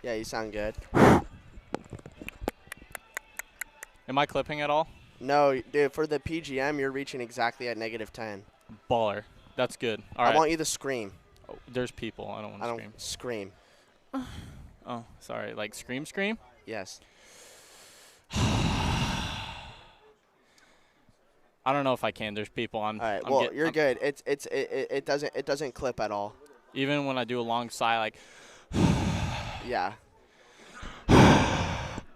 Yeah, you sound good. Am I clipping at all? No, dude, for the PGM, you're reaching exactly at -10. Baller. That's good. All I right. want you to scream. Oh, there's people. I don't want I to don't scream. scream. Oh, sorry. Like scream, scream? Yes. I don't know if I can. There's people. All right. I'm Well, get. you're good. It doesn't clip at all. Even when I do a long sigh, like. Yeah.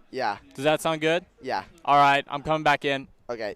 Yeah. Does that sound good? Yeah. All right. I'm coming back in. Okay.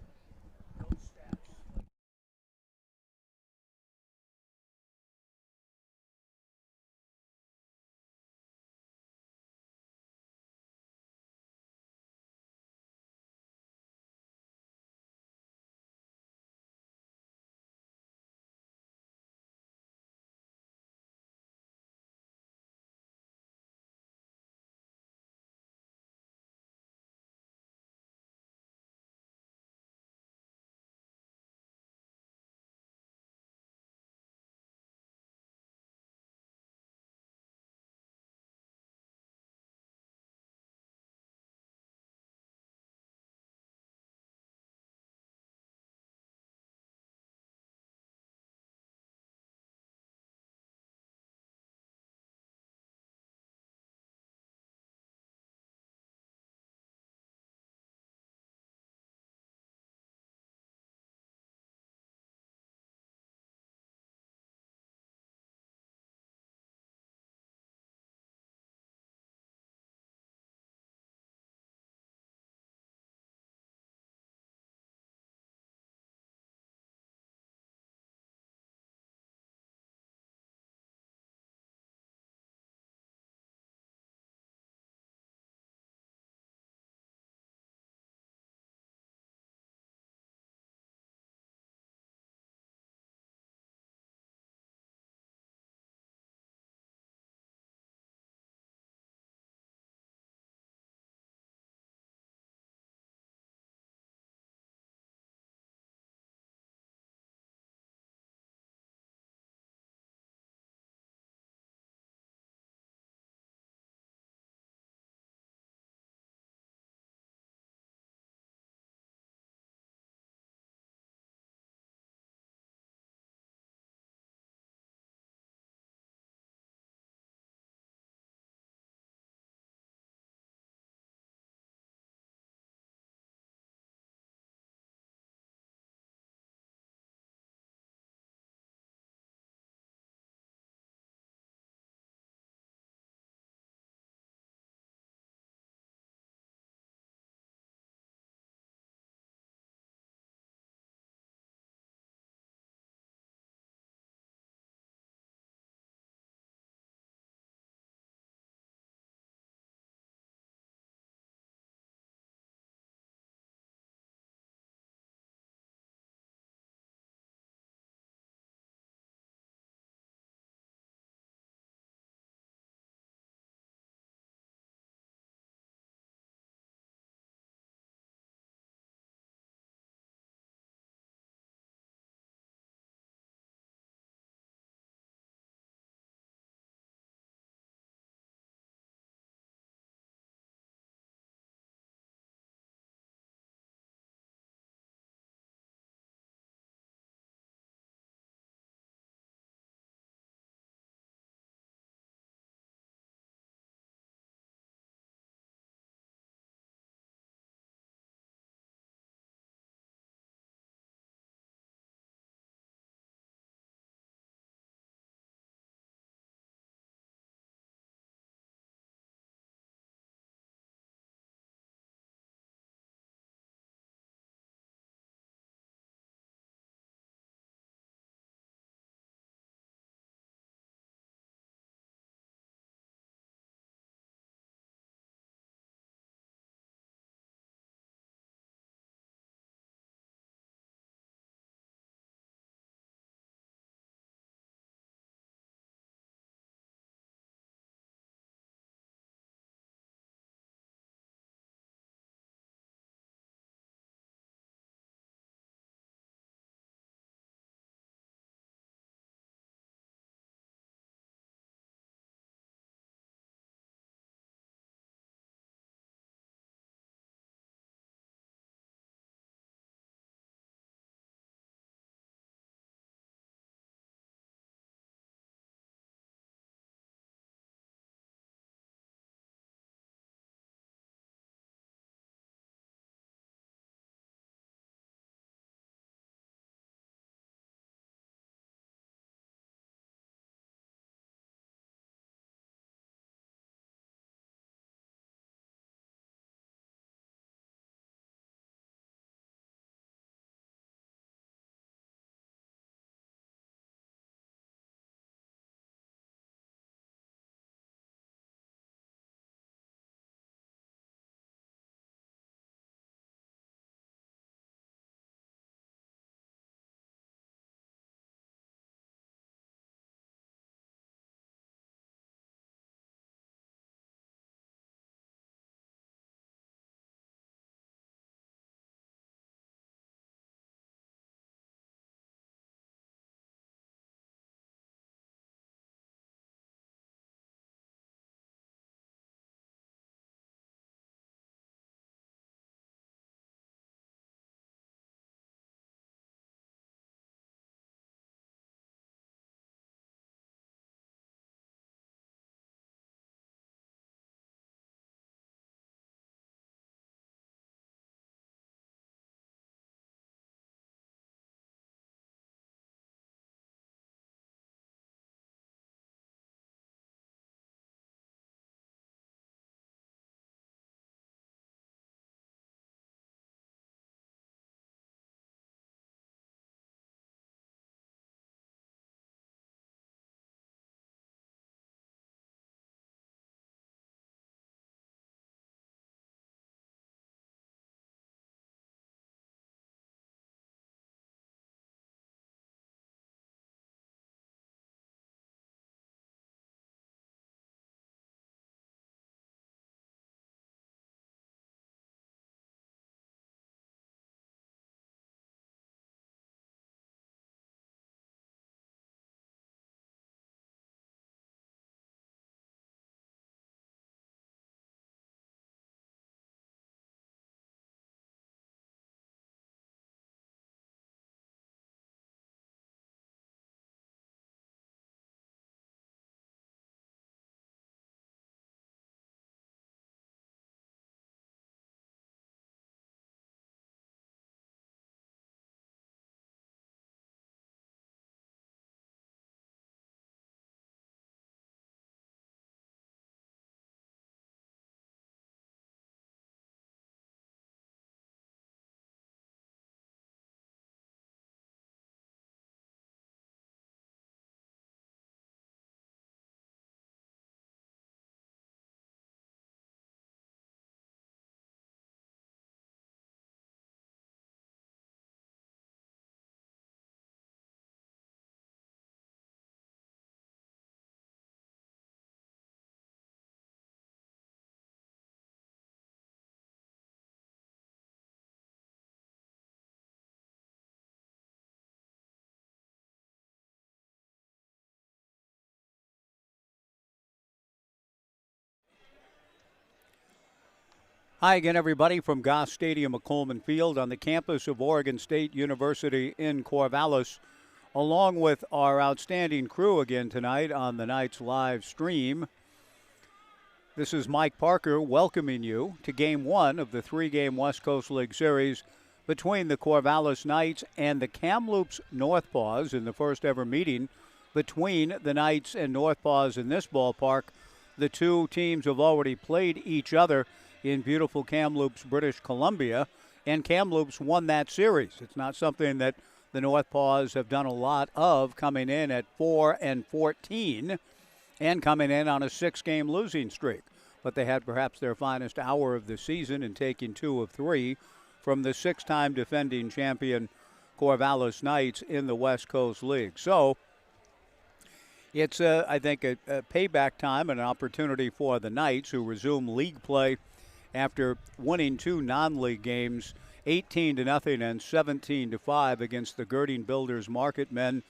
Hi again, everybody, from Goss Stadium at Coleman Field on the campus of Oregon State University in Corvallis, along with our outstanding crew again tonight on the night's live stream. This is Mike Parker welcoming you to Game 1 of the three-game West Coast League Series between the Corvallis Knights and the Kamloops NorthPaws in the first ever meeting between the Knights and NorthPaws in this ballpark. The two teams have already played each other in beautiful Kamloops, British Columbia, and Kamloops won that series. It's not something that the NorthPaws have done a lot of, coming in at 4-14 and coming in on a 6-game losing streak. But they had perhaps their finest hour of the season in taking 2 of 3 from the 6-time defending champion Corvallis Knights in the West Coast League. So it's, I think, a payback time and an opportunity for the Knights, who resume league play after winning 2 non-league games, 18-0 and 17-5 against the Girding Builders Marketmen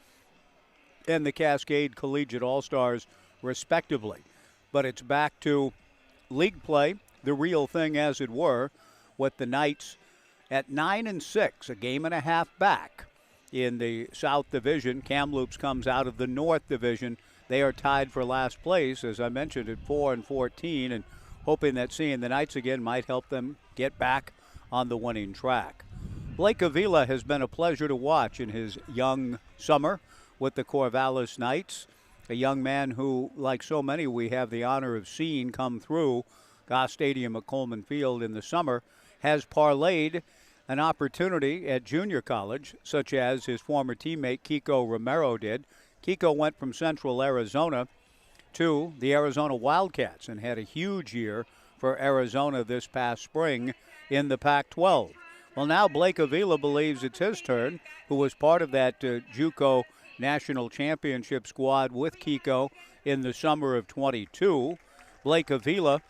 and the Cascade Collegiate All-Stars, respectively. But it's back to league play, the real thing as it were, with the Knights at 9-6, a game and a half back in the South Division. Kamloops comes out of the North Division. They are tied for last place, as I mentioned, at 4-14, and hoping that seeing the Knights again might help them get back on the winning track. Blake Avila has been a pleasure to watch in his young summer with the Corvallis Knights, a young man who, like so many we have the honor of seeing come through Goss Stadium at Coleman Field in the summer, has parlayed an opportunity at junior college, such as his former teammate Kiko Romero did. Kiko went from Central Arizona to the Arizona Wildcats and had a huge year for Arizona this past spring in the Pac-12. Well, now Blake Avila believes it's his turn, who was part of that JUCO National Championship squad with Kiko in the summer of 22. Blake Avila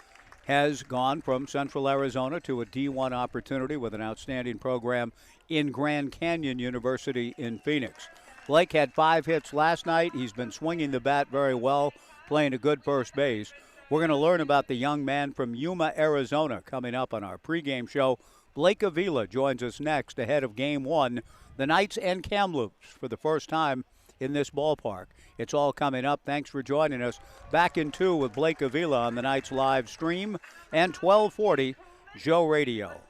has gone from Central Arizona to a D1 opportunity with an outstanding program in Grand Canyon University in Phoenix. Blake had 5 hits last night. He's been swinging the bat very well, playing a good first base. We're going to learn about the young man from Yuma, Arizona, coming up on our pregame show. Blake Avila joins us next ahead of Game 1, the Knights and Kamloops for the first time in this ballpark. It's all coming up. Thanks for joining us. Back in 2 with Blake Avila on the Knights live stream and 1240 Joe Radio.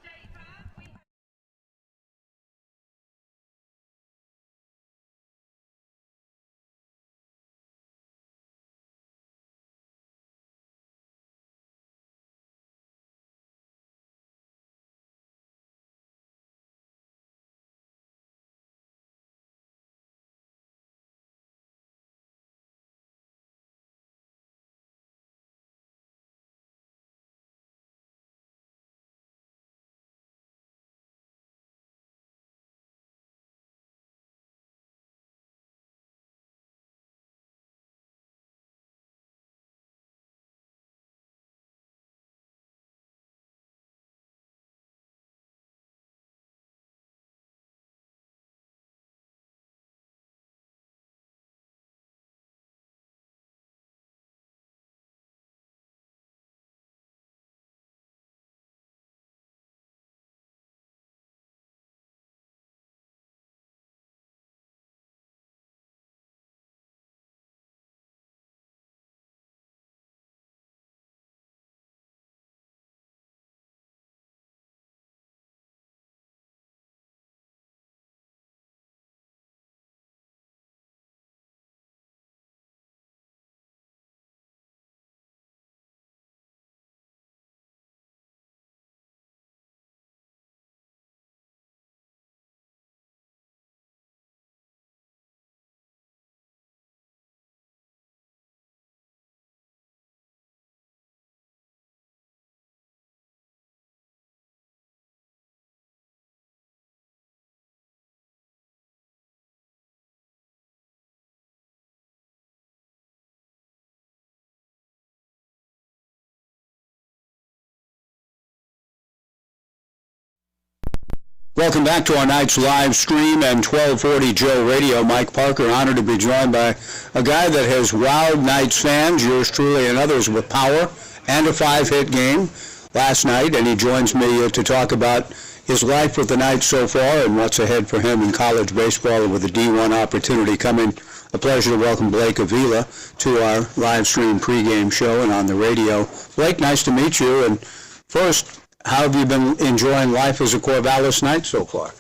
Welcome back to our night's live stream and 1240 Joe Radio. Mike Parker, honored to be joined by a guy that has wowed Knights fans, yours truly and others, with power and a 5-hit game. last night, and he joins me to talk about his life with the Knights so far and what's ahead for him in college baseball with a D1 opportunity coming. A pleasure to welcome Blake Avila to our live stream pregame show and on the radio. Blake, nice to meet you. And first, how have you been enjoying life as a Corvallis Knight so far?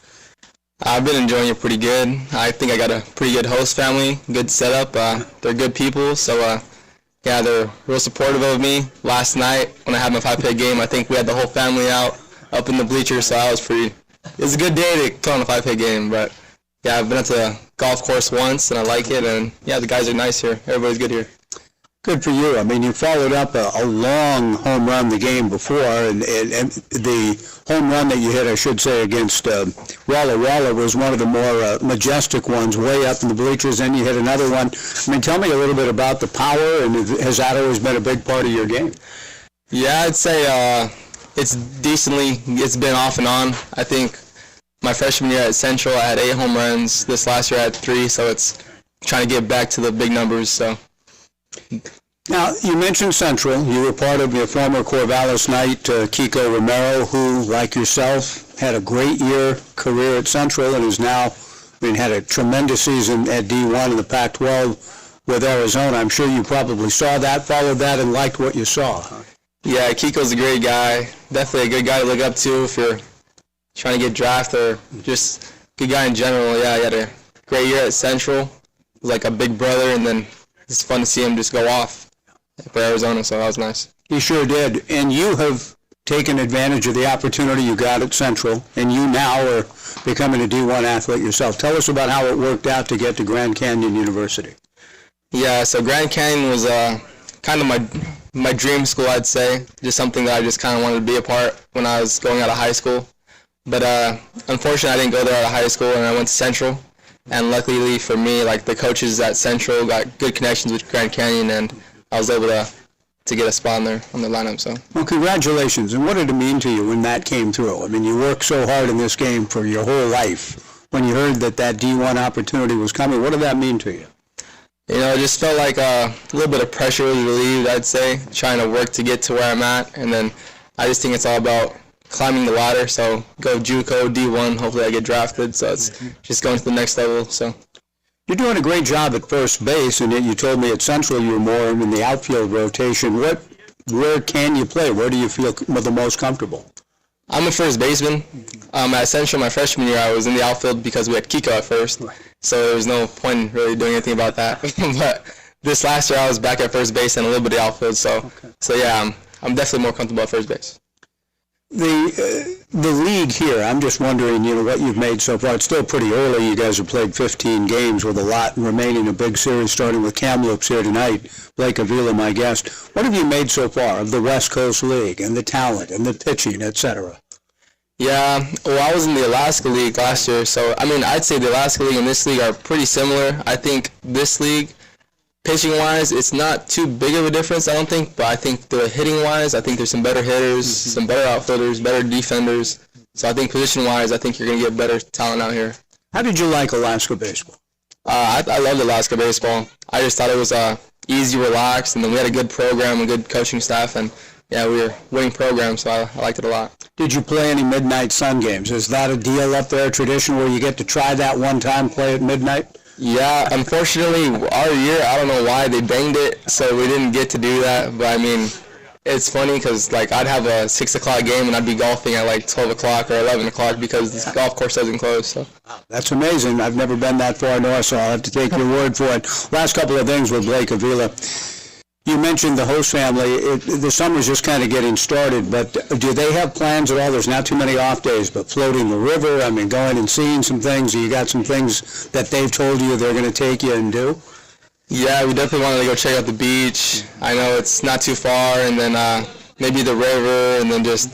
I've been enjoying it pretty good. I think I got a pretty good host family, good setup. They're good people, so yeah, they're real supportive of me. Last night when I had my 5-pit game, I think we had the whole family out up in the bleachers, so it was a good day to come on a 5-pit game. But yeah, I've been at the golf course once, and I like it, and yeah, the guys are nice here. Everybody's good here. Good for you. I mean, you followed up a long home run the game before, and the home run that you hit, I should say, against Rolla was one of the more majestic ones, way up in the bleachers, and you hit another one. I mean, tell me a little bit about the power, and has that always been a big part of your game? Yeah, I'd say it's been off and on. I think my freshman year at Central, I had 8 home runs. This last year I had 3, so it's trying to get back to the big numbers, so. Now, you mentioned Central. You were part of your former Corvallis Knight, Kiko Romero, who, like yourself, had a great career at Central and is now, had a tremendous season at D1 in the Pac-12 with Arizona. I'm sure you probably saw that, followed that, and liked what you saw. Yeah, Kiko's a great guy. Definitely a good guy to look up to if you're trying to get drafted or just a good guy in general. Yeah, he had a great year at Central. Like a big brother, and then it's fun to see him just go off for Arizona, so that was nice. He sure did. And you have taken advantage of the opportunity you got at Central, and you now are becoming a D1 athlete yourself. Tell us about how it worked out to get to Grand Canyon University. Yeah, so Grand Canyon was kind of my dream school, I'd say. Just something that I just kind of wanted to be a part when I was going out of high school. But unfortunately, I didn't go there out of high school, and I went to Central. And luckily for me, like the coaches at Central got good connections with Grand Canyon, and I was able to get a spot in there on the lineup. So. Well, congratulations. And what did it mean to you when that came through? I mean, you worked so hard in this game for your whole life. When you heard that D1 opportunity was coming, what did that mean to you? You know, it just felt like a little bit of pressure was relieved, I'd say, trying to work to get to where I'm at. And then I just think it's all about climbing the ladder, so go JUCO, D1, hopefully I get drafted, so it's just going to the next level. So you're doing a great job at first base, and you told me at Central you were more in the outfield rotation. Where can you play? Where do you feel the most comfortable? I'm a first baseman. At Central, my freshman year, I was in the outfield because we had Kiko at first, so there was no point in really doing anything about that. But this last year, I was back at first base and a little bit of outfield, so yeah, I'm definitely more comfortable at first base. The league here, I'm just wondering, what you've made so far. It's still pretty early. You guys have played 15 games with a lot remaining, a big series starting with Kamloops here tonight. Blake Avila, my guest. What have you made so far of the West Coast League and the talent and the pitching, etc.? Yeah, well, I was in the Alaska League last year, so, I'd say the Alaska League and this league are pretty similar. I think this league, pitching-wise, it's not too big of a difference, I don't think, but I think the hitting-wise, I think there's some better hitters, some better outfielders, better defenders. So I think position-wise, I think you're going to get better talent out here. How did you like Alaska baseball? I loved Alaska baseball. I just thought it was easy, relaxed, and then we had a good program, a good coaching staff, and yeah, we were winning programs, so I liked it a lot. Did you play any midnight sun games? Is that a deal up there, tradition, where you get to try that one time, play at midnight? Yeah, unfortunately, our year, I don't know why they banged it, so we didn't get to do that. But, it's funny because, I'd have a 6 o'clock game and I'd be golfing at, 12 o'clock or 11 o'clock because this golf course doesn't close. So. That's amazing. I've never been that far north, so I'll have to take your word for it. Last couple of things with Blake Avila. You mentioned the host family. The summer's just kind of getting started, but do they have plans at all? There's not too many off days, but floating the river, going and seeing some things. You got some things that they've told you they're going to take you and do? Yeah, we definitely wanted to go check out the beach. I know it's not too far, and then maybe the river, and then just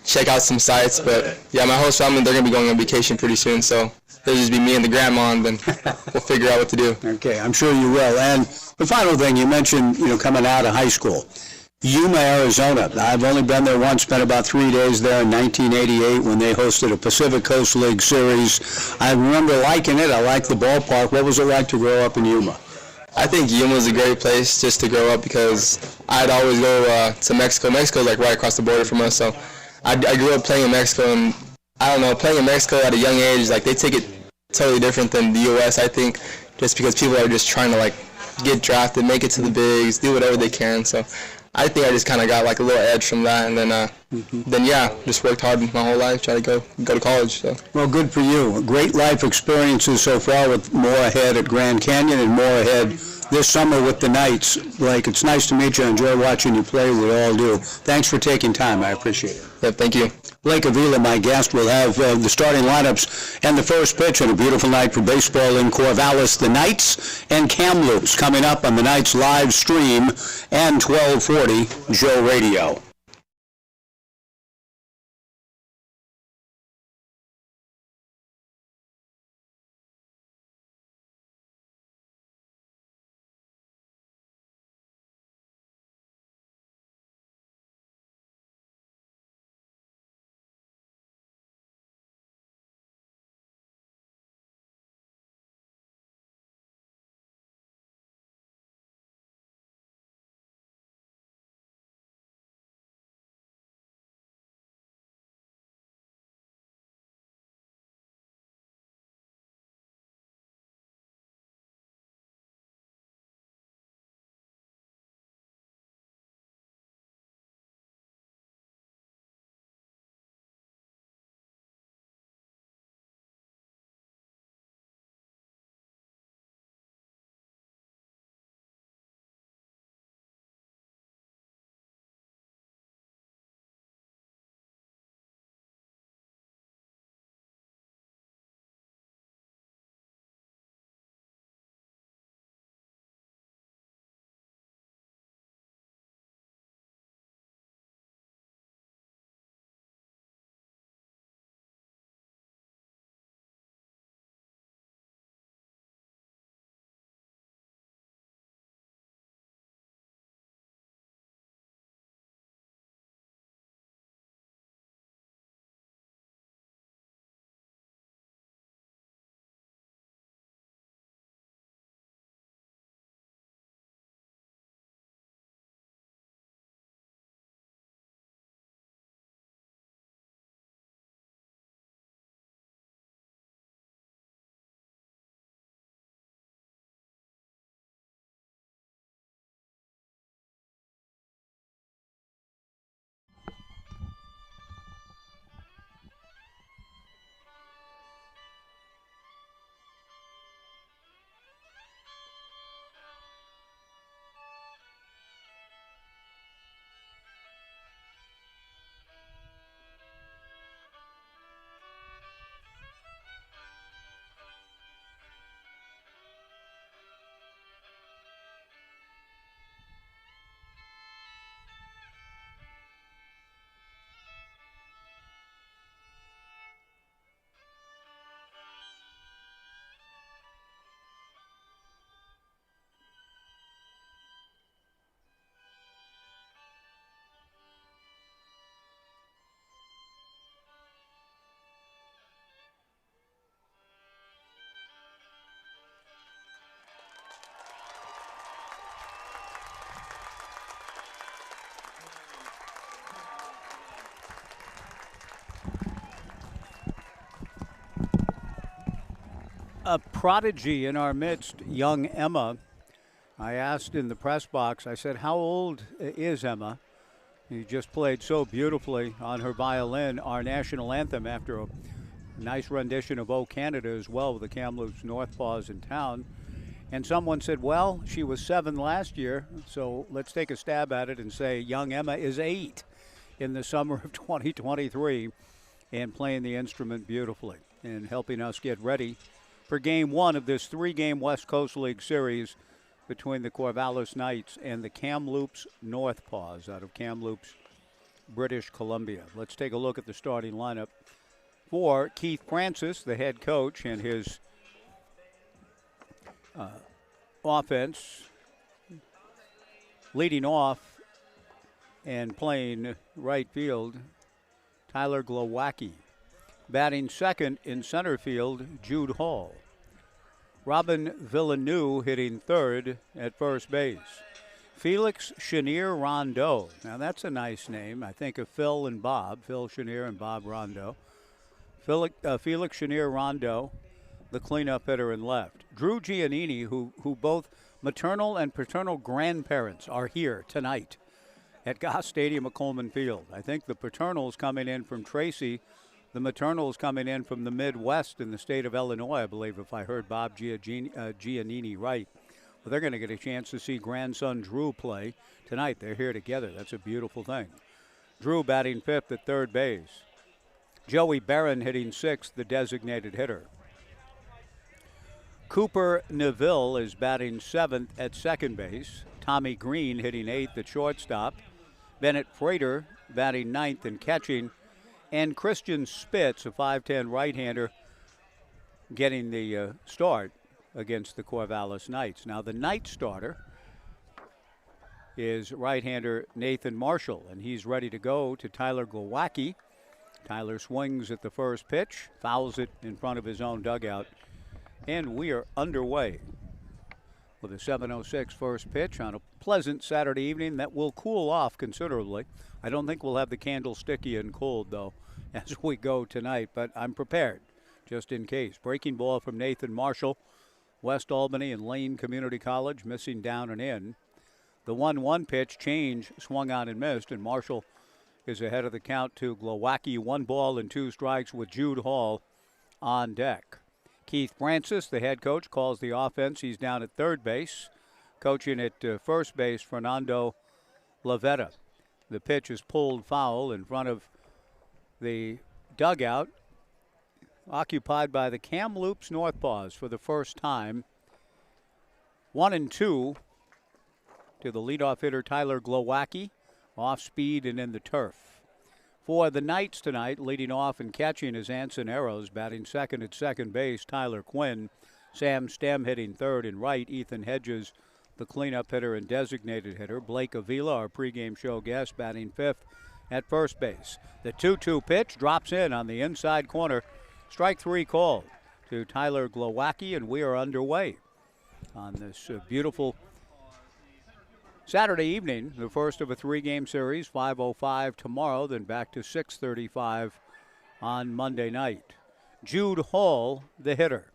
check out some sites. But, yeah, my host family, they're going to be going on vacation pretty soon, so it'll just be me and the grandma, and then we'll figure out what to do. Okay, I'm sure you will. And the final thing, you mentioned, coming out of high school. Yuma, Arizona. I've only been there once, spent about 3 days there in 1988 when they hosted a Pacific Coast League series. I remember liking it. I liked the ballpark. What was it like to grow up in Yuma? I think Yuma is a great place just to grow up because I'd always go to Mexico. Mexico's like right across the border from us, so I grew up playing in Mexico, and I don't know, playing in Mexico at a young age, like they take it totally different than the U.S., I think, just because people are just trying to like get drafted, make it to the bigs, do whatever they can. So I think I just kind of got like a little edge from that, and then yeah, just worked hard my whole life, try to go to college. So. Well, good for you. Great life experiences so far, with more ahead at Grand Canyon and more ahead this summer with the Knights. Blake, it's nice to meet you. I enjoy watching you play. We all do. Thanks for taking time. I appreciate it. Yep, thank you. Blake Avila, my guest, will have the starting lineups and the first pitch on a beautiful night for baseball in Corvallis. The Knights and Kamloops coming up on the Knights live stream and 1240 Joe Radio. A prodigy in our midst, young Emma. I asked in the press box, I said, how old is Emma? He just played so beautifully on her violin our national anthem after a nice rendition of "O Canada" as well with the Kamloops NorthPaws in town. And someone said, well, she was 7 last year, so let's take a stab at it and say young Emma is 8 in the summer of 2023 and playing the instrument beautifully and helping us get ready for Game 1 of this 3-game West Coast League series between the Corvallis Knights and the Kamloops NorthPaws out of Kamloops, British Columbia. Let's take a look at the starting lineup for Keith Francis, the head coach, and his offense. Leading off and playing right field, Tyler Glowacki. Batting second in center field, Jude Hall. Robin Villeneuve hitting third at first base. Felix Chenier Rondeau. Now that's a nice name. I think of Phil and Bob. Phil Chenier and Bob Rondeau. Felix Chenier Rondeau, the cleanup hitter in left. Drew Giannini, who both maternal and paternal grandparents are here tonight at Goss Stadium at Coleman Field. I think the paternal's coming in from Tracy. The maternal's coming in from the Midwest in the state of Illinois, I believe, if I heard Bob Giannini right. But they're going to get a chance to see grandson Drew play tonight. They're here together. That's a beautiful thing. Drew batting fifth at third base. Joey Barron hitting sixth, the designated hitter. Cooper Neville is batting seventh at second base. Tommy Green hitting eighth at shortstop. Bennett Frater batting ninth and catching. And Christian Spitz, a 5'10 right-hander, getting the start against the Corvallis Knights. Now the night starter is right-hander Nathan Marshall, and he's ready to go to Tyler Glowacki. Tyler swings at the first pitch, fouls it in front of his own dugout, and we are underway with a 7:06 first pitch on a pleasant Saturday evening that will cool off considerably. I don't think we'll have the candle sticky and cold, though, as we go tonight, but I'm prepared just in case. Breaking ball from Nathan Marshall, West Albany and Lane Community College, missing down and in. The 1-1 pitch change swung on and missed, and Marshall is ahead of the count to Glowacki. 1 ball and 2 strikes with Jude Hall on deck. Keith Francis, the head coach, calls the offense. He's down at third base. Coaching at first base, Fernando Lavetta. The pitch is pulled foul in front of the dugout, occupied by the Kamloops NorthPaws for the first time. 1-2 to the leadoff hitter Tyler Glowacki, off speed and in the turf. For the Knights tonight, leading off and catching is Anson Arrows, batting second at second base, Tyler Quinn. Sam Stem hitting third and right, Ethan Hedges, the cleanup hitter and designated hitter. Blake Avila, our pregame show guest, batting fifth at first base. The 2-2 pitch drops in on the inside corner. Strike three called to Tyler Glowacki, and we are underway on this beautiful Saturday evening, the first of a 3-game series, 5:05 tomorrow, then back to 6:35 on Monday night. Jude Hall, the hitter.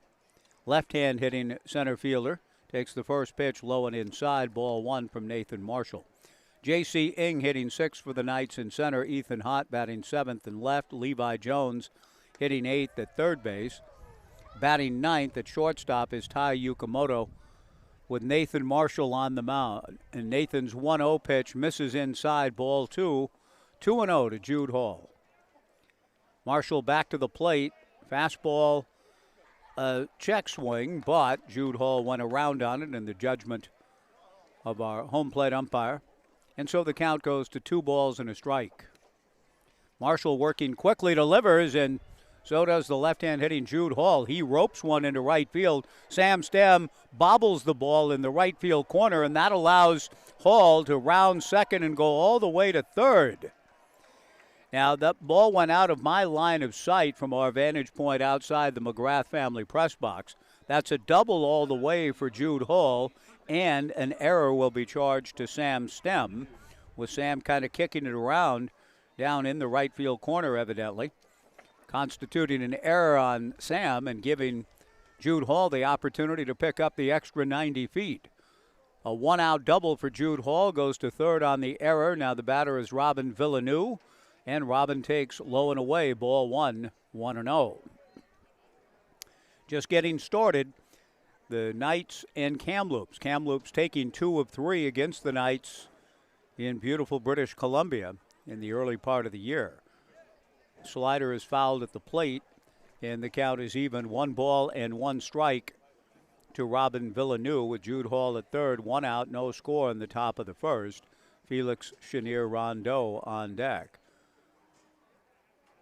Left-hand hitting center fielder, takes the first pitch low and inside, ball 1 from Nathan Marshall. J.C. Ing hitting sixth for the Knights in center. Ethan Hott batting seventh and left. Levi Jones hitting eighth at third base. Batting ninth at shortstop is Tai Yukamoto, with Nathan Marshall on the mound. And Nathan's 1-0 pitch misses inside, ball 2. 2-0 to Jude Hall. Marshall back to the plate. Fastball, check swing, but Jude Hall went around on it in the judgment of our home plate umpire. And so the count goes to 2 balls and a strike. Marshall working quickly, delivers, and so does the left-hand hitting Jude Hall. He ropes one into right field. Sam Stem bobbles the ball in the right field corner, and that allows Hall to round second and go all the way to third. Now, that ball went out of my line of sight from our vantage point outside the McGrath family press box. That's a double all the way for Jude Hall, and an error will be charged to Sam Stem, with Sam kind of kicking it around down in the right field corner, evidently, constituting an error on Sam and giving Jude Hall the opportunity to pick up the extra 90 feet. A 1-out double for Jude Hall, goes to third on the error. Now the batter is Robin Villeneuve, and Robin takes low and away, ball 1, 1-0. Just getting started, the Knights and Kamloops. Kamloops taking 2 of 3 against the Knights in beautiful British Columbia in the early part of the year. Slider is fouled at the plate, and the count is even. 1 ball and 1 strike to Robin Villeneuve, with Jude Hall at third. 1 out, no score in the top of the first. Felix Chenier Rondeau on deck.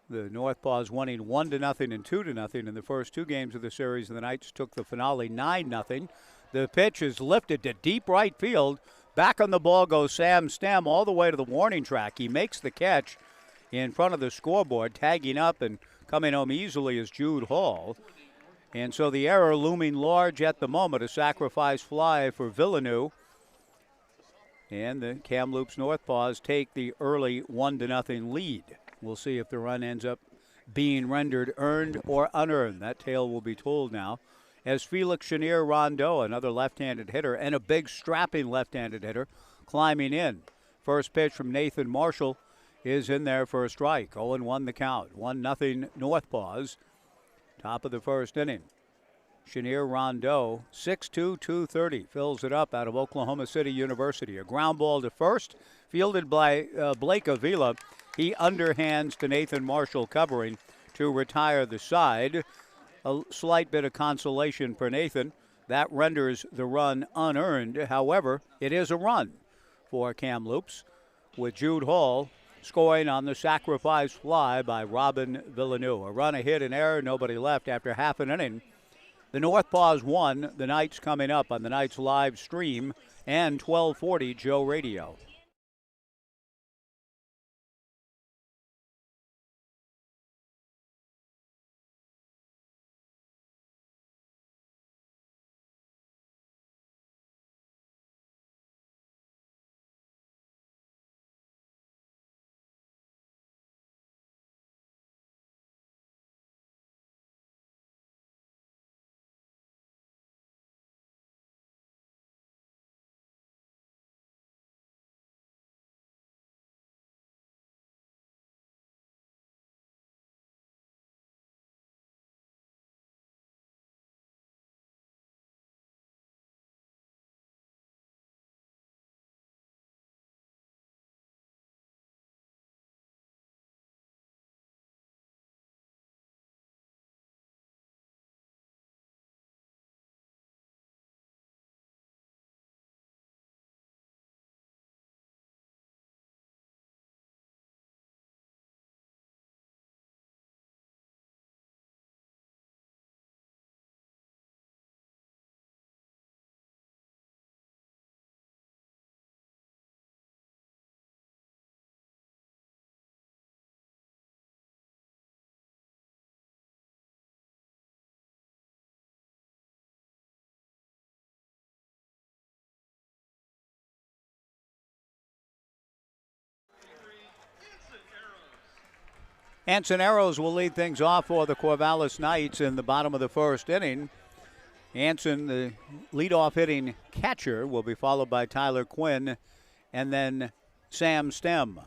The NorthPaws winning 1-0 and 2-0 in the first 2 games of the series, and the Knights took the finale 9-0. The pitch is lifted to deep right field. Back on the ball goes Sam Stem all the way to the warning track. He makes the catch in front of the scoreboard. Tagging up and coming home easily is Jude Hall. And so the error looming large at the moment, a sacrifice fly for Villeneuve. And the Kamloops NorthPaws take the early 1-0 lead. We'll see if the run ends up being rendered earned or unearned. That tale will be told now. As Felix Chenier Rondeau, another left-handed hitter, and a big strapping left-handed hitter, climbing in. First pitch from Nathan Marshall is in there for a strike. 0-1 the count. 1-0 NorthPaws. Top of the first inning. Chenier Rondeau, 6'2", 230, fills it up out of Oklahoma City University. A ground ball to first, fielded by Blake Avila. He underhands to Nathan Marshall covering to retire the side. A slight bit of consolation for Nathan. That renders the run unearned. However, it is a run for Kamloops, with Jude Hall scoring on the sacrifice fly by Robin Villeneuve. A run, a hit, an error, nobody left after half an inning. The NorthPaws won. The Knights coming up on the Knights live stream and 1240 Joe Radio. Anson Arrows will lead things off for the Corvallis Knights in the bottom of the first inning. Anson, the leadoff hitting catcher, will be followed by Tyler Quinn and then Sam Stem.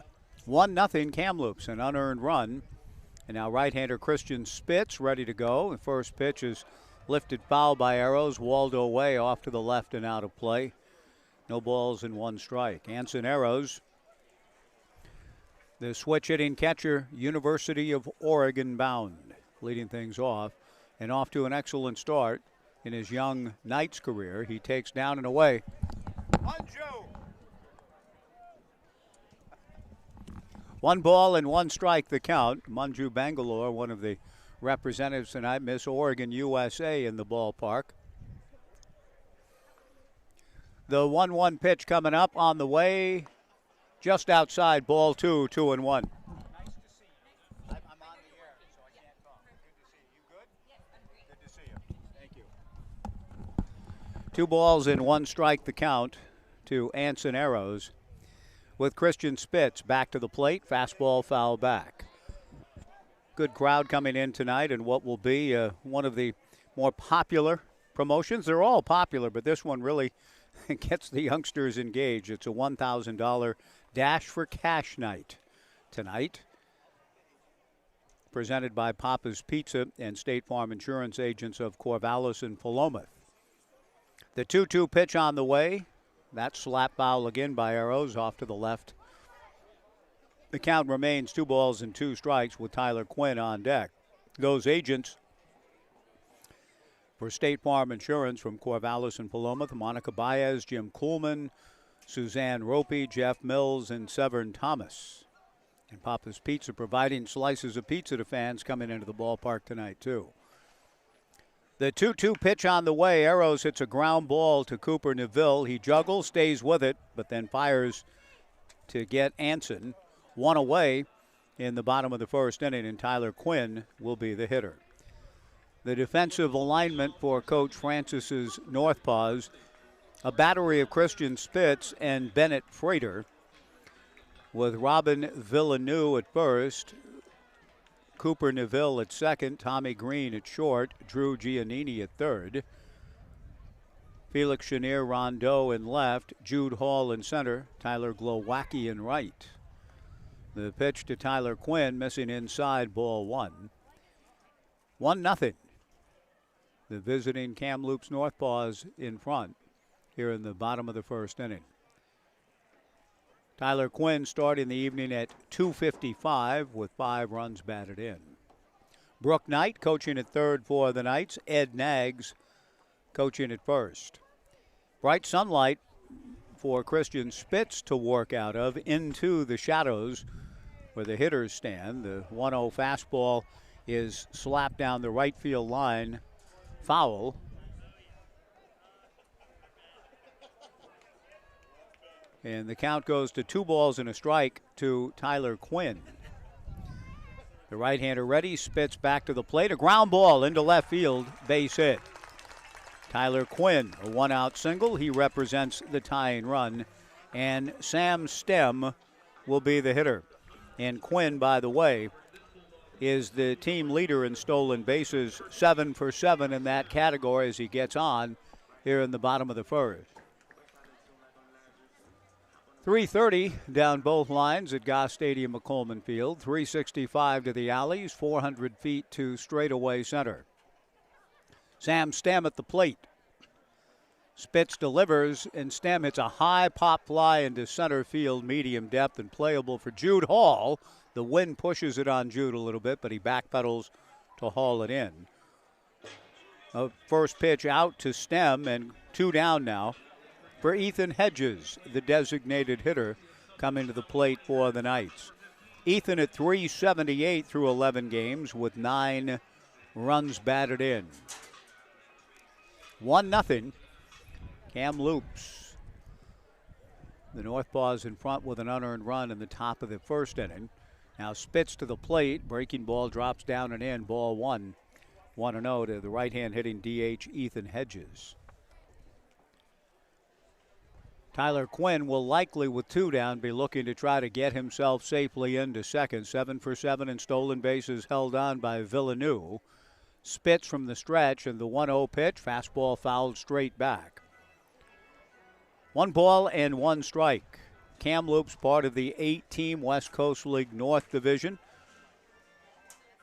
1-0 Kamloops, an unearned run. And now right-hander Christian Spitz ready to go. The first pitch is lifted foul by Arrows. Waldo away off to the left and out of play. No balls and one strike. Anson Arrows, the switch hitting catcher, University of Oregon bound, leading things off. And off to an excellent start in his young Knights career. He takes down and away. One ball and one strike the count. Manju Bangalore, one of the representatives tonight, Miss Oregon USA in the ballpark. The 1-1 pitch coming up on the way. Just outside, ball 2, 2-1. Nice to see you. I'm on the air, so I can't talk. Good to see you. You good? Yes, I'm great. Good to see you. Thank you. 2 balls and 1 strike the count to Anson Arrows, with Christian Spitz back to the plate. Fastball foul back. Good crowd coming in tonight, and what will be one of the more popular promotions. They're all popular, but this one really gets the youngsters engaged. It's a $1,000 Dash for Cash night tonight, presented by Papa's Pizza and State Farm Insurance agents of Corvallis and Philomath. The 2-2 pitch on the way. That slap foul again by Arrows off to the left. The count remains 2 balls and 2 strikes with Tyler Quinn on deck. Those agents for State Farm Insurance from Corvallis and Philomath: Monica Baez, Jim Kuhlman, Suzanne Ropey, Jeff Mills, and Severn Thomas. And Papa's Pizza providing slices of pizza to fans coming into the ballpark tonight, too. The 2-2 pitch on the way. Arrows hits a ground ball to Cooper Neville. He juggles, stays with it, but then fires to get Anson. 1 away in the bottom of the first inning, and Tyler Quinn will be the hitter. The defensive alignment for Coach Francis's NorthPaws, a battery of Christian Spitz and Bennett Frater, with Robin Villeneuve at first, Cooper Neville at second, Tommy Green at short, Drew Giannini at third, Felix Chenier Rondeau in left, Jude Hall in center, Tyler Glowacki in right. The pitch to Tyler Quinn, missing inside, ball one. 1-0. The visiting Kamloops NorthPaws in front here in the bottom of the first inning. Tyler Quinn starting the evening at .255 with 5 runs batted in. Brooke Knight coaching at third for the Knights. Ed Nags coaching at first. Bright sunlight for Christian Spitz to work out of into the shadows where the hitters stand. The 1-0 fastball is slapped down the right field line, foul. And the count goes to 2 balls and a strike to Tyler Quinn. The right-hander ready, Spitz back to the plate, a ground ball into left field, base hit. Tyler Quinn, a 1-out single. He represents the tying run. And Sam Stem will be the hitter. And Quinn, by the way, is the team leader in stolen bases, 7 for 7 in that category as he gets on here in the bottom of the first. 3:30 down both lines at Goss Stadium at Coleman Field. 365 to the alleys, 400 feet to straightaway center. Sam Stem at the plate. Spitz delivers, and Stem hits a high pop fly into center field, medium depth, and playable for Jude Hall. The wind pushes it on Jude a little bit, but he backpedals to haul it in. A first pitch out to Stem, and 2 down now for Ethan Hedges, the designated hitter, coming to the plate for the Knights. Ethan at .378 through 11 games with 9 runs batted in. 1-0. Kamloops. The NorthPaws in front with an unearned run in the top of the first inning. Now Spitz to the plate. Breaking ball drops down and in. Ball one. 1-0 to the right-hand hitting DH Ethan Hedges. Tyler Quinn will likely, with 2 down, be looking to try to get himself safely into second. 7 for 7 in stolen bases held on by Villeneuve. Spitz from the stretch, and the 1-0 pitch. Fastball fouled straight back. 1 ball and 1 strike. Kamloops, part of the 8-team West Coast League North Division.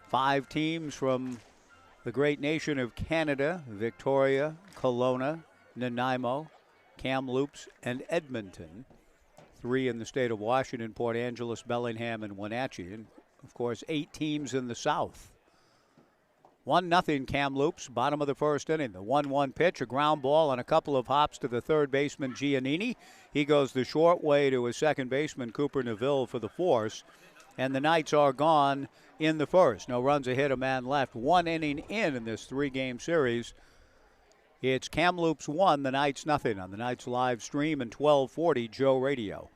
5 teams from the great nation of Canada: Victoria, Kelowna, Nanaimo, Kamloops, and Edmonton. 3 in the state of Washington: Port Angeles, Bellingham, and Wenatchee. And, of course, 8 teams in the South. 1-0 Kamloops, bottom of the first inning. The 1-1 pitch, a ground ball and a couple of hops to the third baseman Giannini. He goes the short way to his second baseman Cooper Neville for the force. And the Knights are gone in the first. No runs, a hit, a man left. 1 inning in this 3-game series. It's Kamloops 1, the Knights 0 on the Knights live stream and 1240 Joe Radio.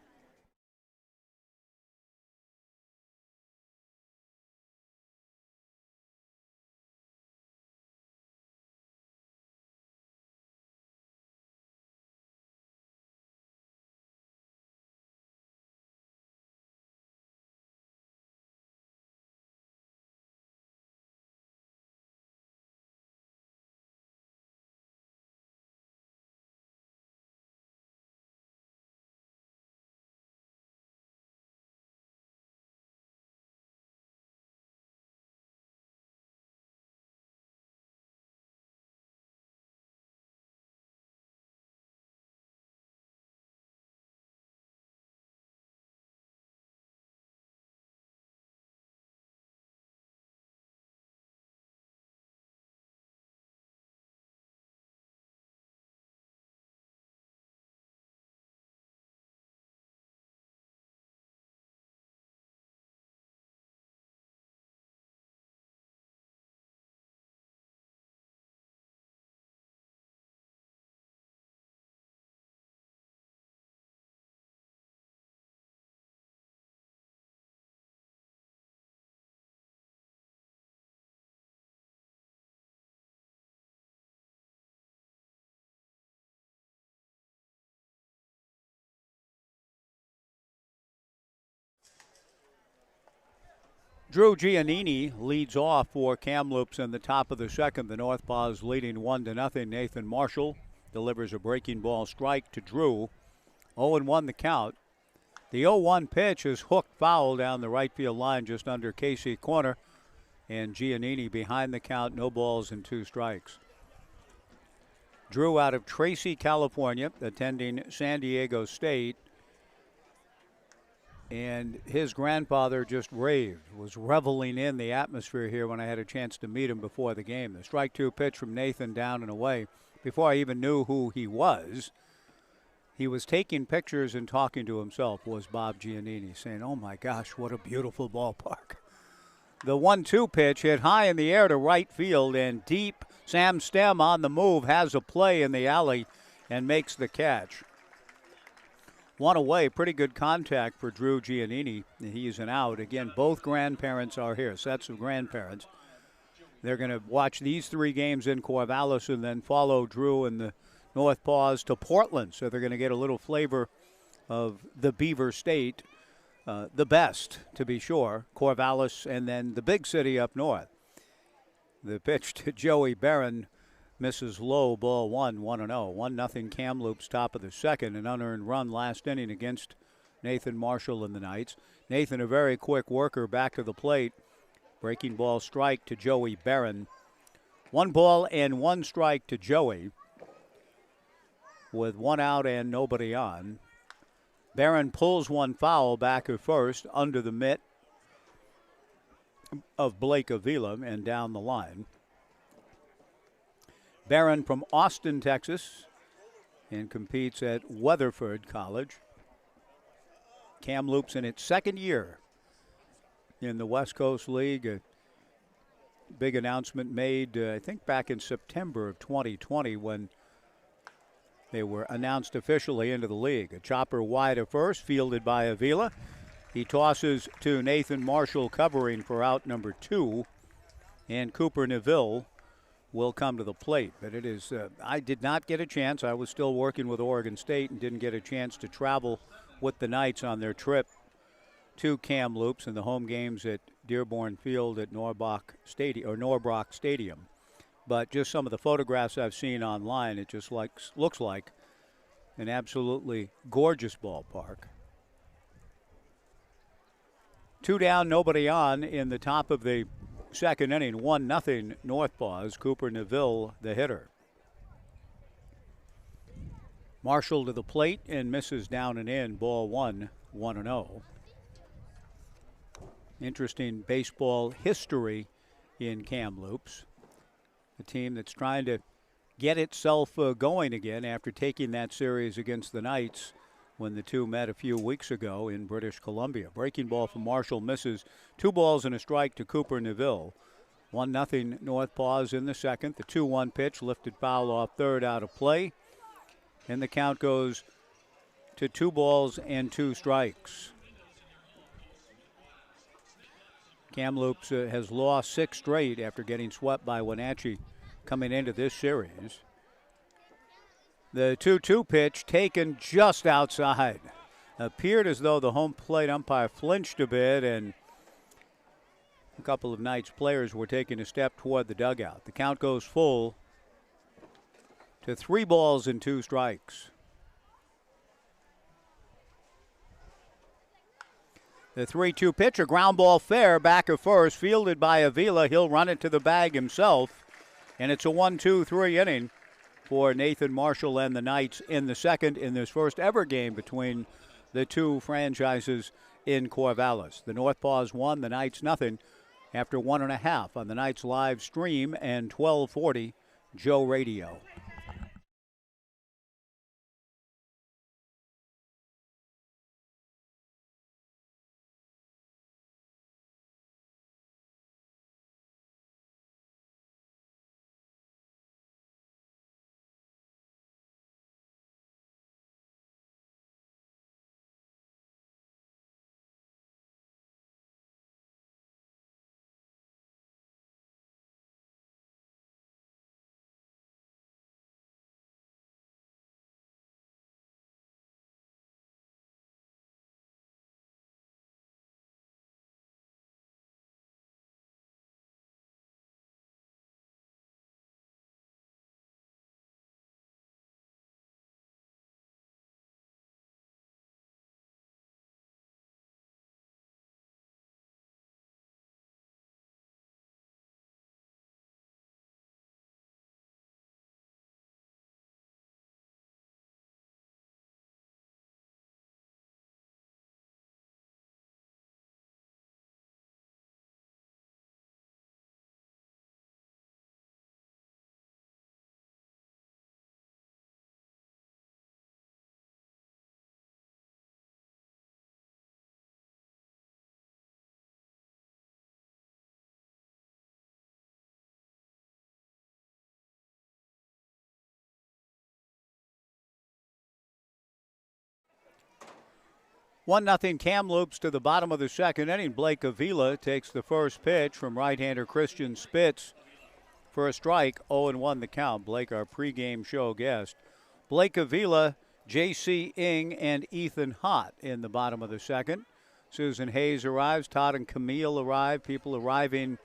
Drew Giannini leads off for Kamloops in the top of the second. The NorthPaws leading 1-0. Nathan Marshall delivers a breaking ball strike to Drew. 0-1 the count. The 0-1 pitch is hooked foul down the right field line just under Casey corner. And Giannini behind the count, no balls and 2 strikes. Drew out of Tracy, California, attending San Diego State. And his grandfather just raved, was reveling in the atmosphere here when I had a chance to meet him before the game. The strike 2 pitch from Nathan down and away. Before I even knew who he was taking pictures and talking to himself, was Bob Giannini, saying, "Oh my gosh, what a beautiful ballpark." The 1-2 pitch hit high in the air to right field and deep. Sam Stem on the move, has a play in the alley and makes the catch. One away, pretty good contact for Drew Giannini. He's an out. Again, both grandparents are here, sets of grandparents. They're going to watch these 3 games in Corvallis and then follow Drew and the NorthPaws to Portland. So they're going to get a little flavor of the Beaver State, the best, to be sure, Corvallis, and then the big city up north. The pitch to Joey Barron misses low, ball 1, 1-0. 1-0 Kamloops, top of the second. An unearned run last inning against Nathan Marshall and the Knights. Nathan, a very quick worker, back to the plate. Breaking ball strike to Joey Barron. 1 ball and 1 strike to Joey, with 1 out and nobody on. Barron pulls 1 foul back at first under the mitt of Blake Avila and down the line. Barron from Austin, Texas, and competes at Weatherford College. Kamloops in its second year in the West Coast League. A big announcement made, I think, back in September of 2020 when they were announced officially into the league. A chopper wide at first, fielded by Avila. He tosses to Nathan Marshall covering for out number 2, and Cooper Neville will come to the plate. But it is, I did not get a chance. I was still working with Oregon State and didn't get a chance to travel with the Knights on their trip to Kamloops and the home games at Dearborn Field at Norbrock Stadium. But just some of the photographs I've seen online, it just looks like an absolutely gorgeous ballpark. 2 down, nobody on in the top of the second inning. 1-0 NorthPaws. Cooper Neville, the hitter. Marshall to the plate and misses down and in. Ball 1, 1-0. Interesting baseball history in Kamloops. A team that's trying to get itself going again after taking that series against the Knights when the two met a few weeks ago in British Columbia. Breaking ball from Marshall misses. 2 balls and a strike to Cooper Neville. 1-0 NorthPaws in the second. The 2-1 pitch lifted foul off third, out of play. And the count goes to 2 balls and 2 strikes. Kamloops has lost 6 straight after getting swept by Wenatchee coming into this series. The 2-2 pitch taken just outside. Appeared as though the home plate umpire flinched a bit, and a couple of Knights players were taking a step toward the dugout. The count goes full to 3 balls and 2 strikes. The 3-2 pitch, a ground ball fair, back of first, fielded by Avila. He'll run it to the bag himself, and it's a 1-2-3 inning for Nathan Marshall and the Knights in the second in this first ever game between the two franchises in Corvallis. The NorthPaws 1, the Knights nothing after 1.5 on the Knights live stream and 1240 Joe Radio. 1-0 Kamloops to the bottom of the second inning. Blake Avila takes the first pitch from right-hander Christian Spitz for a strike. 0-1 the count. Blake, our pregame show guest. Blake Avila, J.C. Ing, and Ethan Hott in the bottom of the second. Susan Hayes arrives. Todd and Camille arrive. People arriving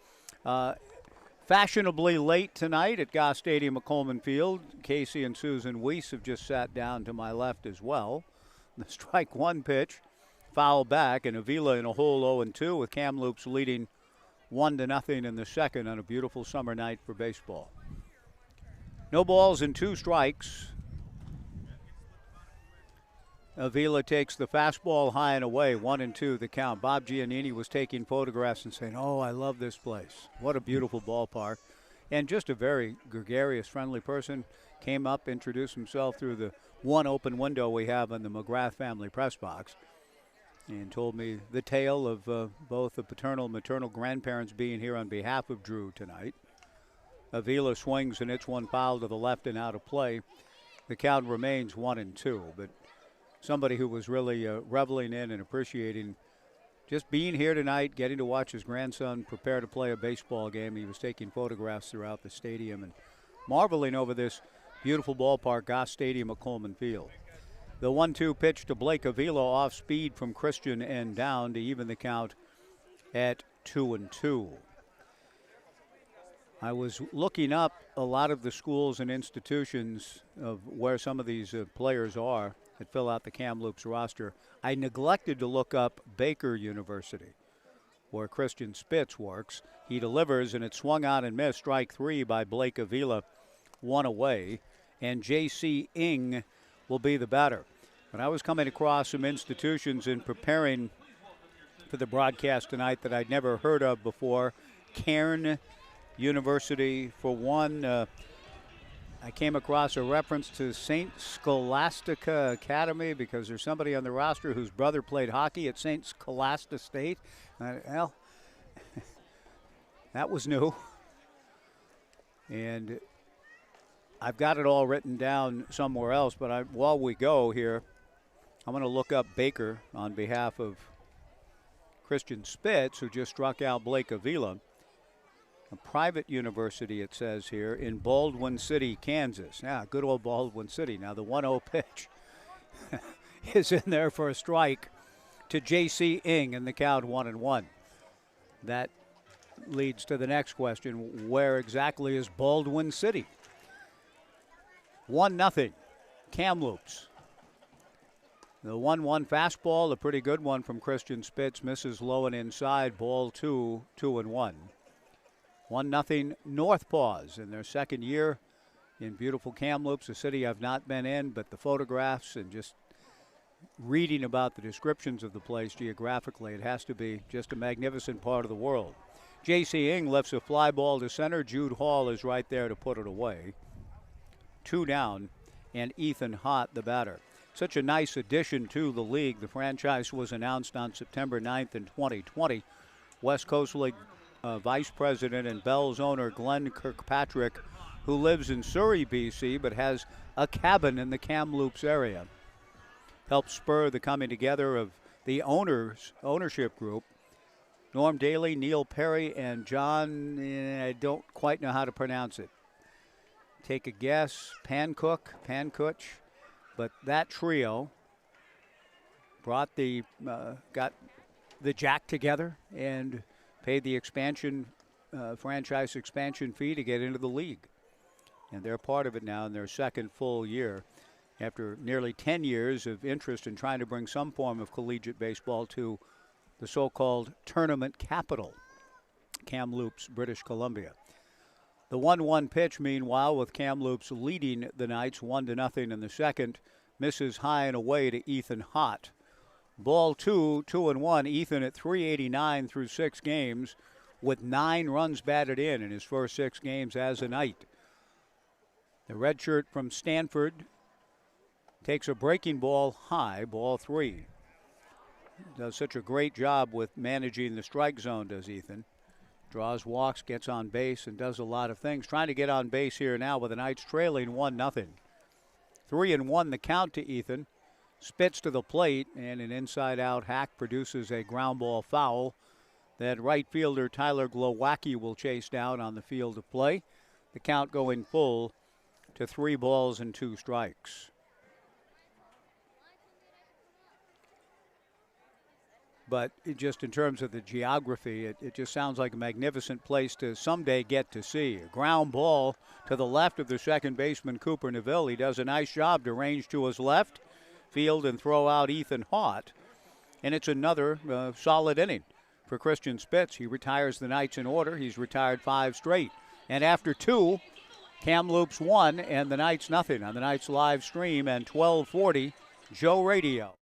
fashionably late tonight at Goss Stadium at Coleman Field. Casey and Susan Weiss have just sat down to my left as well. The strike one pitch, foul back, and Avila in a hole 0-2 with Kamloops leading 1-0 in the second on a beautiful summer night for baseball. No balls and 2 strikes. Avila takes the fastball high and away, 1-2 the count. Bob Giannini was taking photographs and saying, "Oh, I love this place. What a beautiful ballpark." And just a very gregarious, friendly person. Came up, introduced himself through the one open window we have in the McGrath family press box, and told me the tale of both the paternal and maternal grandparents being here on behalf of Drew tonight. Avila swings and hits one foul to the left and out of play. The count remains 1-2, but somebody who was really reveling in and appreciating just being here tonight, getting to watch his grandson prepare to play a baseball game. He was taking photographs throughout the stadium and marveling over this beautiful ballpark, Goss Stadium at Coleman Field. The 1-2 pitch to Blake Avila off speed from Christian and down to even the count at 2-2. I was looking up a lot of the schools and institutions of where some of these players are that fill out the Kamloops roster. I neglected to look up Baker University, where Christian Spitz works. He delivers, and it's swung out and missed. Strike 3 by Blake Avila, 1 away. And J.C. Ing will be the batter. But I was coming across some institutions in preparing for the broadcast tonight that I'd never heard of before. Cairn University, for one. I came across a reference to St. Scholastica Academy because there's somebody on the roster whose brother played hockey at St. Scholastica State. Well, that was new. And I've got it all written down somewhere else, but while we go here, I'm going to look up Baker on behalf of Christian Spitz, who just struck out Blake Avila. A private university, it says here, in Baldwin City, Kansas. Yeah, good old Baldwin City. Now the 1-0 pitch is in there for a strike to J.C. Ing, and the count 1-1. That leads to the next question: where exactly is Baldwin City? 1-0, Kamloops. The 1-1 fastball, a pretty good one from Christian Spitz, misses low and inside. Ball 2, 2-1. 1-0 NorthPaws in their second year in beautiful Kamloops, a city I've not been in, but the photographs and just reading about the descriptions of the place geographically, it has to be just a magnificent part of the world. J.C. Ing lifts a fly ball to center. Jude Hall is right there to put it away. 2 down, and Ethan Hott, the batter. Such a nice addition to the league. The franchise was announced on September 9th in 2020. West Coast League Vice President and Bell's owner Glenn Kirkpatrick, who lives in Surrey, BC, but has a cabin in the Kamloops area, helped spur the coming together of the ownership group. Norm Daly, Neil Perry, and John, I don't quite know how to pronounce it. Take a guess, Pankuch, but that trio got the jack together and paid the franchise expansion fee to get into the league. And they're part of it now in their second full year after nearly 10 years of interest in trying to bring some form of collegiate baseball to the so-called tournament capital, Kamloops, British Columbia. The 1-1 pitch, meanwhile, with Kamloops leading the Knights 1-0 in the second, misses high and away to Ethan Hott. Ball 2, 2-1. Ethan at .389 through 6 games with 9 runs batted in his first 6 games as a Knight. The redshirt from Stanford takes a breaking ball high, ball 3. Does such a great job with managing the strike zone, does Ethan. Draws walks, gets on base, and does a lot of things. Trying to get on base here now with the Knights trailing 1-0. 3-1 the count to Ethan. Spitz to the plate, and an inside-out hack produces a ground ball foul that right fielder Tyler Glowacki will chase down on the field of play. The count going full to 3 balls and 2 strikes. But just in terms of the geography, it just sounds like a magnificent place to someday get to see. A ground ball to the left of the second baseman, Cooper Neville. He does a nice job to range to his left, field and throw out Ethan Haught. And it's another solid inning for Christian Spitz. He retires the Knights in order. He's retired 5 straight. And after 2, Kamloops 1 and the Knights nothing on the Knights live stream and 1240 Joe Radio.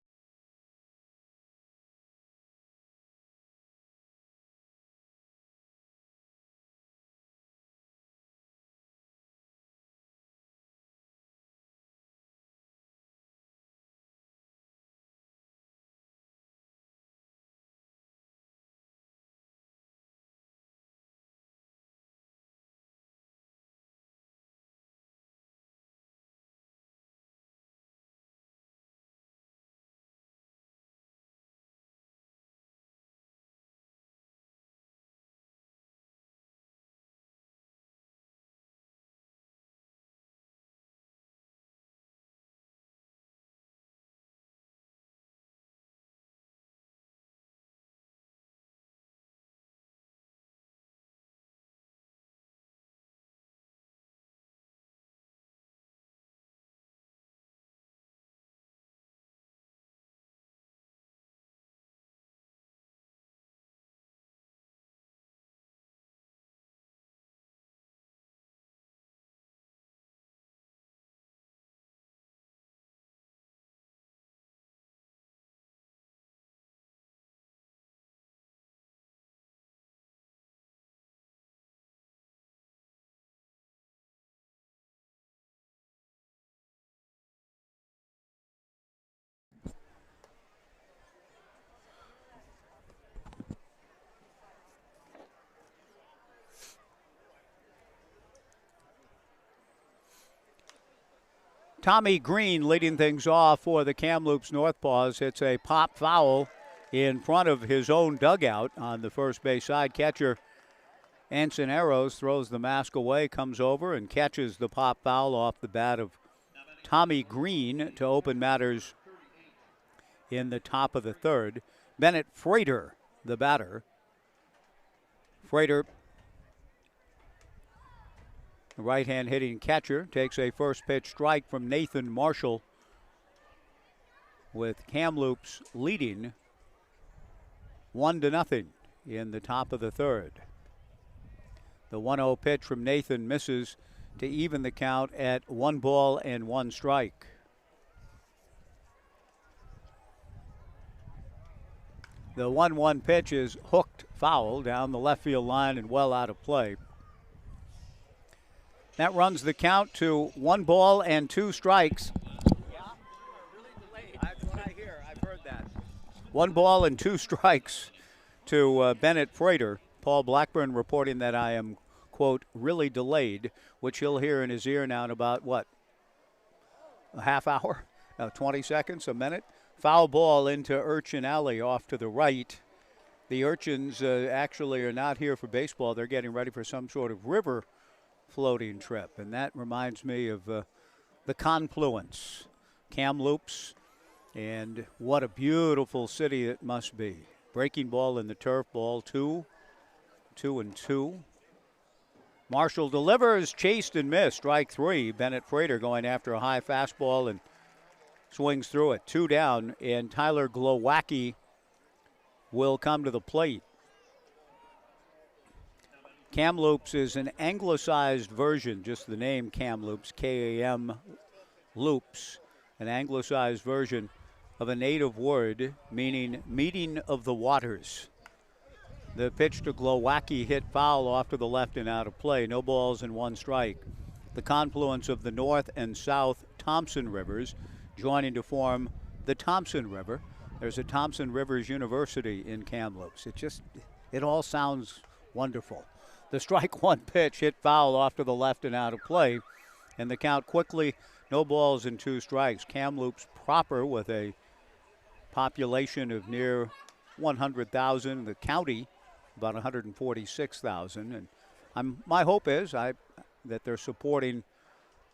Tommy Green leading things off for the Kamloops NorthPaws. Hits a pop foul in front of his own dugout on the first base side. Catcher Anson Arrows throws the mask away, comes over and catches the pop foul off the bat of Tommy Green to open matters in the top of the third. Bennett Frater, the batter. Frater, the right-hand hitting catcher, takes a first pitch strike from Nathan Marshall, with Kamloops leading 1-0 in the top of the third. The 1-0 pitch from Nathan misses to even the count at 1 ball and 1 strike. The 1-1 pitch is hooked foul down the left field line and well out of play. That runs the count to 1 ball and 2 strikes. Yeah, really delayed. That's what I hear. I've heard that. 1 ball and 2 strikes to Bennett Frater. Paul Blackburn reporting that I am, quote, really delayed, which he'll hear in his ear now in about, what, a half hour? 20 seconds, a minute? Foul ball into Urchin Alley off to the right. The Urchins actually are not here for baseball. They're getting ready for some sort of river floating trip, and that reminds me of the confluence, Kamloops, and what a beautiful city it must be. Breaking ball in the turf, ball 2, 2-2. Marshall delivers, chased and missed, strike 3. Bennett Frater going after a high fastball and swings through it. 2 down, and Tyler Glowacki will come to the plate. Kamloops is an anglicized version, just the name Kamloops, K-A-M Loops, an anglicized version of a native word meaning meeting of the waters. The pitch to Glowacki hit foul off to the left and out of play. No balls and 1 strike. The confluence of the North and South Thompson Rivers joining to form the Thompson River. There's a Thompson Rivers University in Kamloops. It all sounds wonderful. The strike 1 pitch hit foul off to the left and out of play, and the count quickly No balls and 2 strikes. Kamloops proper with a population of near 100,000. The county about 146,000. And my hope is that they're supporting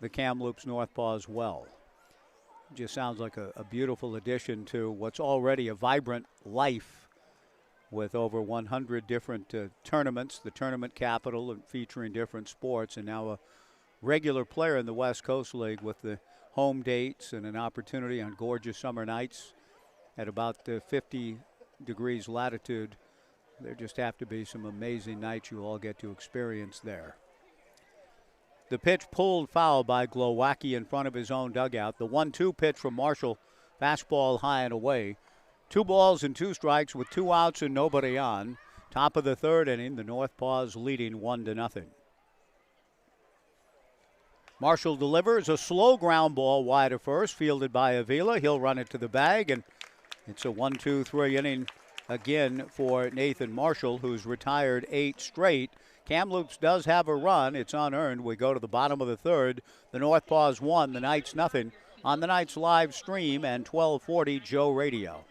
the Kamloops NorthPaws well. Just sounds like a beautiful addition to what's already a vibrant life with over 100 different tournaments, the tournament capital, and featuring different sports, and now a regular player in the West Coast League with the home dates and an opportunity on gorgeous summer nights at about 50 degrees latitude. There just have to be some amazing nights you all get to experience there. The pitch pulled foul by Glowacki in front of his own dugout. The 1-2 pitch from Marshall, fastball high and away. 2 balls and 2 strikes with 2 outs and nobody on. Top of the 3rd inning, the NorthPaws leading 1-0. Marshall delivers a slow ground ball wide of first, fielded by Avila. He'll run it to the bag, and it's a 1-2-3 inning again for Nathan Marshall, who's retired 8 straight. Kamloops does have a run. It's unearned. We go to the bottom of the 3rd. The NorthPaws 1, the Knights nothing on the Knights live stream and 1240 Joe Radio.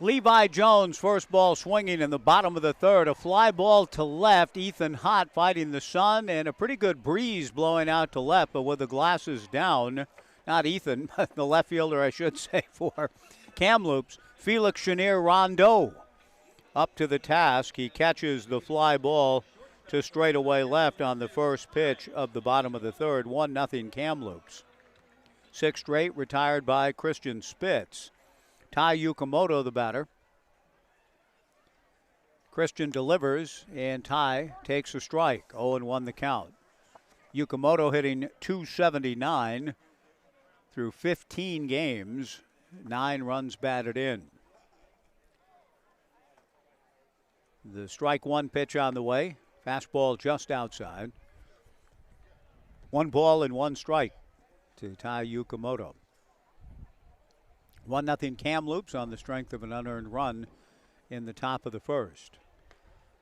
Levi Jones, first ball swinging in the bottom of the 3rd. A fly ball to left. Ethan Hott fighting the sun, and a pretty good breeze blowing out to left, but with the glasses down. Not Ethan, but the left fielder, I should say, for Kamloops. Felix Chenier Rondeau up to the task. He catches the fly ball to straightaway left on the first pitch of the bottom of the 3rd. 1-0 Kamloops. 6 straight retired by Christian Spitz. Ty Yukamoto, the batter. Christian delivers, and Ty takes a strike. 0-1 the count. Yukamoto hitting .279 through 15 games. 9 runs batted in. The strike 1 pitch on the way. Fastball just outside. 1 ball and 1 strike to Ty Yukamoto. 1-0 Kamloops on the strength of an unearned run in the top of the 1st.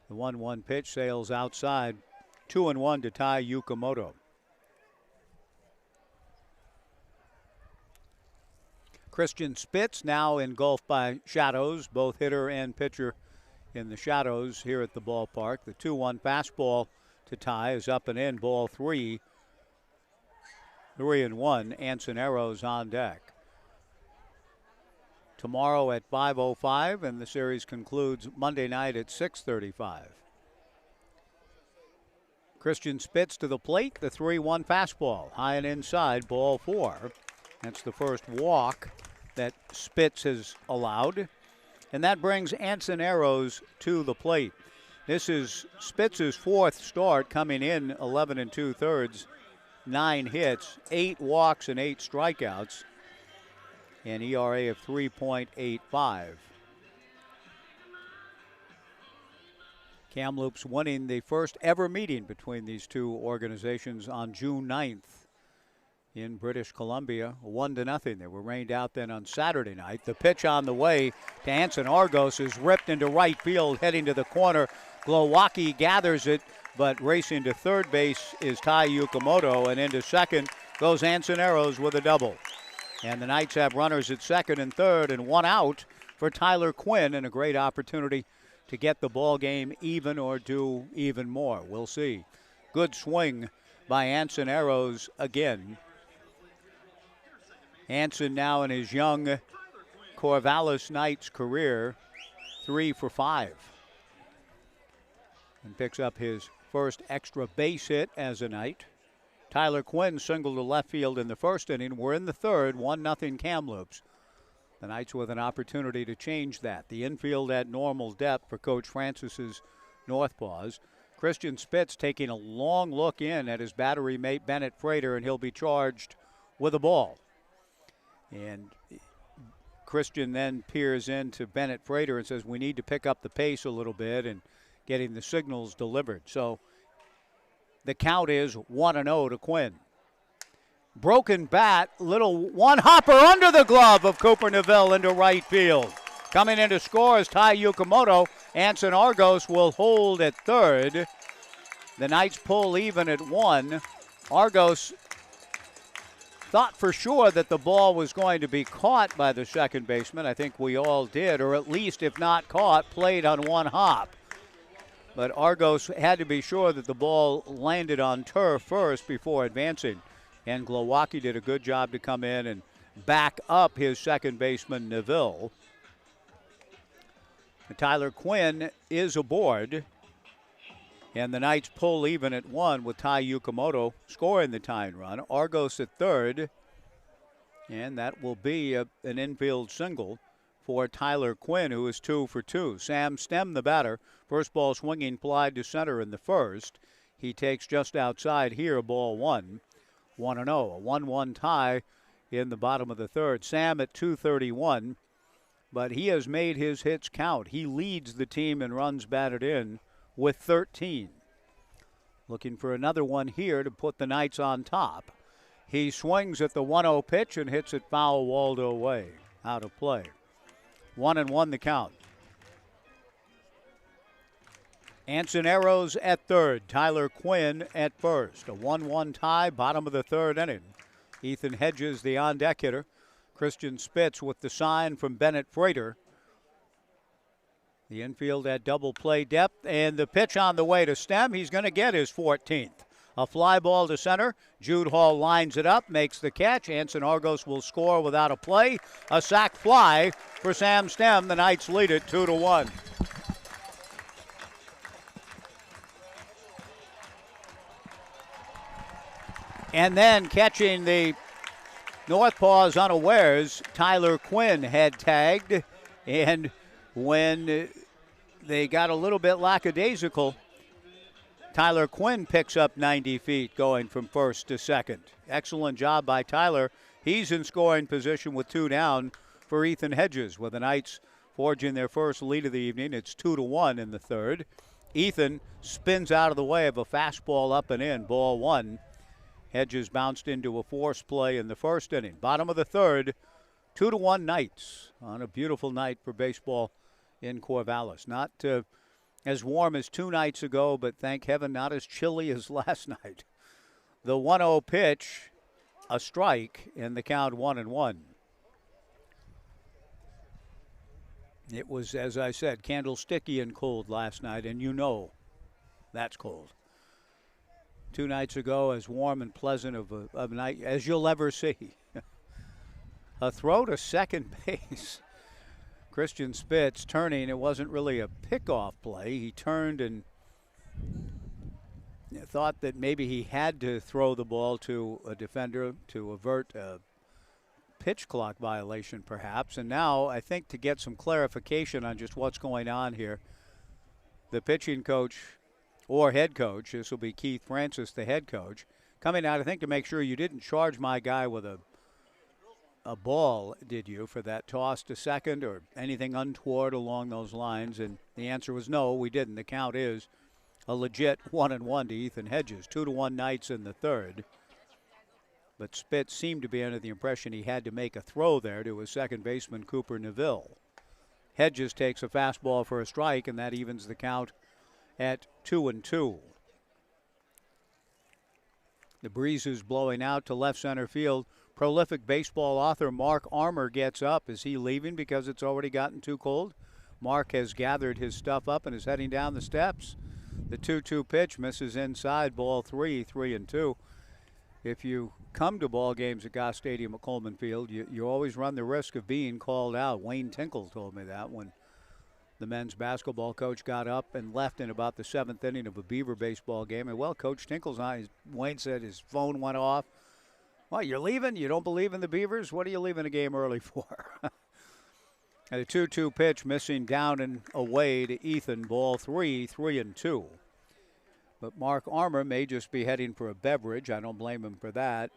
The 1-1 pitch sails outside. 2-1 to Ty Yukamoto. Christian Spitz now engulfed by shadows, both hitter and pitcher in the shadows here at the ballpark. The 2-1 fastball to Ty is up and in, ball 3. 3-1. Anson Arrows on deck. Tomorrow at 5:05, and the series concludes Monday night at 6:35. Christian Spitz to the plate, the 3-1 fastball, high and inside, ball 4. That's the first walk that Spitz has allowed, and that brings Anson Arrows to the plate. This is Spitz's 4th start, coming in 11 2/3, 9 hits, 8 walks, and 8 strikeouts. An ERA of 3.85. Kamloops winning the first ever meeting between these two organizations on June 9th in British Columbia, 1-0. They were rained out then on Saturday night. The pitch on the way to Anson Argos is ripped into right field, heading to the corner. Glowacki gathers it, but racing to third base is Tai Yukamoto, and into second goes Ansoneros with a double. And the Knights have runners at second and third, and one out for Tyler Quinn, and a great opportunity to get the ball game even or do even more. We'll see. Good swing by Ansoneros again. Anson now in his young Corvallis Knights career, 3 for 5. And picks up his first extra base hit as a Knight. Tyler Quinn singled to left field in the first inning. We're in the third, 1-0 Kamloops. The Knights with an opportunity to change that. The infield at normal depth for Coach Francis's NorthPaws. Christian Spitz taking a long look in at his battery mate Bennett Frater, and he'll be charged with a ball. And Christian then peers into Bennett Frater and says, we need to pick up the pace a little bit and getting the signals delivered. So the count is 1-0 to Quinn. Broken bat, little one-hopper under the glove of Cooper Neville into right field. Coming in to score is Tai Yukamoto. Anson Argos will hold at third. The Knights pull even at 1. Argos thought for sure that the ball was going to be caught by the second baseman. I think we all did, or at least if not caught, played on one hop. But Argos had to be sure that the ball landed on turf first before advancing. And Glowacki did a good job to come in and back up his second baseman, Neville. Tyler Quinn is aboard. And the Knights pull even at 1 with Tai Yukamoto scoring the tying run. Argos at third. And that will be an infield single for Tyler Quinn, who is 2 for 2. Sam Stem, the batter. First ball swinging, fly to center in the first. He takes just outside here, ball 1. 1-0, a 1-1 tie in the bottom of the third. Sam at 231, but he has made his hits count. He leads the team in runs batted in with 13. Looking for another one here to put the Knights on top. He swings at the 1-0 pitch and hits it foul walled away, out of play. 1-1 the count. Ansoneros at third, Tyler Quinn at first. A 1-1 tie, bottom of the third inning. Ethan Hedges, the on-deck hitter. Christian Spitz with the sign from Bennett Frater. The infield at double play depth, and the pitch on the way to Stem. He's going to get his 14th. A fly ball to center. Jude Hall lines it up, makes the catch. Anson Argos will score without a play. A sac fly for Sam Stem. The Knights lead it 2-1. And then catching the NorthPaws unawares, Tyler Quinn had tagged. And when they got a little bit lackadaisical, Tyler Quinn picks up 90 feet going from first to second. Excellent job by Tyler. He's in scoring position with 2 down for Ethan Hedges, with the Knights forging their first lead of the evening. It's 2-1 in the third. Ethan spins out of the way of a fastball up and in, ball 1. Hedges bounced into a force play in the first inning. Bottom of the third, 2-1 Knights on a beautiful night for baseball in Corvallis. Not as warm as 2 nights ago, but thank heaven not as chilly as last night. The 1-0 pitch, a strike, and the count 1-1. It was, as I said, candlesticky and cold last night, and you know that's cold. 2 nights ago, as warm and pleasant of a night as you'll ever see. A throw to second base. Christian Spitz turning. It wasn't really a pickoff play. He turned and thought that maybe he had to throw the ball to a defender to avert a pitch clock violation, perhaps. And now, I think to get some clarification on just what's going on here, the pitching coach or head coach, this will be Keith Francis, the head coach, coming out, I think, to make sure you didn't charge my guy with a ball, did you, for that toss to second or anything untoward along those lines? And the answer was no, we didn't. The count is a legit 1-1 to Ethan Hedges. 2-1 Knights in the third. But Spitz seemed to be under the impression he had to make a throw there to his second baseman, Cooper Neville. Hedges takes a fastball for a strike, and that evens the count at 2-2. The breeze is blowing out to left center field. Prolific baseball author Mark Armour gets up. Is he leaving because it's already gotten too cold? Mark has gathered his stuff up and is heading down the steps. The 2-2 pitch misses inside, ball 3, 3-2. If you come to ball games at Goss Stadium at Coleman Field, you always run the risk of being called out. Wayne Tinkle told me that when the men's basketball coach got up and left in about the 7th inning of a Beaver baseball game. And, well, Coach Tinkle's on. Wayne said his phone went off. Well, you're leaving? You don't believe in the Beavers? What are you leaving a game early for? The 2-2 pitch missing down and away to Ethan. Ball 3, 3-2. But Mark Armour may just be heading for a beverage. I don't blame him for that.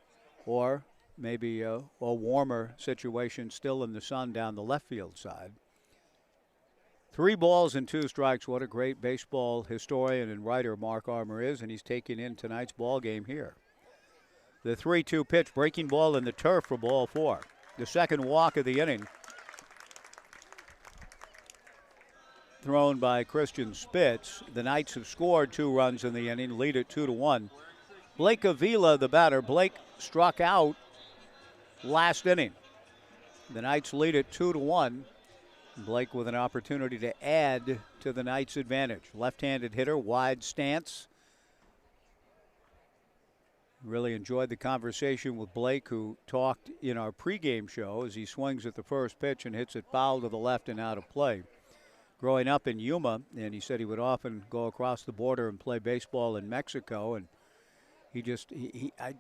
Or maybe a warmer situation still in the sun down the left field side. 3 balls and 2 strikes. What a great baseball historian and writer Mark Armour is, and he's taking in tonight's ball game here. The 3-2 pitch, breaking ball in the turf for ball 4. The second walk of the inning. Thrown by Christian Spitz. The Knights have scored 2 runs in the inning, lead it 2-1. Blake Avila, the batter. Blake struck out last inning. The Knights lead it 2-1. Blake with an opportunity to add to the Knights' advantage. Left-handed hitter, wide stance. Really enjoyed the conversation with Blake, who talked in our pregame show as he swings at the first pitch and hits it foul to the left and out of play. Growing up in Yuma, and he said he would often go across the border and play baseball in Mexico, and I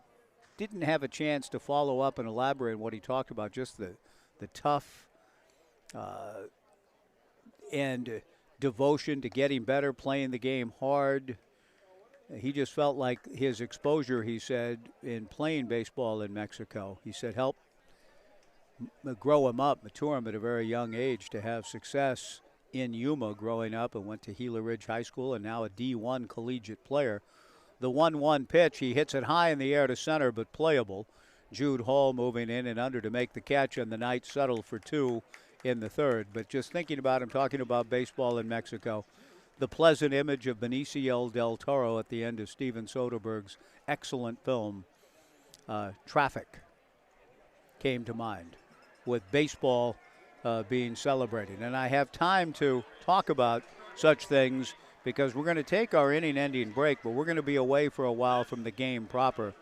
didn't have a chance to follow up and elaborate on what he talked about, just the tough and devotion to getting better, playing the game hard. He just felt like his exposure, he said, in playing baseball in Mexico, he said, helped grow him up, mature him at a very young age to have success in Yuma growing up, and went to Gila Ridge High School and now a D1 collegiate player. The 1-1 pitch, he hits it high in the air to center, but playable. Jude Hall moving in and under to make the catch, and the Knights settle for 2 in the third. But just thinking about him, talking about baseball in Mexico, the pleasant image of Benicio del Toro at the end of Steven Soderbergh's excellent film, Traffic, came to mind, with baseball being celebrated. And I have time to talk about such things because we're going to take our inning-ending break, but we're going to be away for a while from the game proper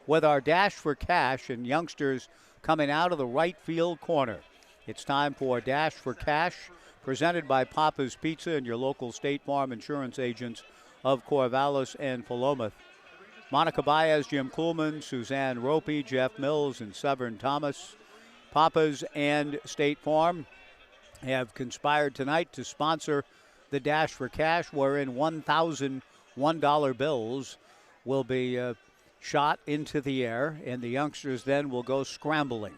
with our Dash for Cash and youngsters coming out of the right field corner. It's time for Dash for Cash, presented by Papa's Pizza and your local State Farm insurance agents of Corvallis and Philomath. Monica Baez, Jim Kuhlman, Suzanne Ropey, Jeff Mills, and Severn Thomas. Papa's and State Farm have conspired tonight to sponsor the Dash for Cash, wherein 1,000 $1 bills will be shot into the air, and the youngsters then will go scrambling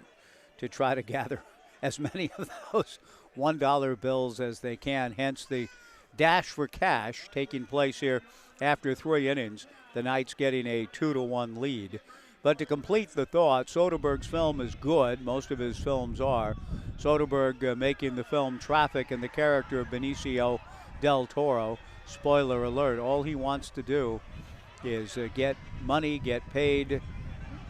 to try to gather as many of those $1 bills as they can. Hence the Dash for Cash taking place here after 3 innings. The Knights getting a 2-1 lead. But to complete the thought, Soderbergh's film is good. Most of his films are. Soderbergh making the film Traffic and the character of Benicio del Toro. Spoiler alert, all he wants to do is get money, get paid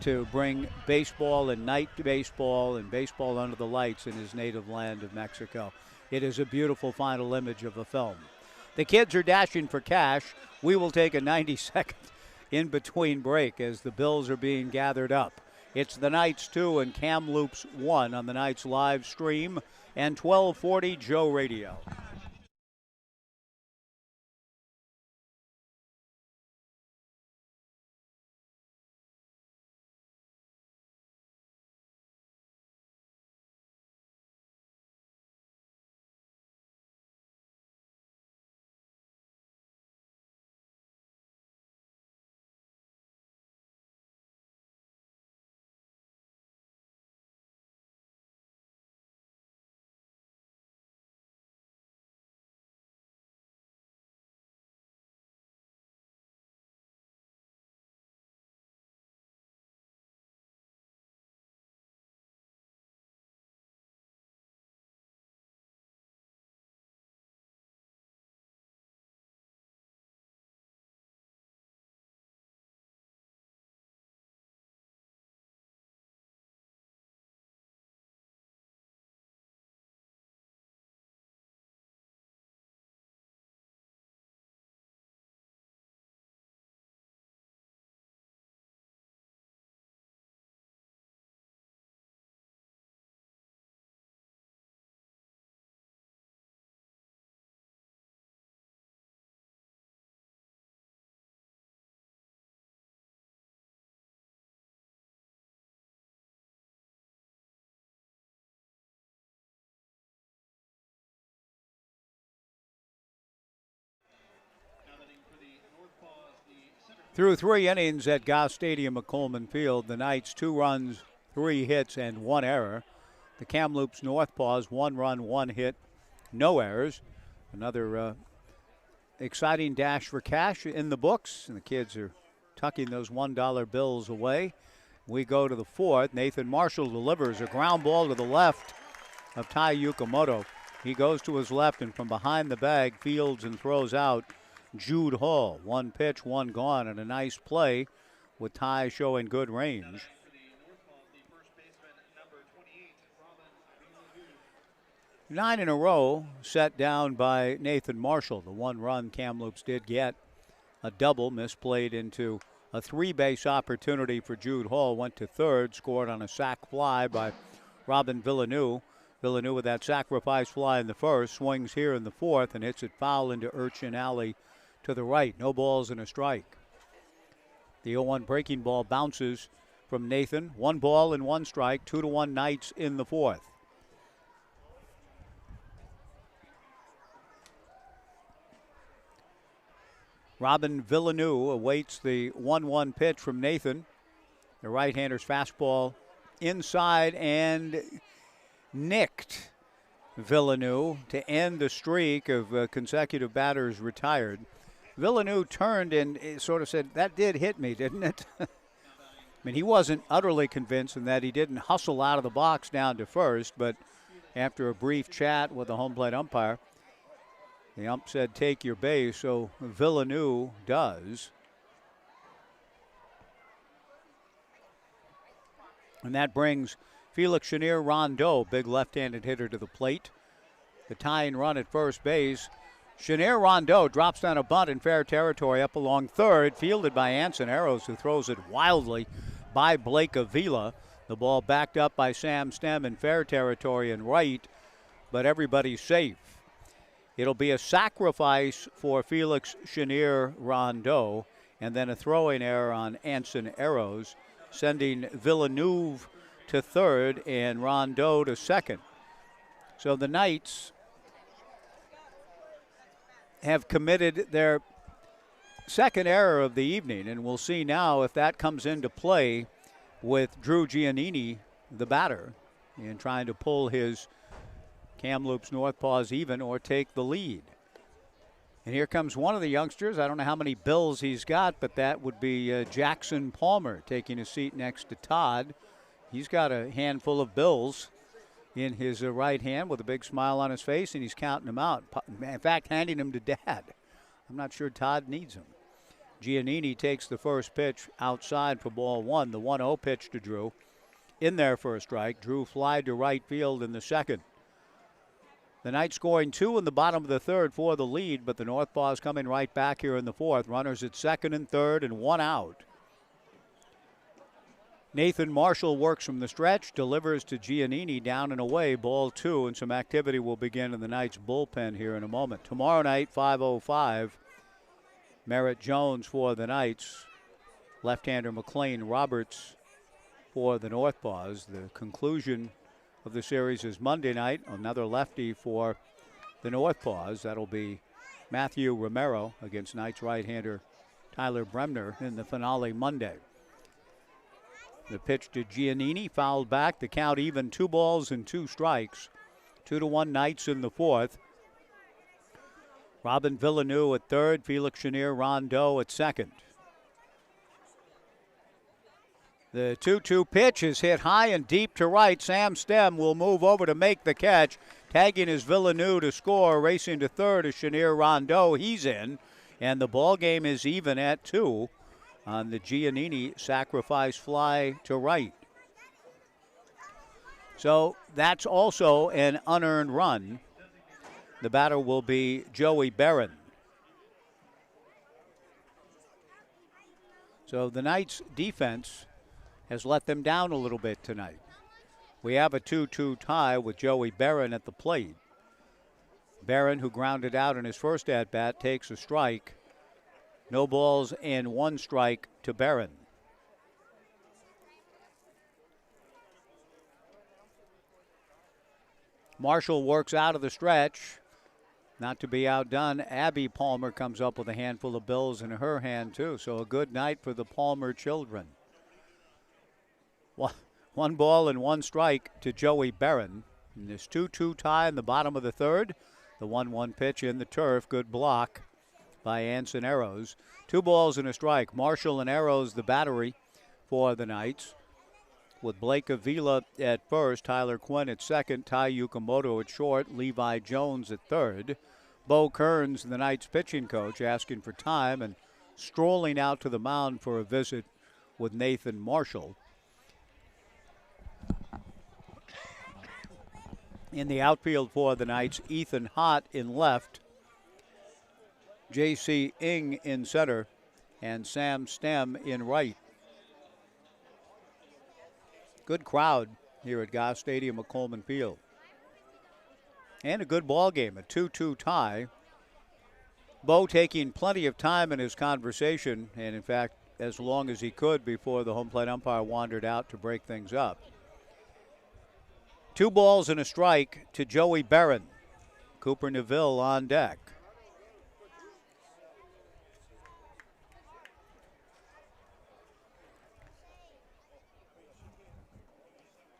to bring baseball and night baseball and baseball under the lights in his native land of Mexico. It is a beautiful final image of a film. The kids are dashing for cash. We will take a 90-second in-between break as the bills are being gathered up. It's the Knights 2 and Kamloops 1 on the Knights live stream and 1240 Joe Radio. Through 3 innings at Goss Stadium at Coleman Field, the Knights 2 runs, 3 hits, and 1 error. The Kamloops NorthPaws 1 run, 1 hit, no errors. Another exciting dash for cash in the books, and the kids are tucking those $1 bills away. We go to the 4th. Nathan Marshall delivers a ground ball to the left of Tai Yukamoto. He goes to his left, and from behind the bag, fields and throws out Jude Hall. 1 pitch, 1 gone, and a nice play with Tai showing good range. Nine in a row set down by Nathan Marshall. The 1 run Kamloops did get, a double misplayed into a 3-base opportunity for Jude Hall. Went to third, scored on a sac fly by Robin Villeneuve. Villeneuve with that sacrifice fly in the first, swings here in the 4th and hits it foul into Urchin Alley to the right. No balls and a strike. The 0-1 breaking ball bounces from Nathan. 1 ball and 1 strike, 2-1 Knights in the 4th. Robin Villeneuve awaits the 1-1 pitch from Nathan. The right-hander's fastball inside and nicked Villeneuve to end the streak of consecutive batters retired. Villeneuve turned and sort of said, "That did hit me, didn't it?" I mean, he wasn't utterly convinced in that he didn't hustle out of the box down to first, but after a brief chat with the home plate umpire, the ump said, "Take your base," so Villeneuve does. And that brings Felix Chenier Rondeau, big left-handed hitter, to the plate. The tying run at first base. Chenier Rondeau drops down a bunt in fair territory up along third, fielded by Anson Arrows, who throws it wildly by Blake Avila. The ball backed up by Sam Stem in fair territory and right, but everybody's safe. It'll be a sacrifice for Felix Chenier Rondeau, and then a throwing error on Anson Arrows, sending Villeneuve to third and Rondeau to second. So the Knights have committed their second error of the evening, and we'll see now if that comes into play with Drew Giannini, the batter, and trying to pull his Kamloops NorthPaws even or take the lead. And here comes one of the youngsters. I don't know how many bills he's got, but that would be Jackson Palmer taking a seat next to Todd. He's got a handful of bills in his right hand with a big smile on his face, and he's counting them out. In fact, handing them to Dad. I'm not sure Todd needs them. Giannini takes the first pitch outside for ball 1. The 1-0 pitch to Drew. In there for a strike. Drew fly to right field in the second. The Knights scoring 2 in the bottom of the third for the lead, but the NorthPaws coming right back here in the 4th. Runners at second and third and 1 out. Nathan Marshall works from the stretch, delivers to Giannini down and away, ball 2, and some activity will begin in the Knights bullpen here in a moment. Tomorrow night, 5:05, Merritt Jones for the Knights, left-hander McLean Roberts for the NorthPaws. The conclusion of the series is Monday night, another lefty for the NorthPaws. That'll be Matthew Romero against Knights right-hander Tyler Bremner in the finale Monday. The pitch to Giannini, fouled back. The count even, 2 balls and 2 strikes. 2-1 Knights in the 4th. Robin Villeneuve at third, Felix Chenier Rondeau at second. The 2-2 pitch is hit high and deep to right. Sam Stem will move over to make the catch. Tagging is Villeneuve to score. Racing to third is Chenier Rondeau. He's in. And the ball game is even at 2 on the Giannini sacrifice fly to right. So that's also an unearned run. The batter will be Joey Barron. So the Knights' defense has let them down a little bit tonight. We have a 2-2 tie with Joey Barron at the plate. Barron, who grounded out in his first at-bat, takes a strike. No balls and 1 strike to Barron. Marshall works out of the stretch. Not to be outdone, Abby Palmer comes up with a handful of bills in her hand, too. So a good night for the Palmer children. One ball and one strike to Joey Barron. In this 2-2 tie in the bottom of the third. The 1-1 pitch in the turf. Good block by Anson Arrows. 2 balls and a strike. Marshall and Arrows the battery for the Knights, with Blake Avila at first, Tyler Quinn at second, Ty Yukamoto at short, Levi Jones at third. Bo Kearns, the Knights pitching coach, asking for time and strolling out to the mound for a visit with Nathan Marshall. In the outfield for the Knights, Ethan Hott in left, J.C. Ing in center, and Sam Stem in right. Good crowd here at Goss Stadium at Coleman Field. And a good ball game, a 2-2 tie. Bo taking plenty of time in his conversation, and in fact, as long as he could before the home plate umpire wandered out to break things up. 2 balls and a strike to Joey Barron. Cooper Neville on deck.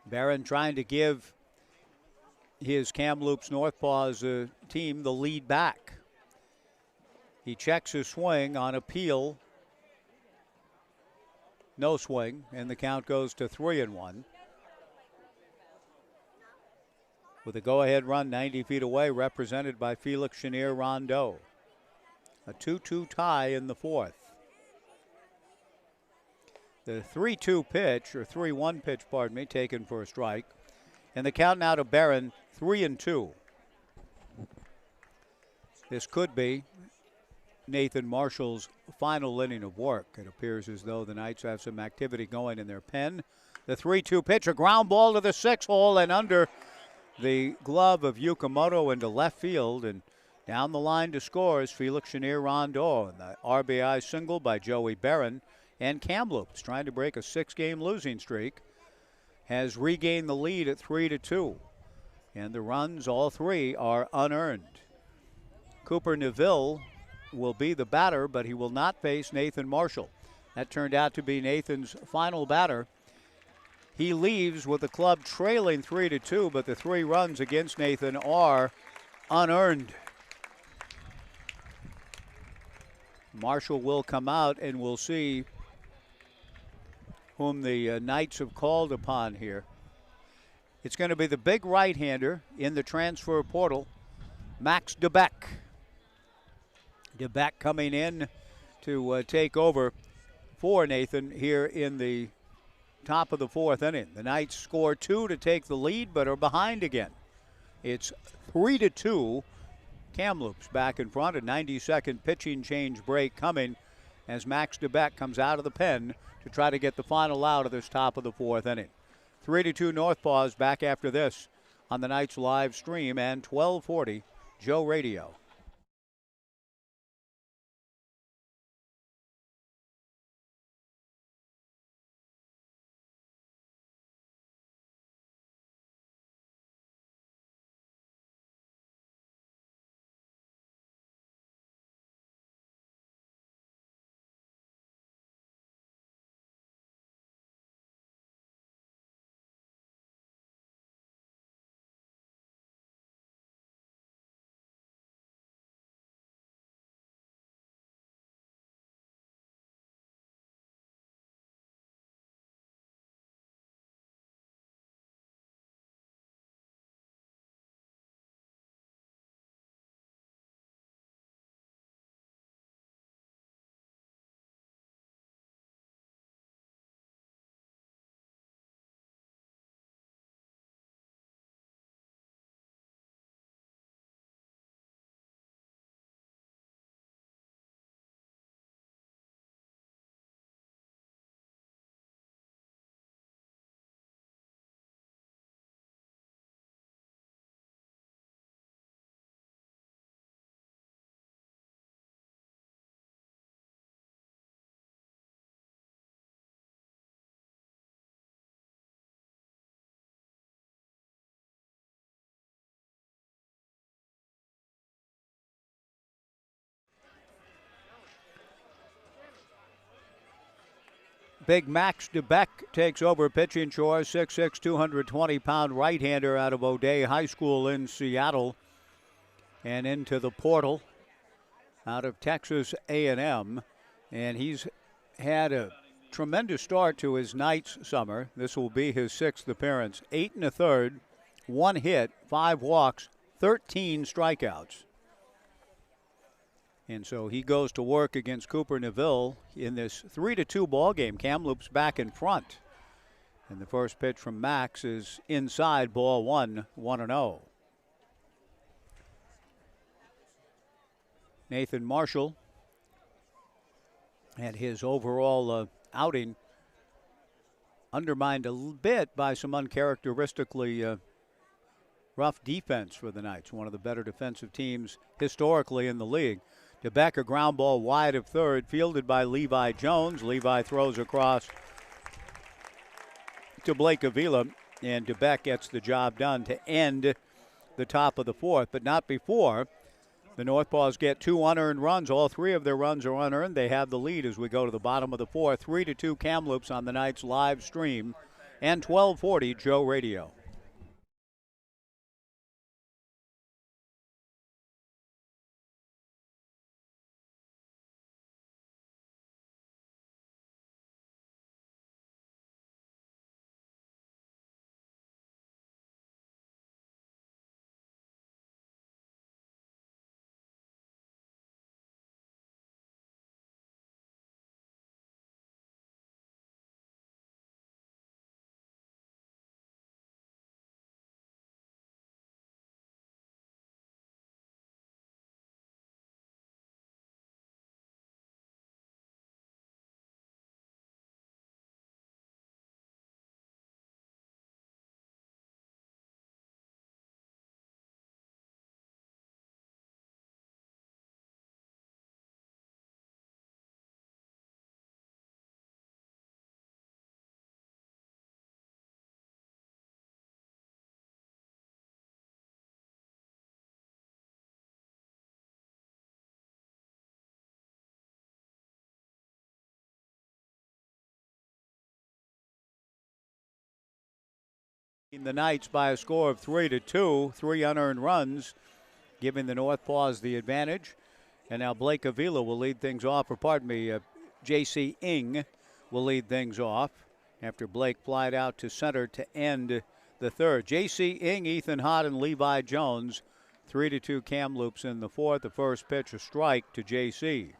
Barron trying to give his Kamloops NorthPaws team the lead back. He checks his swing on appeal. No swing, and the count goes to 3-1. With a go-ahead run 90 feet away, represented by Felix Chenier Rondeau. A 2-2 tie in the fourth. The 3-2 pitch, or 3-1 pitch, pardon me, taken for a strike. And the count now to Barron, 3-2. This could be Nathan Marshall's final inning of work. It appears as though the Knights have some activity going in their pen. The 3-2 pitch, a ground ball to the 6-hole and under the glove of Yukamoto into left field. And down the line to score is Felix Chenier Rondeau. And the RBI single by Joey Barron. And Kamloops, trying to break a 6-game losing streak, has regained the lead at 3-2. And the runs, all 3, are unearned. Cooper Neville will be the batter, but he will not face Nathan Marshall. That turned out to be Nathan's final batter. He leaves with the club trailing 3-2, but the 3 runs against Nathan are unearned. Marshall will come out, and we'll see whom the Knights have called upon here. It's going to be the big right-hander in the transfer portal, Max DeBeck. DeBeck coming in to take over for Nathan here in the top of the fourth inning. The Knights score 2 to take the lead, but are behind again. It's 3-2. Kamloops back in front. A 90-second pitching change break coming as Max DeBeck comes out of the pen to try to get the final out of this top of the fourth inning. 3-2 NorthPaws back after this on the Knights live stream and 1240 Joe Radio. Big Max DeBeck takes over pitching chores. 6'6", 220-pound right-hander out of O'Day High School in Seattle. And into the portal out of Texas A&M. And he's had a tremendous start to his Knights summer. This will be his 6th appearance. 8 1/3, 1 hit, 5 walks, 13 strikeouts. And so he goes to work against Cooper Neville in this 3-2 ball game. Kamloops back in front. And the first pitch from Max is inside, ball 1, 1-0. Nathan Marshall had his overall outing undermined a bit by some uncharacteristically rough defense for the Knights. One of the better defensive teams historically in the league. DeBeck, a ground ball wide of third, fielded by Levi Jones. Levi throws across to Blake Avila, and DeBeck gets the job done to end the top of the 4th, but not before. The NorthPaws get 2 unearned runs. All 3 of their runs are unearned. They have the lead as we go to the bottom of the 4th. 3-2 Kamloops on the Knights live stream and 1240 Joe Radio. The Knights by a score of 3-2, 3 unearned runs, giving the NorthPaws the advantage. And now Blake Avila will lead things off, or pardon me, J.C. Ing will lead things off after Blake flied out to center to end the 3rd. J.C. Ing, Ethan Hott, and Levi Jones, 3-2 Kamloops in the 4th. The first pitch, a strike to J.C.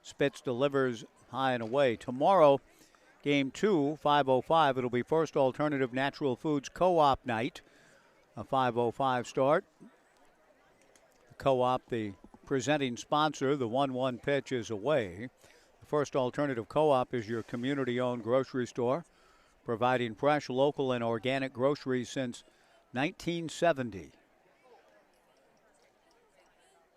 Spitz delivers high and away. Tomorrow, Game 2, 5:05. It'll be First Alternative Natural Foods Co-op night, a 5:05 start. The Co-op, the presenting sponsor, the 1-1 pitch is away. The First Alternative Co-op is your community-owned grocery store, providing fresh, local, and organic groceries since 1970.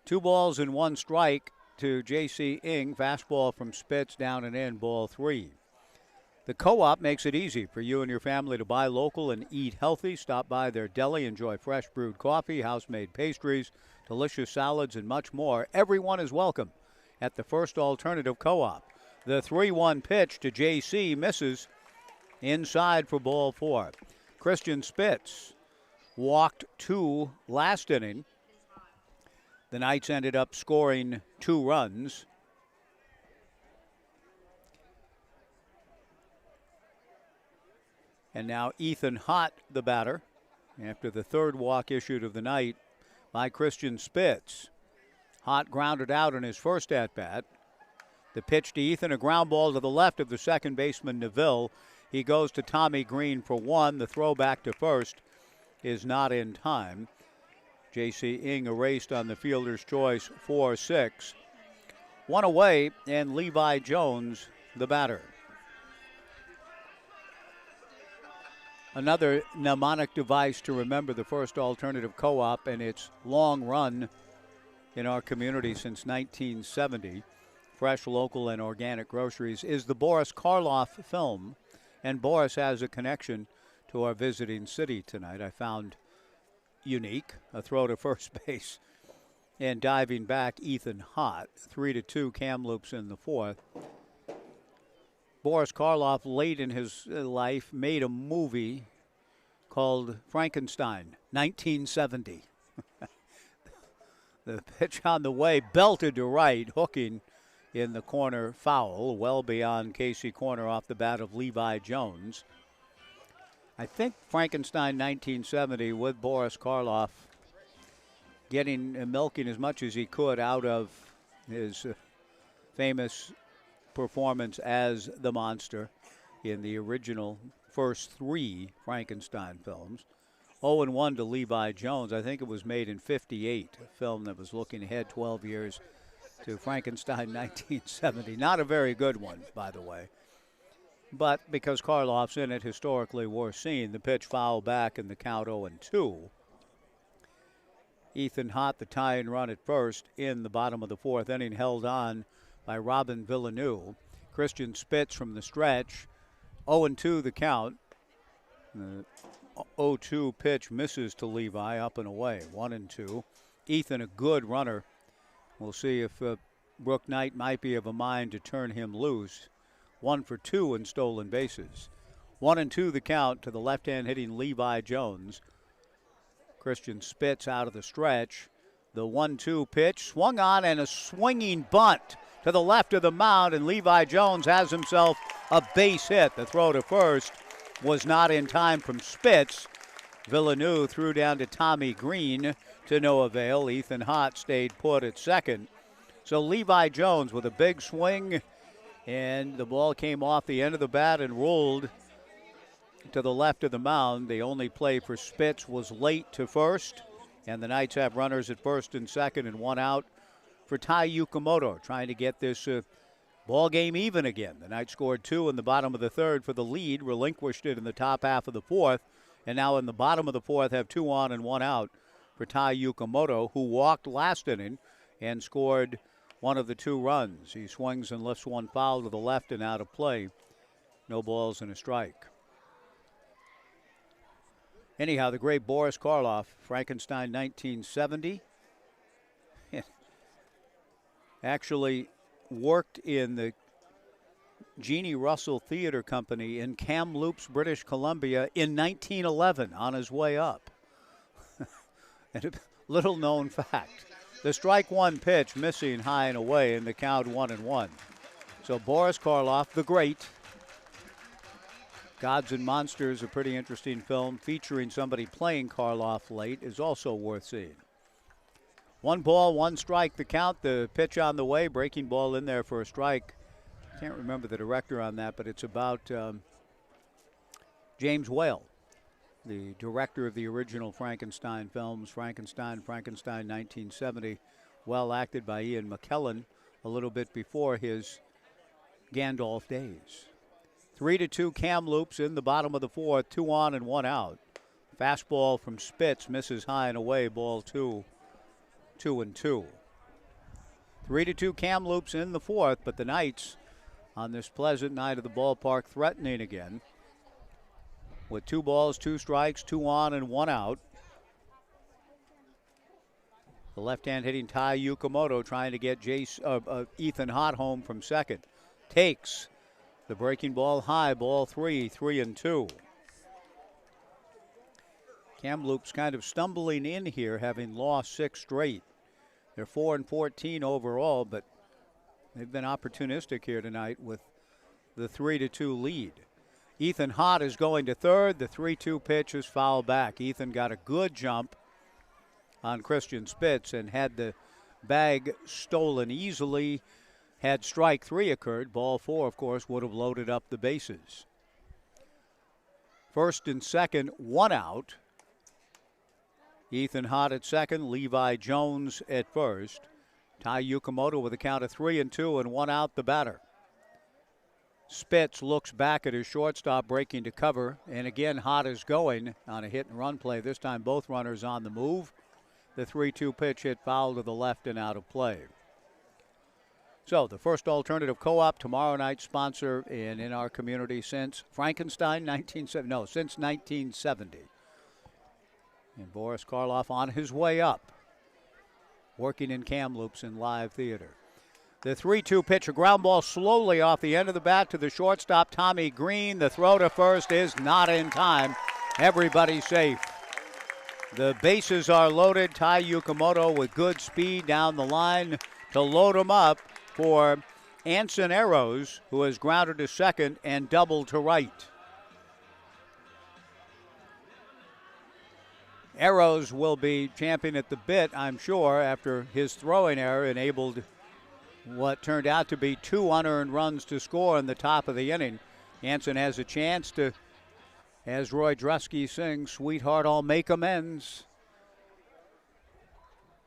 2 balls and 1 strike to J.C. Ing. Fastball from Spitz, down and in, ball 3. The Co-op makes it easy for you and your family to buy local and eat healthy. Stop by their deli, enjoy fresh brewed coffee, house-made pastries, delicious salads, and much more. Everyone is welcome at the First Alternative Co-op. The 3-1 pitch to J.C. misses inside for ball 4. Christian Spitz walked 2 last inning. The Knights ended up scoring 2 runs. And now Ethan Hott, the batter, after the 3rd walk issued of the night by Christian Spitz. Hott grounded out in his first at-bat. The pitch to Ethan, a ground ball to the left of the second baseman, Neville. He goes to Tommy Green for 1. The throw back to first is not in time. J.C. Ing erased on the fielder's choice, 4-6. 1 away, and Levi Jones, the batter. Another mnemonic device to remember the First Alternative Co-op and its long run in our community since 1970. Fresh, local, and organic groceries is the Boris Karloff film. And Boris has a connection to our visiting city tonight. I found unique, a throw to first base. And diving back, Ethan Hott. 3-2 Kamloops in the 4th. Boris Karloff, late in his life, made a movie called Frankenstein, 1970. The pitch on the way, belted to right, hooking in the corner foul, well beyond Casey corner off the bat of Levi Jones. I think Frankenstein 1970 with Boris Karloff milking as much as he could out of his famous performance as the monster in the original first 3 Frankenstein films. 0-1 to Levi Jones. I think it was made in '58, a film that was looking ahead 12 years to Frankenstein 1970. Not a very good one, by the way. But because Karloff's in it, historically worth seeing. The pitch foul back in the count 0-2. Ethan Hott, the tying run at first in the bottom of the 4th inning, held on by Robin Villeneuve. Christian Spitz from the stretch. 0-2 the count. The 0-2 pitch misses to Levi, up and away. 1-2. Ethan, a good runner. We'll see if Brooke Knight might be of a mind to turn him loose. 1 for 2 in stolen bases. 1-2 the count to the left-hand hitting Levi Jones. Christian Spitz out of the stretch. The 1-2 pitch swung on, and a swinging bunt to the left of the mound, and Levi Jones has himself a base hit. The throw to first was not in time from Spitz. Villeneuve threw down to Tommy Green to no avail. Ethan Hott stayed put at second. So Levi Jones with a big swing, and the ball came off the end of the bat and rolled to the left of the mound. The only play for Spitz was late to first, and the Knights have runners at first and second and 1 out for Tai Yukamoto, trying to get this ball game even again. The Knights scored 2 in the bottom of the 3rd for the lead, relinquished it in the top half of the 4th, and now in the bottom of the 4th have 2 on and 1 out for Tai Yukamoto, who walked last inning and scored one of the 2 runs. He swings and lifts one foul to the left and out of play. No balls and a strike. Anyhow, the great Boris Karloff, Frankenstein 1970, actually worked in the Jeannie Russell Theatre Company in Kamloops, British Columbia in 1911 on his way up. And a little known fact. The strike 1 pitch missing high and away in the count 1-1. So Boris Karloff, the great. Gods and Monsters, a pretty interesting film featuring somebody playing Karloff late, is also worth seeing. 1 ball, 1 strike, the count. The pitch on the way, breaking ball in there for a strike. Can't remember the director on that, but it's about James Whale, the director of the original Frankenstein films, Frankenstein 1970, well acted by Ian McKellen a little bit before his Gandalf days. 3-2 Kamloops in the bottom of the 4th, 2 on and 1 out. Fastball from Spitz misses high and away, ball 2, 2-2. 3-2 Kamloops in the 4th, but the Knights on this pleasant night of the ballpark threatening again with 2 balls, 2 strikes, 2 on and 1 out. The left-hand hitting Tai Yukamoto trying to get Ethan Hott home from second. Takes the breaking ball high, ball 3, 3-2. Kamloops kind of stumbling in here, having lost 6 straight. They're 4-14 overall, but they've been opportunistic here tonight with the 3-2 lead. Ethan Hott is going to third. The 3-2 pitch is foul back. Ethan got a good jump on Christian Spitz and had the bag stolen easily. Had strike 3 occurred, ball 4, of course, would have loaded up the bases. First and second, 1 out. Ethan Hott at second, Levi Jones at first. Tai Yukamoto with a count of 3-2 and 1 out, the batter. Spitz looks back at his shortstop, breaking to cover, and again Hott is going on a hit and run play. This time both runners on the move. The 3-2 pitch hit foul to the left and out of play. So the First Alternative Co-op, tomorrow night sponsor in our community since Frankenstein since 1970. And Boris Karloff on his way up, working in Kamloops in live theater. The 3-2 pitch, a ground ball slowly off the end of the bat to the shortstop, Tommy Green. The throw to first is not in time. Everybody safe. The bases are loaded. Tai Yukamoto with good speed down the line to load him up for Anson Arrows, who has grounded to second and doubled to right. Arrows will be champing at the bit, I'm sure, after his throwing error enabled what turned out to be 2 unearned runs to score in the top of the inning. Anson has a chance to, as Roy Drusky sings, "Sweetheart, I'll make amends."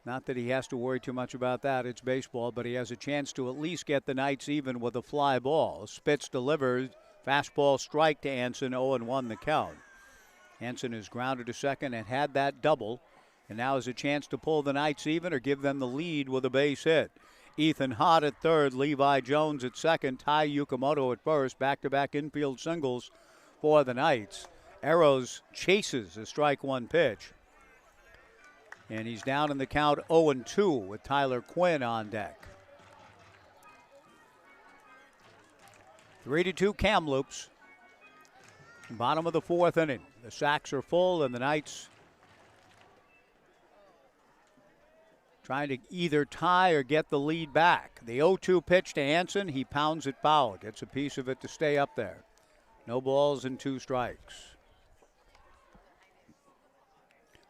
Not that he has to worry too much about that. It's baseball, but he has a chance to at least get the Knights even with a fly ball. Spitz delivers. Fastball strike to Anson, 0-1 the count. Anson is grounded to second and had that double, and now has a chance to pull the Knights even or give them the lead with a base hit. Ethan Hott at third, Levi Jones at second, Tai Yukamoto at first. Back-to-back infield singles for the Knights. Arrows chases a strike one pitch. And he's down in the count 0-2 with Tyler Quinn on deck. 3-2 Kamloops. Bottom of the fourth inning. The sacks are full and the Knights trying to either tie or get the lead back. The 0-2 pitch to Anson. He pounds it foul. Gets a piece of it to stay up there. No balls and 2 strikes.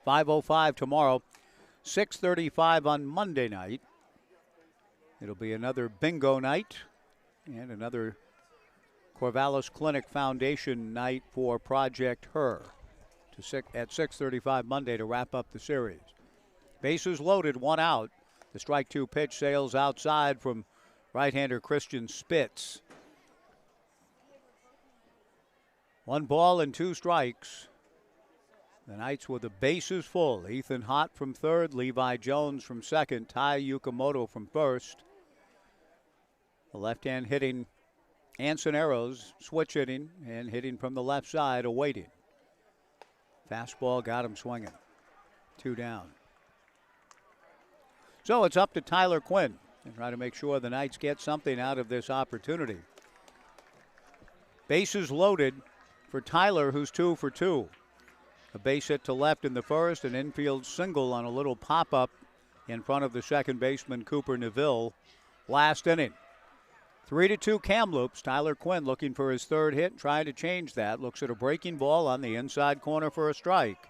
5:05 tomorrow. 6:35 on Monday night. It'll be another bingo night and another Corvallis Clinic Foundation night for Project Her at 6:35 Monday to wrap up the series. Bases loaded, 1 out. The strike 2 pitch sails outside from right-hander Christian Spitz. 1 ball and 2 strikes. The Knights with the bases full. Ethan Hott from third, Levi Jones from second, Tai Yukamoto from first. The left-hand hitting Anson Arrows, switch hitting and hitting from the left side, awaiting. Fastball got him swinging. 2 down. So it's up to Tyler Quinn to try to make sure the Knights get something out of this opportunity. Bases loaded for Tyler, who's 2 for 2. A base hit to left in the first, an infield single on a little pop-up in front of the second baseman Cooper Neville last inning. 3-2 Kamloops. Tyler Quinn looking for his third hit, trying to change that. Looks at a breaking ball on the inside corner for a strike.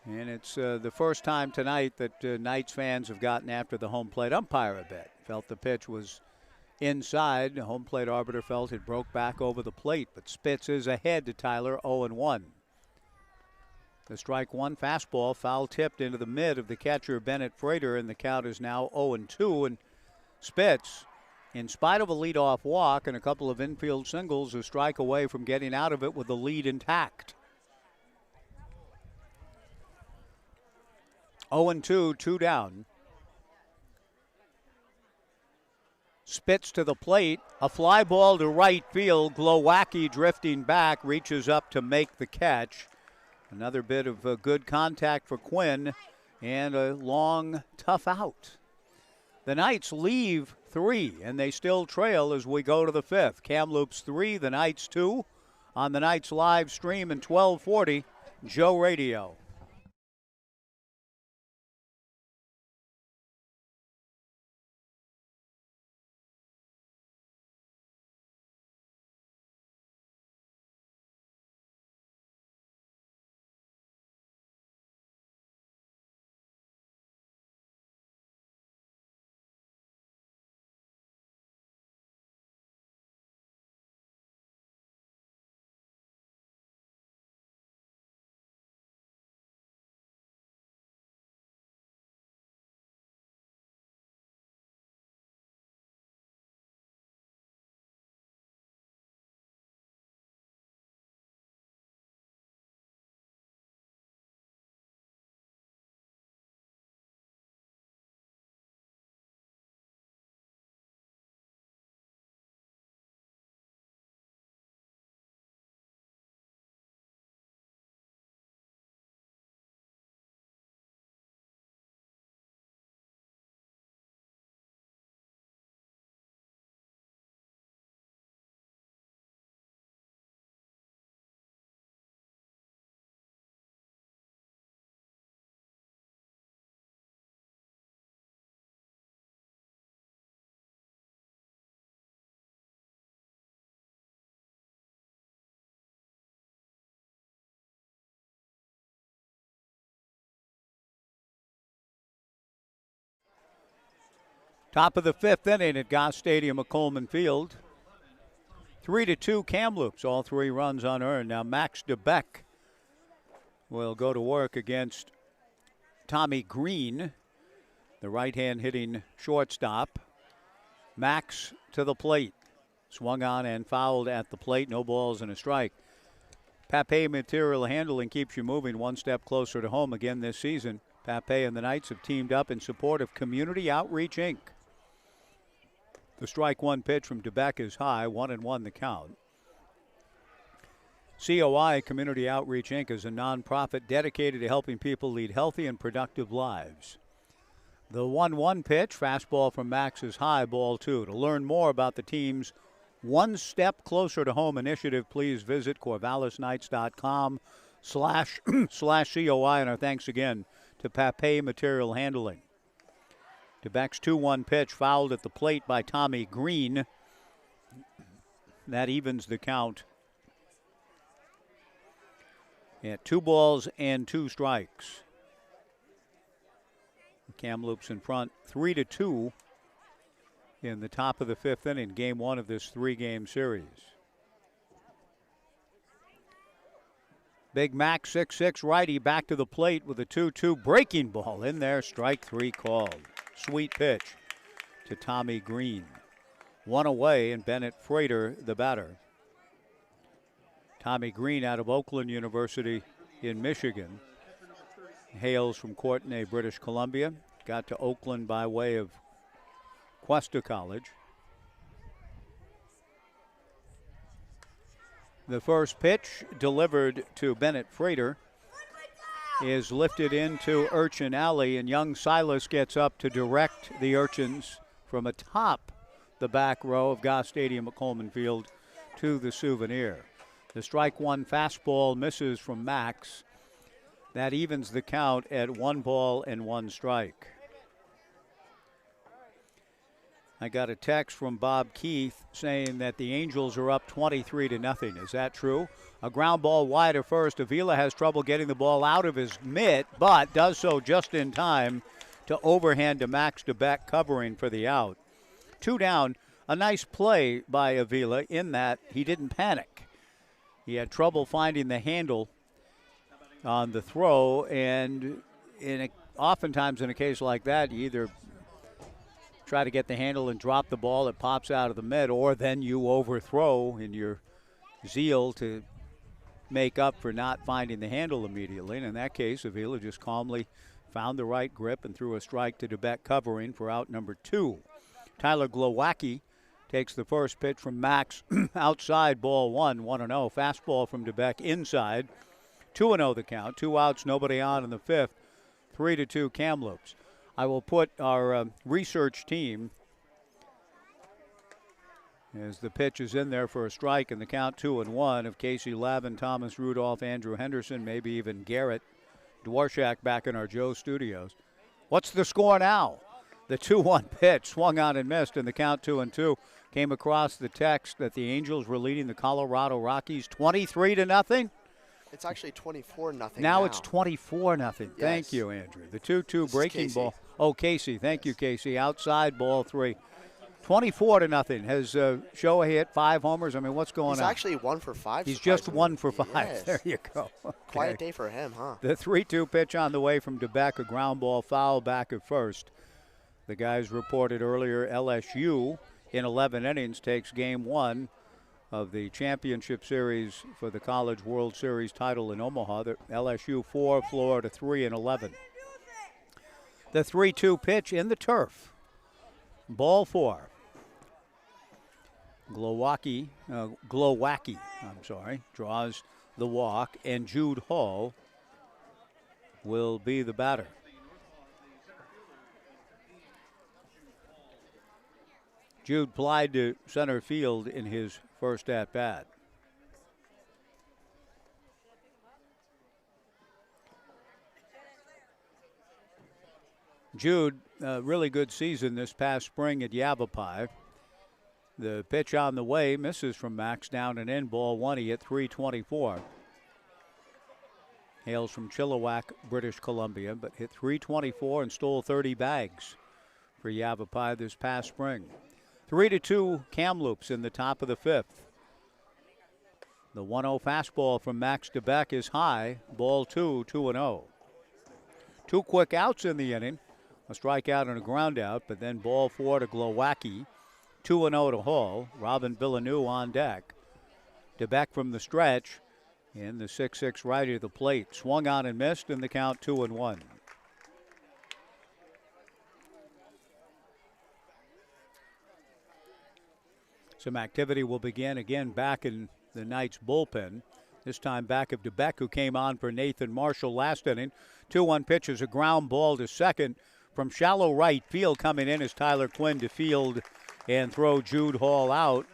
And it's the first time tonight that Knights fans have gotten after the home plate umpire a bit. Felt the pitch was inside. The home plate arbiter felt it broke back over the plate, but Spitz is ahead to Tyler, 0-1. The strike 1 fastball foul tipped into the mid of the catcher Bennett Frater, and the count is now 0-2. And Spitz, in spite of a leadoff walk and a couple of infield singles, a strike away from getting out of it with the lead intact. 0-2, 2 down. Spitz to the plate, a fly ball to right field. Glowacki drifting back, reaches up to make the catch. Another bit of good contact for Quinn and a long, tough out. The Knights leave 3, and they still trail as we go to the 5th. Kamloops 3, the Knights 2 on the Knights live stream in 1240 Joe Radio. Top of the 5th inning at Goss Stadium at Coleman Field. 3-2 Kamloops, all 3 runs unearned. Now Max DeBeck will go to work against Tommy Green, the right-hand hitting shortstop. Max to the plate. Swung on and fouled at the plate. No balls and a strike. Pape Material Handling keeps you moving one step closer to home again this season. Pape and the Knights have teamed up in support of Community Outreach, Inc. The strike one pitch from DeBeck is high, 1-1 the count. COI, Community Outreach, Inc. is a nonprofit dedicated to helping people lead healthy and productive lives. The 1-1 pitch, fastball from Max is high, ball 2. To learn more about the team's One Step Closer to Home initiative, please visit corvallisknights.com/COI. And our thanks again to Pape Material Handling. DeBeck's 2-1 pitch fouled at the plate by Tommy Green. That evens the count at 2 balls and 2 strikes. Kamloops in front 3-2 in the top of the 5th inning, game 1 of this 3-game series. Big Mac, 6'6", righty, back to the plate with a 2-2 breaking ball in there. Strike 3 called. Sweet pitch to Tommy Green. 1 away, and Bennett Frater, the batter. Tommy Green out of Oakland University in Michigan. Hails from Courtenay, British Columbia. Got to Oakland by way of Cuesta College. The first pitch delivered to Bennett Frater is lifted into Urchin Alley, and young Silas gets up to direct the Urchins from atop the back row of Goss Stadium at Coleman Field to the Souvenir. The strike one fastball misses from Max. That evens the count at 1 ball and 1 strike. I got a text from Bob Keith saying that the Angels are up 23-0. Is that true? A ground ball wide of first. Avila has trouble getting the ball out of his mitt, but does so just in time to overhand to Max DeBeck, covering for the out. 2 down. A nice play by Avila in that he didn't panic. He had trouble finding the handle on the throw, and oftentimes in a case like that, you either try to get the handle and drop the ball, it pops out of the mitt, or then you overthrow in your zeal to make up for not finding the handle immediately. And in that case, Avila just calmly found the right grip and threw a strike to DeBeck, covering for out number 2. Tyler Glowacki takes the first pitch from Max outside, ball 1, 1-0. Fastball from DeBeck inside. 2-0 the count. 2 outs, nobody on in the 5th. 3-2 Kamloops. I will put our research team as the pitch is in there for a strike, and the count 2-1 of Casey Lavin, Thomas Rudolph, Andrew Henderson, maybe even Garrett Dworshak back in our Joe studios. What's the score now? The 2-1 pitch swung on and missed, and the count 2-2. Came across the text that the Angels were leading the Colorado Rockies 23-0. It's actually 24-0 now. It's 24-0. Yes. Thank you, Andrew. The 2-2 breaking ball. Oh, Casey. Thank you, Casey. Outside, ball 3. 24-0. Has Shohei hit 5 homers? I mean, what's going on? He's actually 1 for 5. He's just 1 for 5. Yes. There you go. Okay. Quiet day for him, huh? The 3-2 pitch on the way from DeBeck, a ground ball foul back at first. The guys reported earlier LSU in 11 innings takes game 1 of the championship series for the College World Series title in Omaha. The LSU 4, Florida 3 in 11. The 3-2 pitch in the turf. Ball 4. Glowacki, draws the walk, and Jude Hall will be the batter. Jude plied to center field in his first at-bat. Jude, a really good season this past spring at Yavapai. The pitch on the way misses from Max, down and in, ball 1. He hit .324. Hails from Chilliwack, British Columbia, but hit .324 and stole 30 bags for Yavapai this past spring. 3-2 Kamloops in the top of the 5th. The 1-0 fastball from Max DeBeck is high. Ball 2, 2-0. 2 quick outs in the inning. A strikeout and a ground out, but then ball 4 to Glowacki. 2-0 to Hall. Robin Villeneuve on deck. DeBeck from the stretch. And the 6'6 righty to the plate. Swung on and missed, and the count 2-1. Some activity will begin again back in the Knights bullpen. This time back of DeBeck, who came on for Nathan Marshall last inning. 2-1 pitch is a ground ball to second. From shallow right field coming in is Tyler Quinn to field and throw Jude Hall out.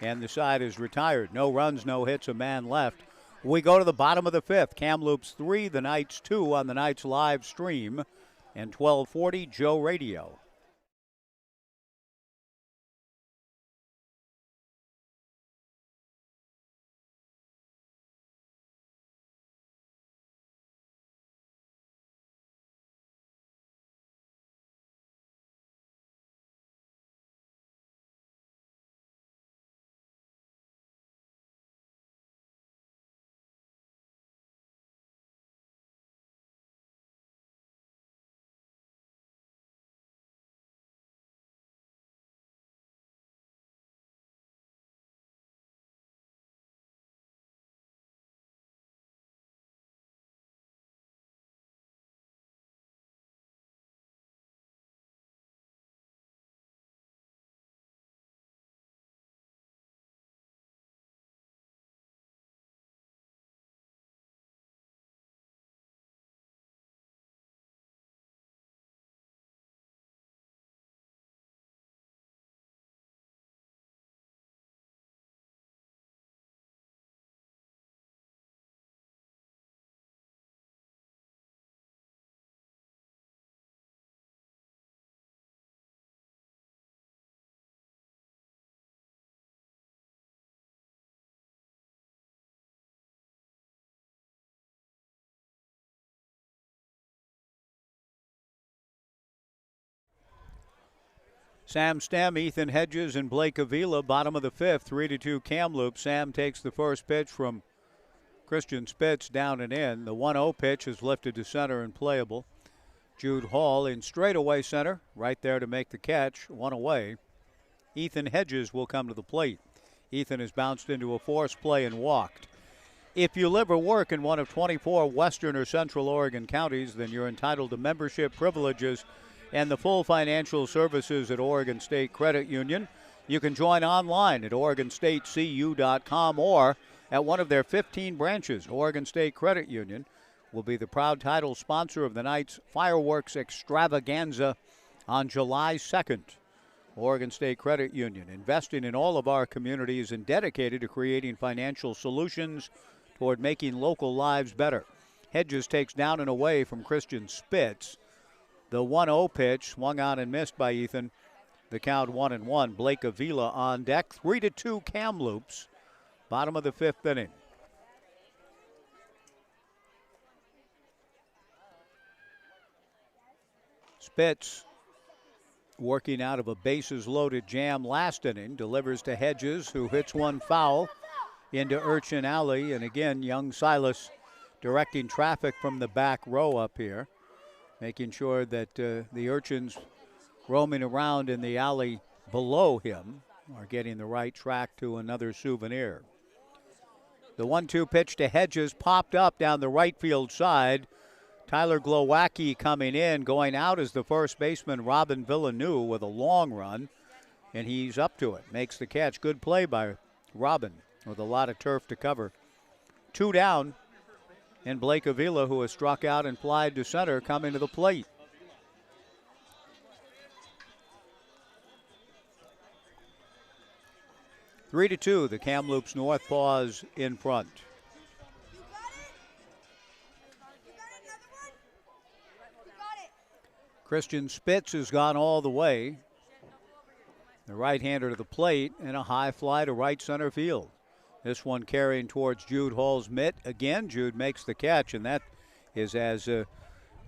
And the side is retired. No runs, no hits, a man left. We go to the bottom of the 5th. Kamloops 3, the Knights 2 on the Knights live stream. And 1240 Joe Radio. Sam Stem, Ethan Hedges, and Blake Avila, bottom of the 5th, 3-2 Kamloops. Sam takes the first pitch from Christian Spitz down and in. The 1-0 pitch is lifted to center and playable. Jude Hall in straightaway center, right there to make the catch, one away. Ethan Hedges will come to the plate. Ethan has bounced into a forced play and walked. If you live or work in one of 24 Western or Central Oregon counties, then you're entitled to membership privileges and the full financial services at Oregon State Credit Union. You can join online at OregonStateCU.com or at one of their 15 branches. Oregon State Credit Union will be the proud title sponsor of the Knights Fireworks Extravaganza on July 2nd. Oregon State Credit Union, investing in all of our communities and dedicated to creating financial solutions toward making local lives better. Hedges takes down and away from Christian Spitz. The 1-0 pitch swung on and missed by Ethan. The count 1-1. Blake Avila on deck. 3-2 Kamloops. Bottom of the 5th inning. Spitz working out of a bases-loaded jam last inning. Delivers to Hedges, who hits one foul into Urchin Alley. And again, young Silas directing traffic from the back row up here, making sure that the urchins roaming around in the alley below him are getting the right track to another souvenir. The 1-2 pitch to Hedges popped up down the right field side. Tyler Glowacki coming in. Going out is the first baseman, Robin Villeneuve, with a long run, and he's up to it. Makes the catch. Good play by Robin with a lot of turf to cover. 2 down. And Blake Avila, who has struck out and flied to center, coming to the plate. Three to 2, the Kamloops NorthPaws in front. Christian Spitz has gone all the way. The right-hander to the plate, and a high fly to right center field. This one carrying towards Jude Hall's mitt. Again, Jude makes the catch, and that is as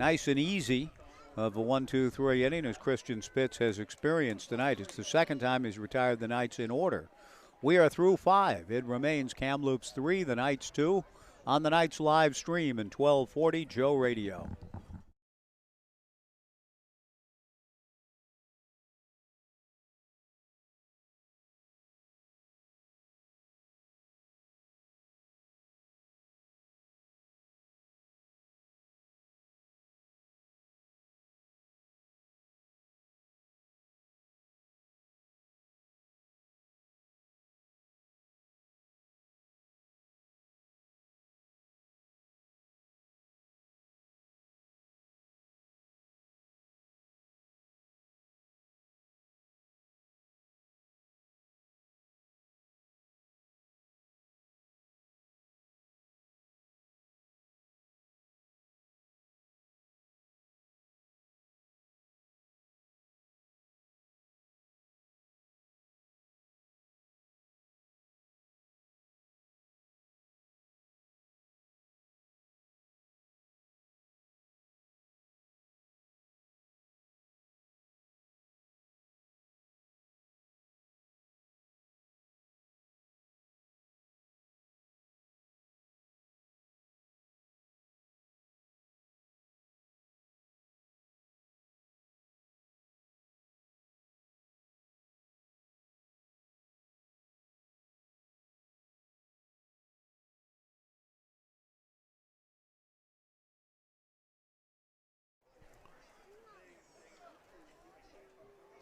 nice and easy of a 1-2-3 inning as Christian Spitz has experienced tonight. It's the second time he's retired the Knights in order. We are through 5. It remains Kamloops 3, the Knights 2 on the Knights live stream in 1240 Joe Radio.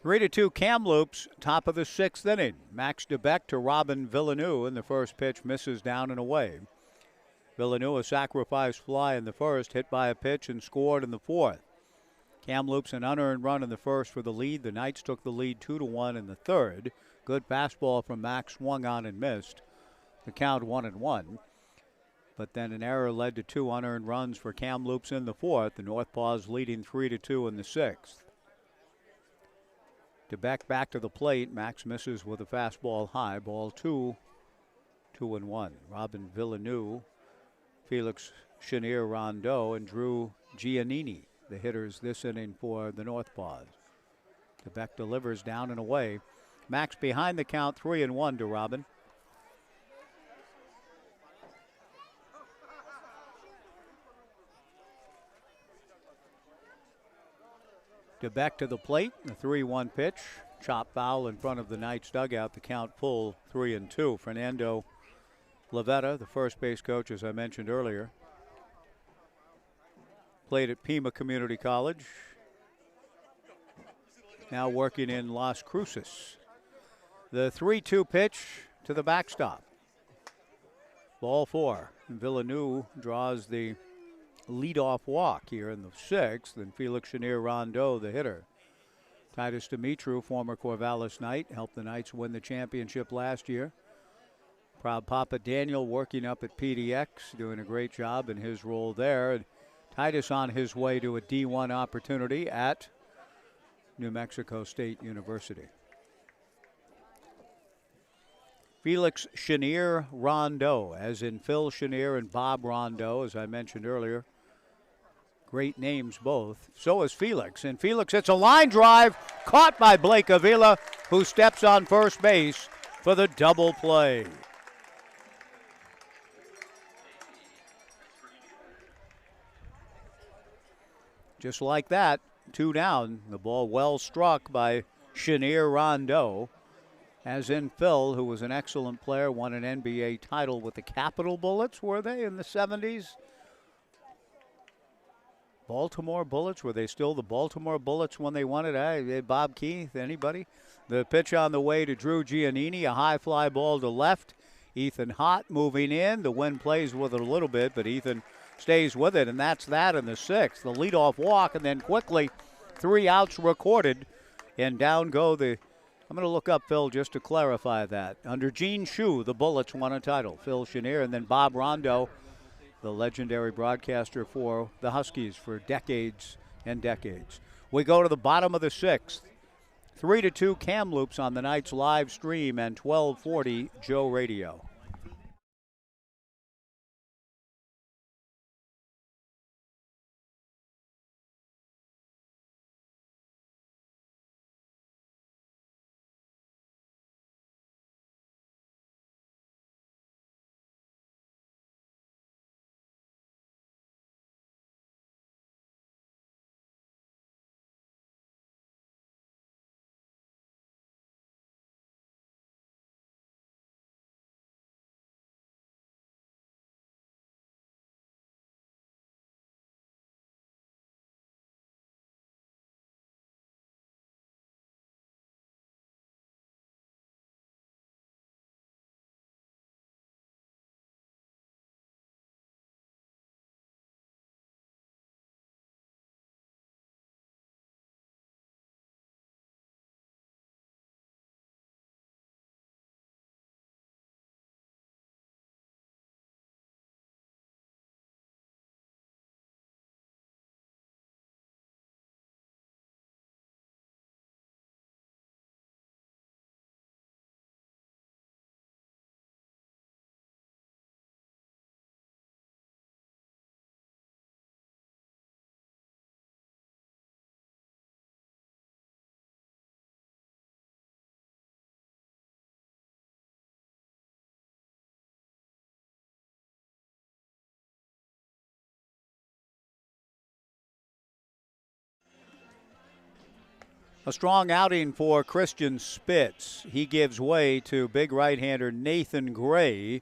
Three to 2 Kamloops, top of the 6th inning. Max DeBeck to Robin Villeneuve, and the first pitch misses down and away. Villeneuve, a sacrifice fly in the first, hit by a pitch and scored in the 4th. Kamloops an unearned run in the first for the lead. The Knights took the lead 2-1 in the 3rd. Good fastball from Max, swung on and missed. The count 1-1. But then an error led to 2 unearned runs for Kamloops in the 4th. The NorthPaws leading 3-2 in the 6th. DeBeck back to the plate. Max misses with a fastball high. Ball 2, 2-1. Robin Villeneuve, Felix Chenier-Rondeau, and Drew Giannini, the hitters this inning for the NorthPaws. DeBeck delivers down and away. Max behind the count, 3-1 to Robin. DeBeck to the plate, the 3-1 pitch. Chop foul in front of the Knights dugout. The count full 3-2. Fernando Lavetta, the first base coach, as I mentioned earlier, played at Pima Community College. Now working in Las Cruces. The 3-2 pitch to the backstop. Ball 4. Villeneuve draws the leadoff walk here in the 6th, and Felix Chenier-Rondeau, the hitter. Titus Dimitru, former Corvallis Knight, helped the Knights win the championship last year. Proud Papa Daniel working up at PDX, doing a great job in his role there. And Titus on his way to a D1 opportunity at New Mexico State University. Felix Chenier-Rondeau, as in Phil Chenier and Bob Rondeau, as I mentioned earlier. Great names both. So is Felix. And Felix hits a line drive, caught by Blake Avila, who steps on first base for the double play. Just like that, 2 down. The ball well struck by Chenier-Rondeau. As in Phil, who was an excellent player, won an NBA title with the Capital Bullets, were they, in the 70s? Baltimore Bullets, were they still the Baltimore Bullets when they won it? Bob Keith, anybody? The pitch on the way to Drew Giannini, a high fly ball to left. Ethan Hott moving in. The wind plays with it a little bit, but Ethan stays with it, and that's that in the 6th. The leadoff walk, and then quickly 3 outs recorded, and down go the... I'm going to look up Phil just to clarify that. Under Gene Shue, the Bullets won a title. Phil Chenier, and then Bob Rondeau, the legendary broadcaster for the Huskies for decades and decades. We go to the bottom of the 6th. 3-2 Kamloops on the Knights live stream and 1240 Joe Radio. A strong outing for Christian Spitz. He gives way to big right-hander Nathan Gray.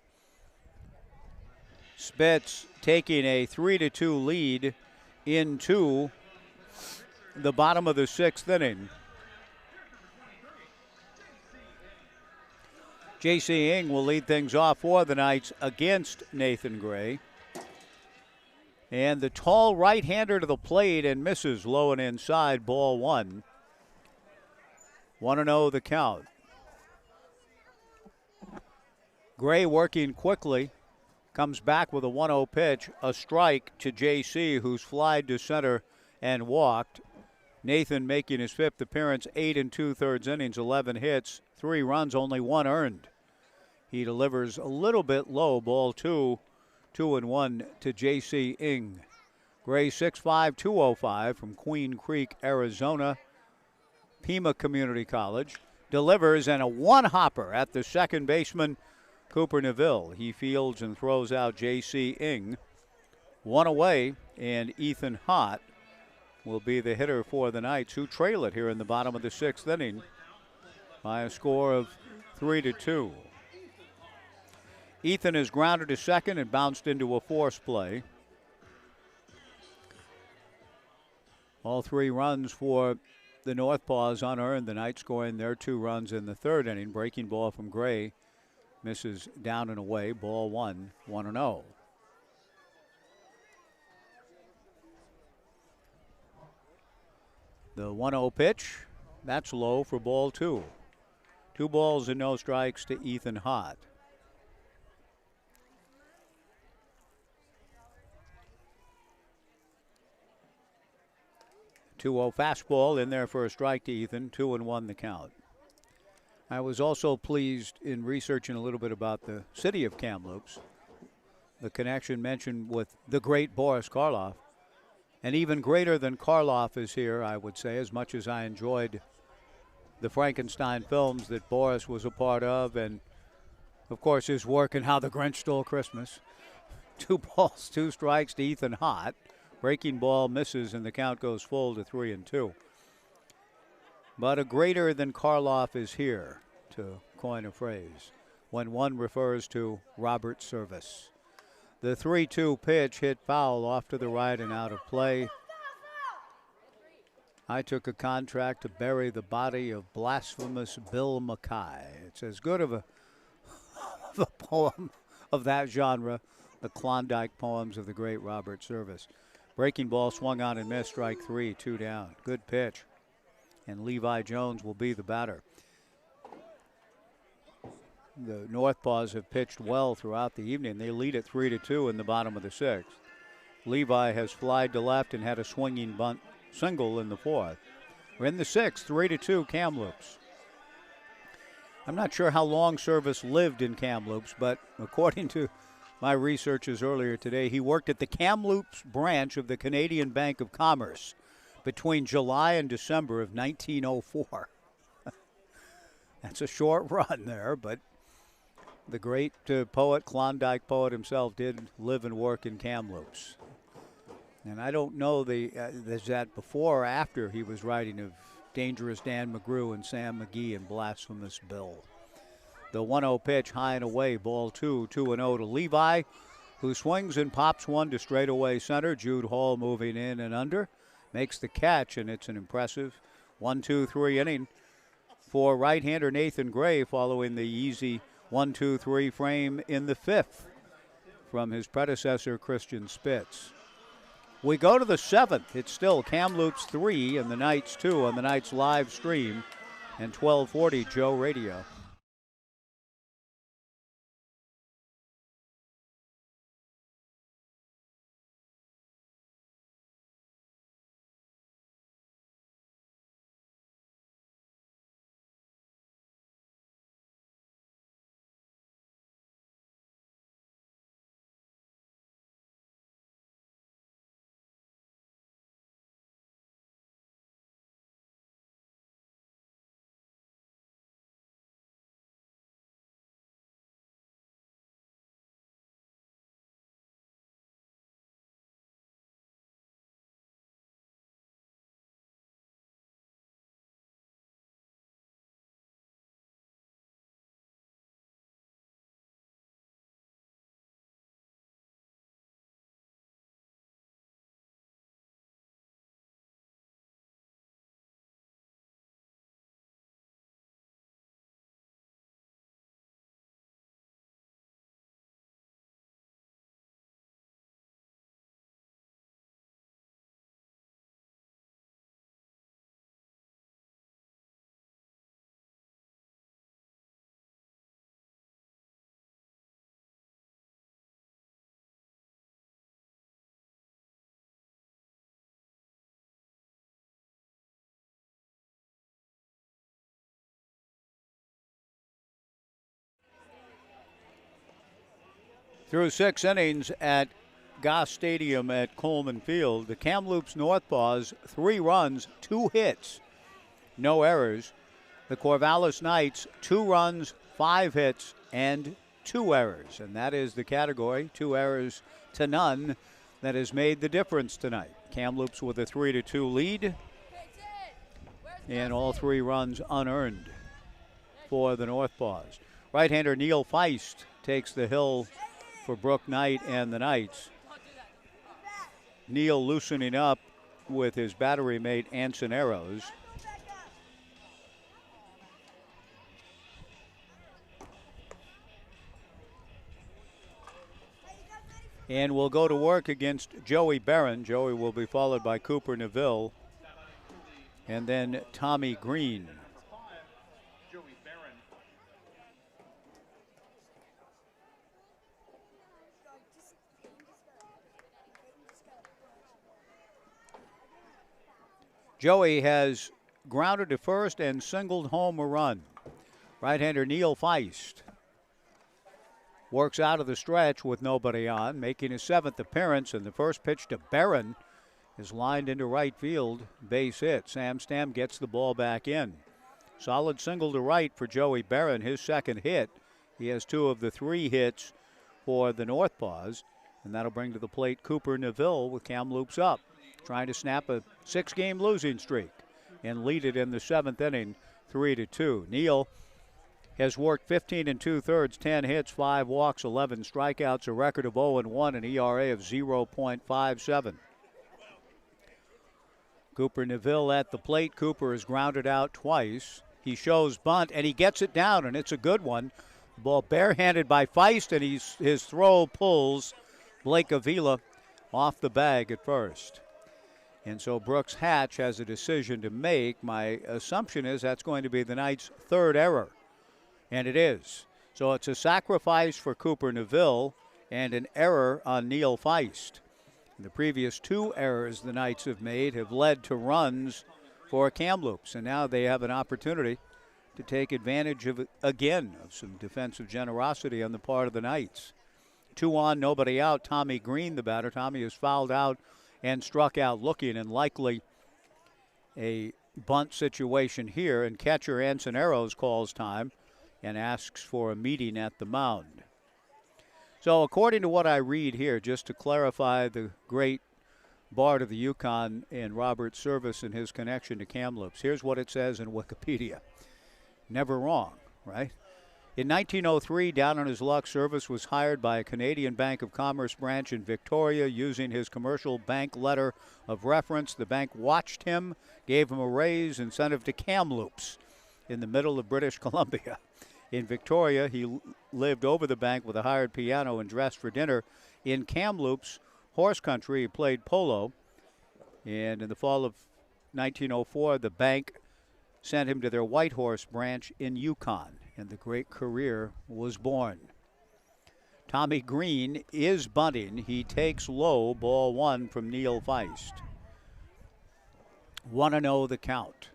Spitz taking a 3-2 lead into the bottom of the 6th inning. J.C. Ing will lead things off for the Knights against Nathan Gray. And the tall right-hander to the plate and misses low and inside, ball 1. 1-0 the count. Gray working quickly. Comes back with a 1-0 pitch. A strike to J.C., who's flied to center and walked. Nathan making his 5th appearance, 8 2/3 innings, 11 hits, 3 runs, only 1 earned. He delivers a little bit low, ball 2, 2-1 to J.C. Ing. Gray 6'5", 205 from Queen Creek, Arizona. Pima Community College. Delivers and a one-hopper at the second baseman, Cooper Neville. He fields and throws out J.C. Ing. 1 away, and Ethan Hott will be the hitter for the Knights, who trail it here in the bottom of the 6th inning by a score of 3-2. Ethan is grounded to second and bounced into a force play. All 3 runs for the NorthPaws unearned. The Knights scoring their 2 runs in the 3rd inning. Breaking ball from Gray. Misses down and away. Ball 1, 1-0. The 1-0 pitch. That's low for ball 2. 2 balls and no strikes to Ethan Hott. 2-0 fastball in there for a strike to Ethan. 2-1 the count. I was also pleased in researching a little bit about the city of Kamloops, the connection mentioned with the great Boris Karloff. And even greater than Karloff is here, I would say, as much as I enjoyed the Frankenstein films that Boris was a part of, and of course his work in How the Grinch Stole Christmas. 2 balls, 2 strikes to Ethan Hott. Breaking ball misses, and the count goes full to 3-2. But a greater than Karloff is here, to coin a phrase, when one refers to Robert Service. The 3-2 pitch hit foul off to the right and out of play. I took a contract to bury the body of blasphemous Bill Mackay. It's as good of a poem of that genre, the Klondike poems of the great Robert Service. Breaking ball swung on and missed, strike 3, 2 down. Good pitch. And Levi Jones will be the batter. The NorthPaws have pitched well throughout the evening. They lead at 3-2 in the bottom of the 6th. Levi has flied to left and had a swinging bunt single in the 4th. We're in the 6th, 3-2 Kamloops. I'm not sure how long Service lived in Kamloops, but according to my researches earlier today, he worked at the Kamloops branch of the Canadian Bank of Commerce between July and December of 1904. That's a short run there, but the great poet, Klondike poet himself, did live and work in Kamloops. And I don't know is that before or after he was writing of Dangerous Dan McGrew and Sam McGee and Blasphemous Bill. The 1-0 pitch high and away, ball 2, 2-0 to Levi, who swings and pops one to straightaway center. Jude Hall moving in and under, makes the catch, and it's an impressive 1-2-3 inning for right-hander Nathan Gray, following the easy 1-2-3 frame in the 5th from his predecessor Christian Spitz. We go to the 7th. It's still Kamloops 3 and the Knights 2 on the Knights live stream and 1240 Joe Radio. Through 6 innings at Goss Stadium at Coleman Field, the Kamloops NorthPaws, 3 runs, 2 hits, no errors. The Corvallis Knights, 2 runs, 5 hits, and 2 errors. And that is the category, 2 errors to none, that has made the difference tonight. Kamloops with a 3-2 lead, and all 3 runs unearned for the NorthPaws. Right-hander Neil Feist takes the hill for Brooke Knight and the Knights. Neil loosening up with his battery mate Anson Arrows. And we'll go to work against Joey Barron. Joey will be followed by Cooper Neville and then Tommy Green. Joey has grounded to first and singled home a run. Right-hander Neil Feist works out of the stretch with nobody on, making his 7th appearance, and the first pitch to Barron is lined into right field, base hit. Sam Stam gets the ball back in. Solid single to right for Joey Barron, his 2nd hit. He has 2 of the 3 hits for the NorthPaws, and that'll bring to the plate Cooper Neville with Kamloops up, trying to snap a 6-game losing streak and lead it in the 7th inning, 3-2. Neil has worked 15 2/3, 10 hits, 5 walks, 11 strikeouts, a record of 0-1, an ERA of 0.57. Cooper Neville at the plate. Cooper is grounded out twice. He shows bunt, and he gets it down, and it's a good one. The ball barehanded by Feist, and his throw pulls Blake Avila off the bag at first. And so Brooks Hatch has a decision to make. My assumption is that's going to be the Knights' 3rd error. And it is. So it's a sacrifice for Cooper Neville and an error on Neil Feist. The previous 2 errors the Knights have made have led to runs for Kamloops. And now they have an opportunity to take advantage of, again, of some defensive generosity on the part of the Knights. 2 on, nobody out. Tommy Green, the batter. Tommy is fouled out and struck out looking, and likely a bunt situation here. And catcher Anson Arrows calls time and asks for a meeting at the mound. So according to what I read here, just to clarify the great Bard of the Yukon and Robert Service and his connection to Kamloops, here's what it says in Wikipedia. Never wrong, right? In 1903, down on his luck, Service was hired by a Canadian Bank of Commerce branch in Victoria using his commercial bank letter of reference. The bank watched him, gave him a raise, and sent him to Kamloops in the middle of British Columbia. In Victoria, he lived over the bank with a hired piano and dressed for dinner. In Kamloops, horse country, he played polo. And in the fall of 1904, the bank sent him to their Whitehorse branch in Yukon, and the great career was born. Tommy Green is bunting. He takes low, ball 1 from Neil Feist. 1-0 the count.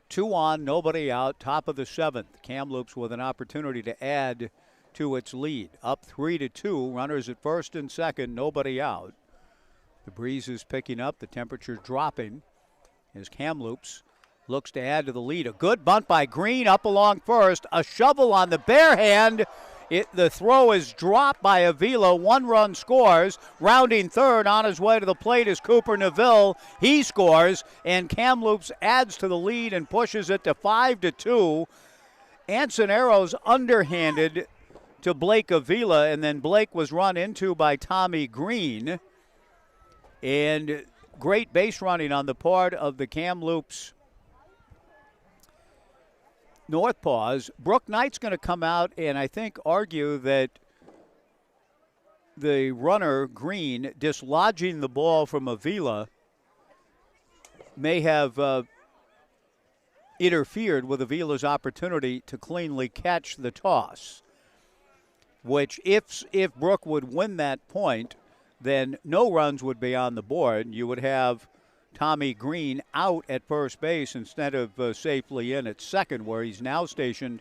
2 on, nobody out, top of the 7th. Kamloops with an opportunity to add to its lead. Up 3-2, runners at first and second, nobody out. The breeze is picking up, the temperature dropping as Kamloops looks to add to the lead. A good bunt by Green up along first. A shovel on the bare hand. The throw is dropped by Avila. 1 run scores. Rounding third on his way to the plate is Cooper Neville. He scores, and Kamloops adds to the lead and pushes it to 5-2. Anson Arrows underhanded to Blake Avila, and then Blake was run into by Tommy Green. And great base running on the part of the Kamloops NorthPaws. Brooke Knight's going to come out and I think argue that the runner, Green, dislodging the ball from Avila may have interfered with Avila's opportunity to cleanly catch the toss, which if Brooke would win that point, then no runs would be on the board. You would have Tommy Green out at first base instead of safely in at second, where he's now stationed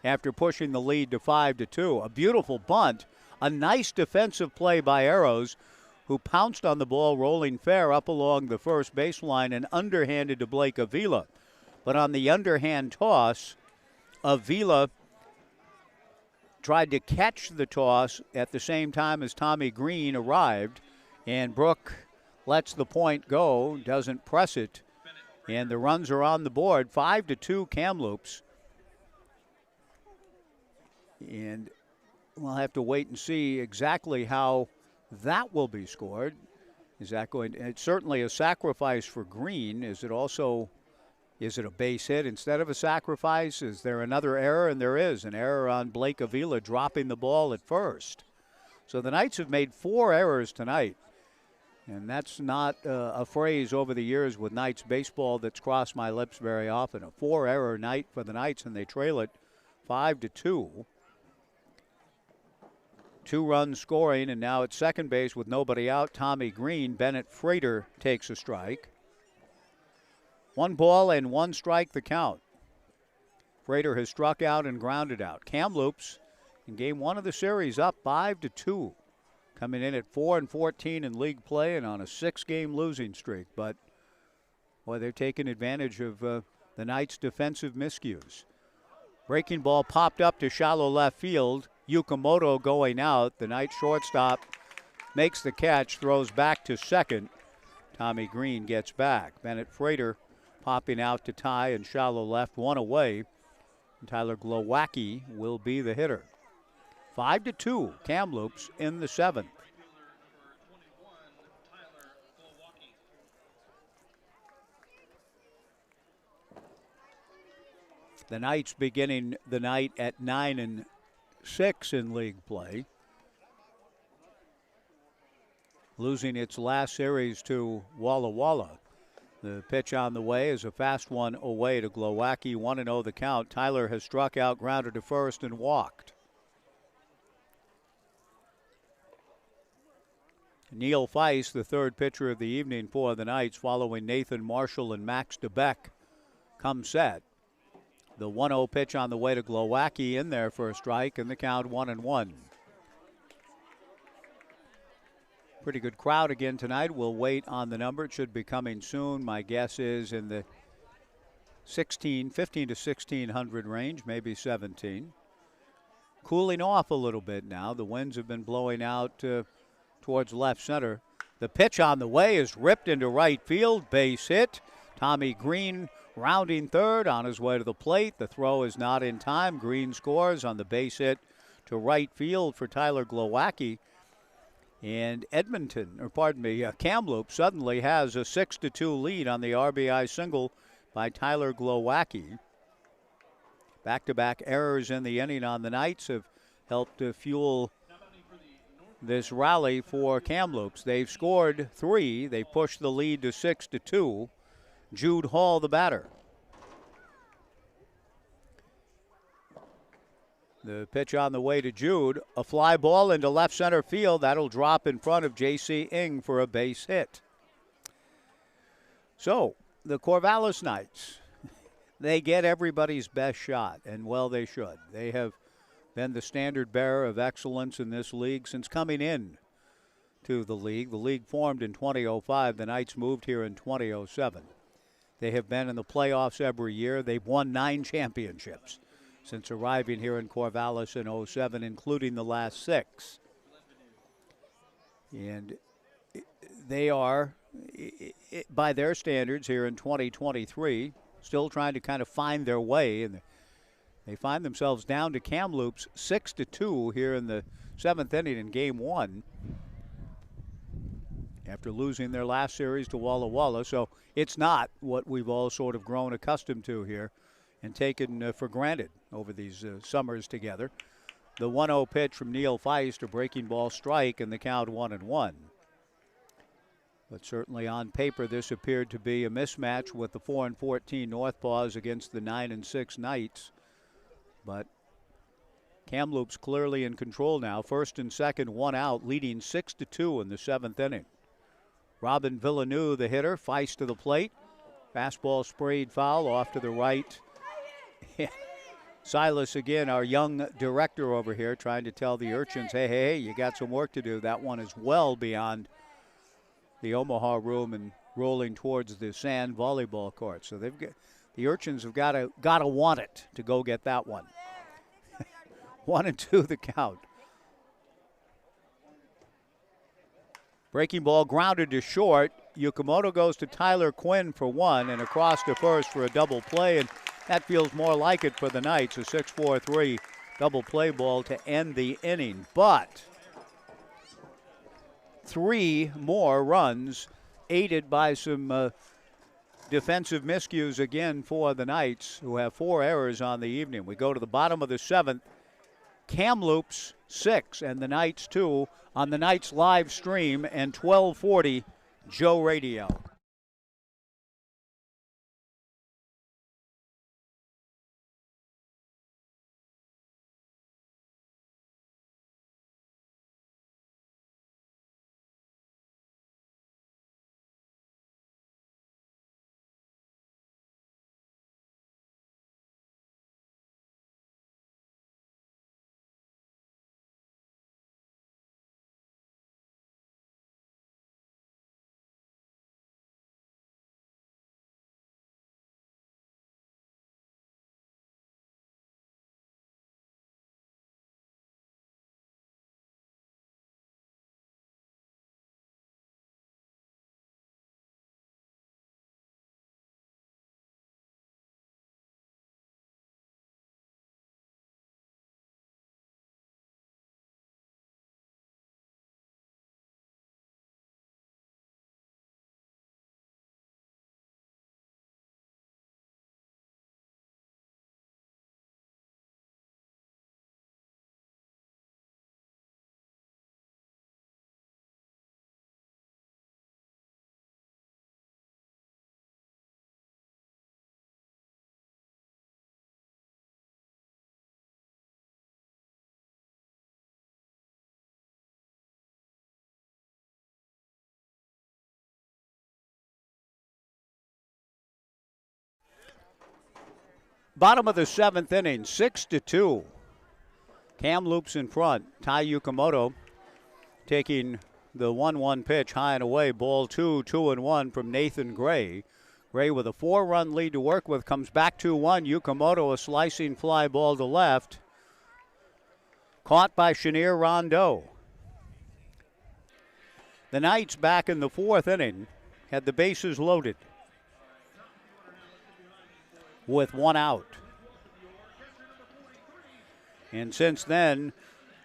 after pushing the lead to 5-2. A beautiful bunt A nice defensive play by Arrows, who pounced on the ball rolling fair up along the first baseline and underhanded to Blake Avila. But on the underhand toss, Avila tried to catch the toss at the same time as Tommy Green arrived, and Brook lets the point go, doesn't press it, and the runs are on the board, 5-2 Kamloops. And we'll have to wait and see exactly how that will be scored. Is that going to, it's certainly a sacrifice for Green. Is it also, is it a base hit instead of a sacrifice? Is there another error? And there is an error on Blake Avila dropping the ball at first. So the Knights have made 4 errors tonight. And that's not a phrase over the years with Knights baseball that's crossed my lips very often. A 4-error night for the Knights, and they trail it 5-2. 2 runs scoring, and now at second base with nobody out, Tommy Green. Bennett Frater takes a strike. 1 ball and 1 strike the count. Frater has struck out and grounded out. Kamloops in game 1 of the series up 5-2. Coming in at 4-14 in league play and on a 6-game losing streak. But, boy, they're taking advantage of the Knights' defensive miscues. Breaking ball popped up to shallow left field. Yukamoto going out. The Knights shortstop makes the catch, throws back to second. Tommy Green gets back. Bennett Frater popping out to tie in shallow left, 1 away. And Tyler Glowacki will be the hitter. 5-2, Kamloops in the 7th. The Knights beginning the night at 9-6 in league play. Losing its last series to Walla Walla. The pitch on the way is a fast one away to Glowacki. 1-0 the count. Tyler has struck out, grounded to first, and walked. Neil Feist, the third pitcher of the evening for the Knights, following Nathan Marshall and Max DeBeck, come set. The 1-0 pitch on the way to Glowacki in there for a strike, and the count 1-1. Pretty good crowd again tonight. We'll wait on the number. It should be coming soon. My guess is in the 15 to 1600 range, maybe 17. Cooling off a little bit now. The winds have been blowing out towards left center. The pitch on the way is ripped into right field. Base hit. Tommy Green rounding third on his way to the plate. The throw is not in time. Green scores on the base hit to right field for Tyler Glowacki. And Kamloops suddenly has a 6-2 lead on the RBI single by Tyler Glowacki. Back-to-back errors in the inning on the Knights have helped to fuel this rally for Kamloops. They've scored 3. They pushed the lead to 6-2. Jude Hall, the batter. The pitch on the way to Jude. A fly ball into left center field. That'll drop in front of J.C. Ing for a base hit. So, the Corvallis Knights, they get everybody's best shot, and well, they should. They have been the standard bearer of excellence in this league since coming in to the league. The league formed in 2005. The Knights moved here in 2007. They have been in the playoffs every year. They've won 9 championships since arriving here in Corvallis in 07, including the last 6. And they are, by their standards here in 2023, still trying to kind of find their way. And they find themselves down to Kamloops 6-2 here in the 7th inning in game 1 after losing their last series to Walla Walla. So it's not what we've all sort of grown accustomed to here and taken for granted over these summers together. The 1-0 pitch from Neil Feist, a breaking ball strike, and the count 1-1. But certainly on paper, this appeared to be a mismatch with the 4-14 NorthPaws against the 9-6 Knights. But Kamloops clearly in control now. First and second, 1 out, leading 6-2 in the 7th inning. Robin Villeneuve, the hitter, Feist to the plate. Fastball sprayed foul off to the right. Silas, again, our young director over here, trying to tell the urchins, hey, you got some work to do. That one is well beyond the Omaha room and rolling towards the sand volleyball court. So the urchins have got to want it to go get that one. 1-2 the count. Breaking ball grounded to short. Yukamoto goes to Tyler Quinn for one and across to first for a double play, and that feels more like it for the Knights, a 6-4-3 double play ball to end the inning. But 3 more runs aided by some defensive miscues again for the Knights, who have 4 errors on the evening. We go to the bottom of the 7th. Kamloops 6 and the Knights 2 on the Knights live stream and 1240 Joe Radio. Bottom of the 7th inning, 6-2. Kamloops in front. Tai Yukamoto taking the 1-1 pitch high and away. Ball 2, 2-1 from Nathan Gray. Gray with a 4-run lead to work with comes back 2-1. Yukamoto a slicing fly ball to left. Caught by Chenier Rondeau. The Knights back in the 4th inning had the bases loaded with 1 out. And since then,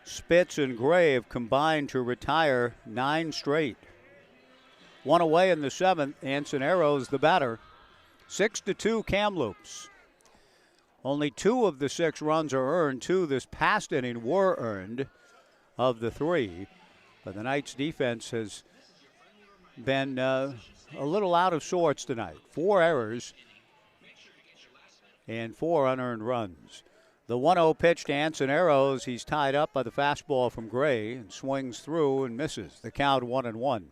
Spitz and Gray have combined to retire 9 straight. 1 away in the 7th. Ansonero's the batter. 6-2 Kamloops. Only 2 of the 6 runs are earned. 2 this past inning were earned of the 3. But the Knights' defense has been a little out of sorts tonight. 4 errors and 4 unearned runs. The 1-0 pitch to Ansoneros. He's tied up by the fastball from Gray and swings through and misses. The count 1-1.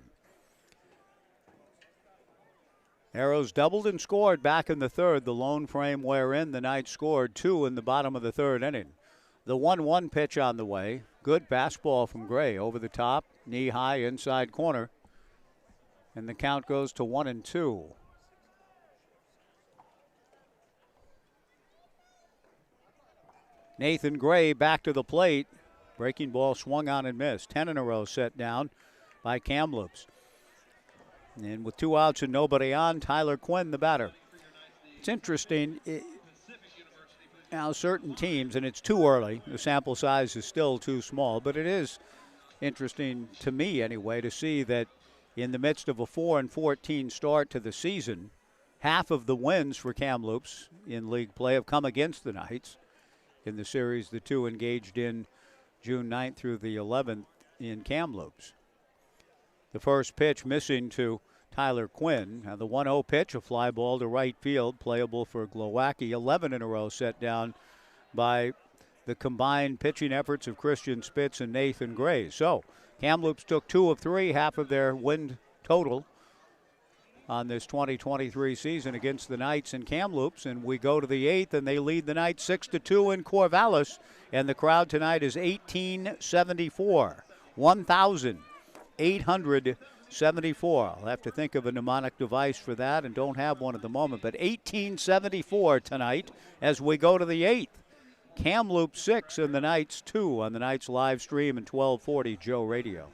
Arrows doubled and scored back in the 3rd, the lone frame wherein the Knights scored 2 in the bottom of the 3rd inning. The 1-1 pitch on the way. Good fastball from Gray over the top, knee high inside corner. And the count goes to 1-2. Nathan Gray back to the plate. Breaking ball swung on and missed. 10 in a row set down by Kamloops. And with 2 outs and nobody on, Tyler Quinn, the batter. It's interesting. Now, certain teams, and it's too early, the sample size is still too small, but it is interesting to me anyway to see that in the midst of a 4-14 start to the season, half of the wins for Kamloops in league play have come against the Knights. In the series, the 2 engaged in June 9th through the 11th in Kamloops. The first pitch missing to Tyler Quinn. Now the 1-0 pitch, a fly ball to right field, playable for Glowacki. 11 in a row set down by the combined pitching efforts of Christian Spitz and Nathan Gray. So Kamloops took 2 of 3, half of their win total on this 2023 season against the Knights in Kamloops. And we go to the 8th, and they lead the Knights 6-2 in Corvallis. And the crowd tonight is 1,874. 1,874. I'll have to think of a mnemonic device for that and don't have one at the moment. But 1,874 tonight as we go to the 8th. Kamloops 6 and the Knights 2 on the Knights live stream and 1240 Joe Radio.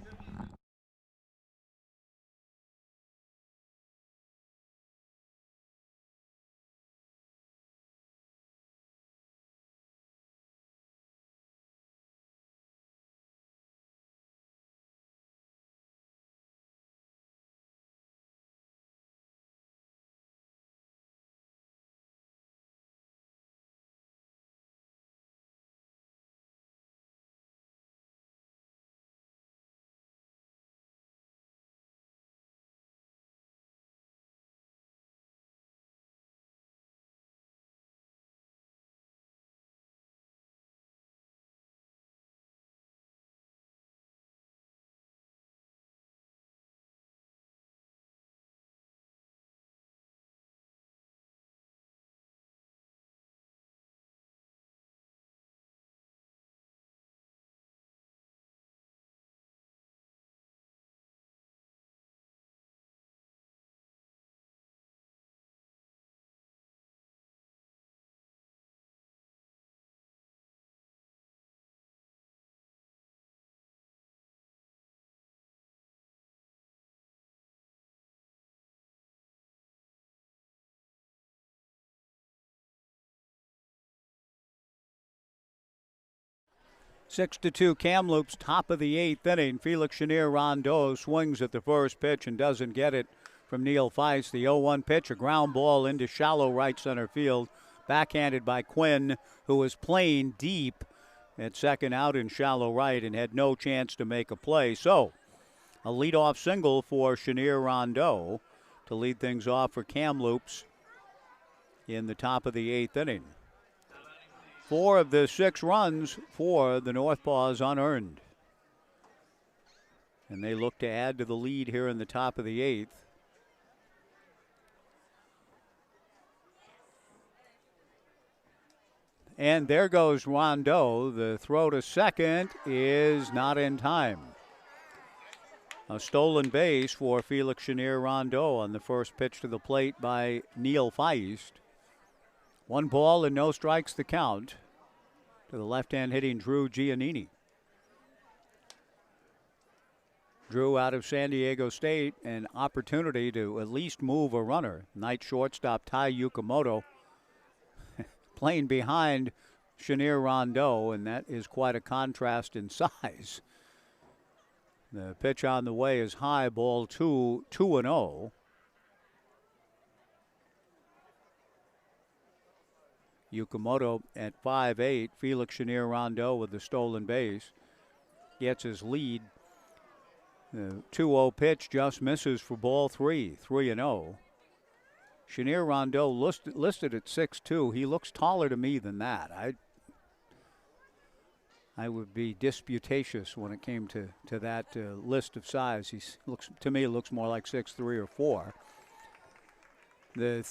Six to 2 Kamloops, top of the 8th inning. Felix Chenier Rondeau swings at the first pitch and doesn't get it from Neil Feist. The 0-1 pitch, a ground ball into shallow right center field, backhanded by Quinn, who was playing deep at second out in shallow right and had no chance to make a play. So, a leadoff single for Chenier Rondeau to lead things off for Kamloops in the top of the 8th inning. 4 of the 6 runs for the NorthPaws unearned. And they look to add to the lead here in the top of the 8th. And there goes Rondeau. The throw to second is not in time. A stolen base for Felix Chenier Rondeau on the first pitch to the plate by Neil Feist. 1 ball and no strikes the count to the left-hand hitting Drew Giannini. Drew out of San Diego State, an opportunity to at least move a runner. Knight shortstop Tai Yukamoto playing behind Chenier Rondeau, and that is quite a contrast in size. The pitch on the way is high, ball 2, 2-0. Yukamoto at 5'8", Felix Chenier Rondeau with the stolen base gets his lead. The 2-0 pitch just misses for ball 3, 3-0. Chenier Rondeau listed at 6'2". He looks taller to me than that. I would be disputatious when it came to that list of size. To me, looks more like 6'3" or 4. The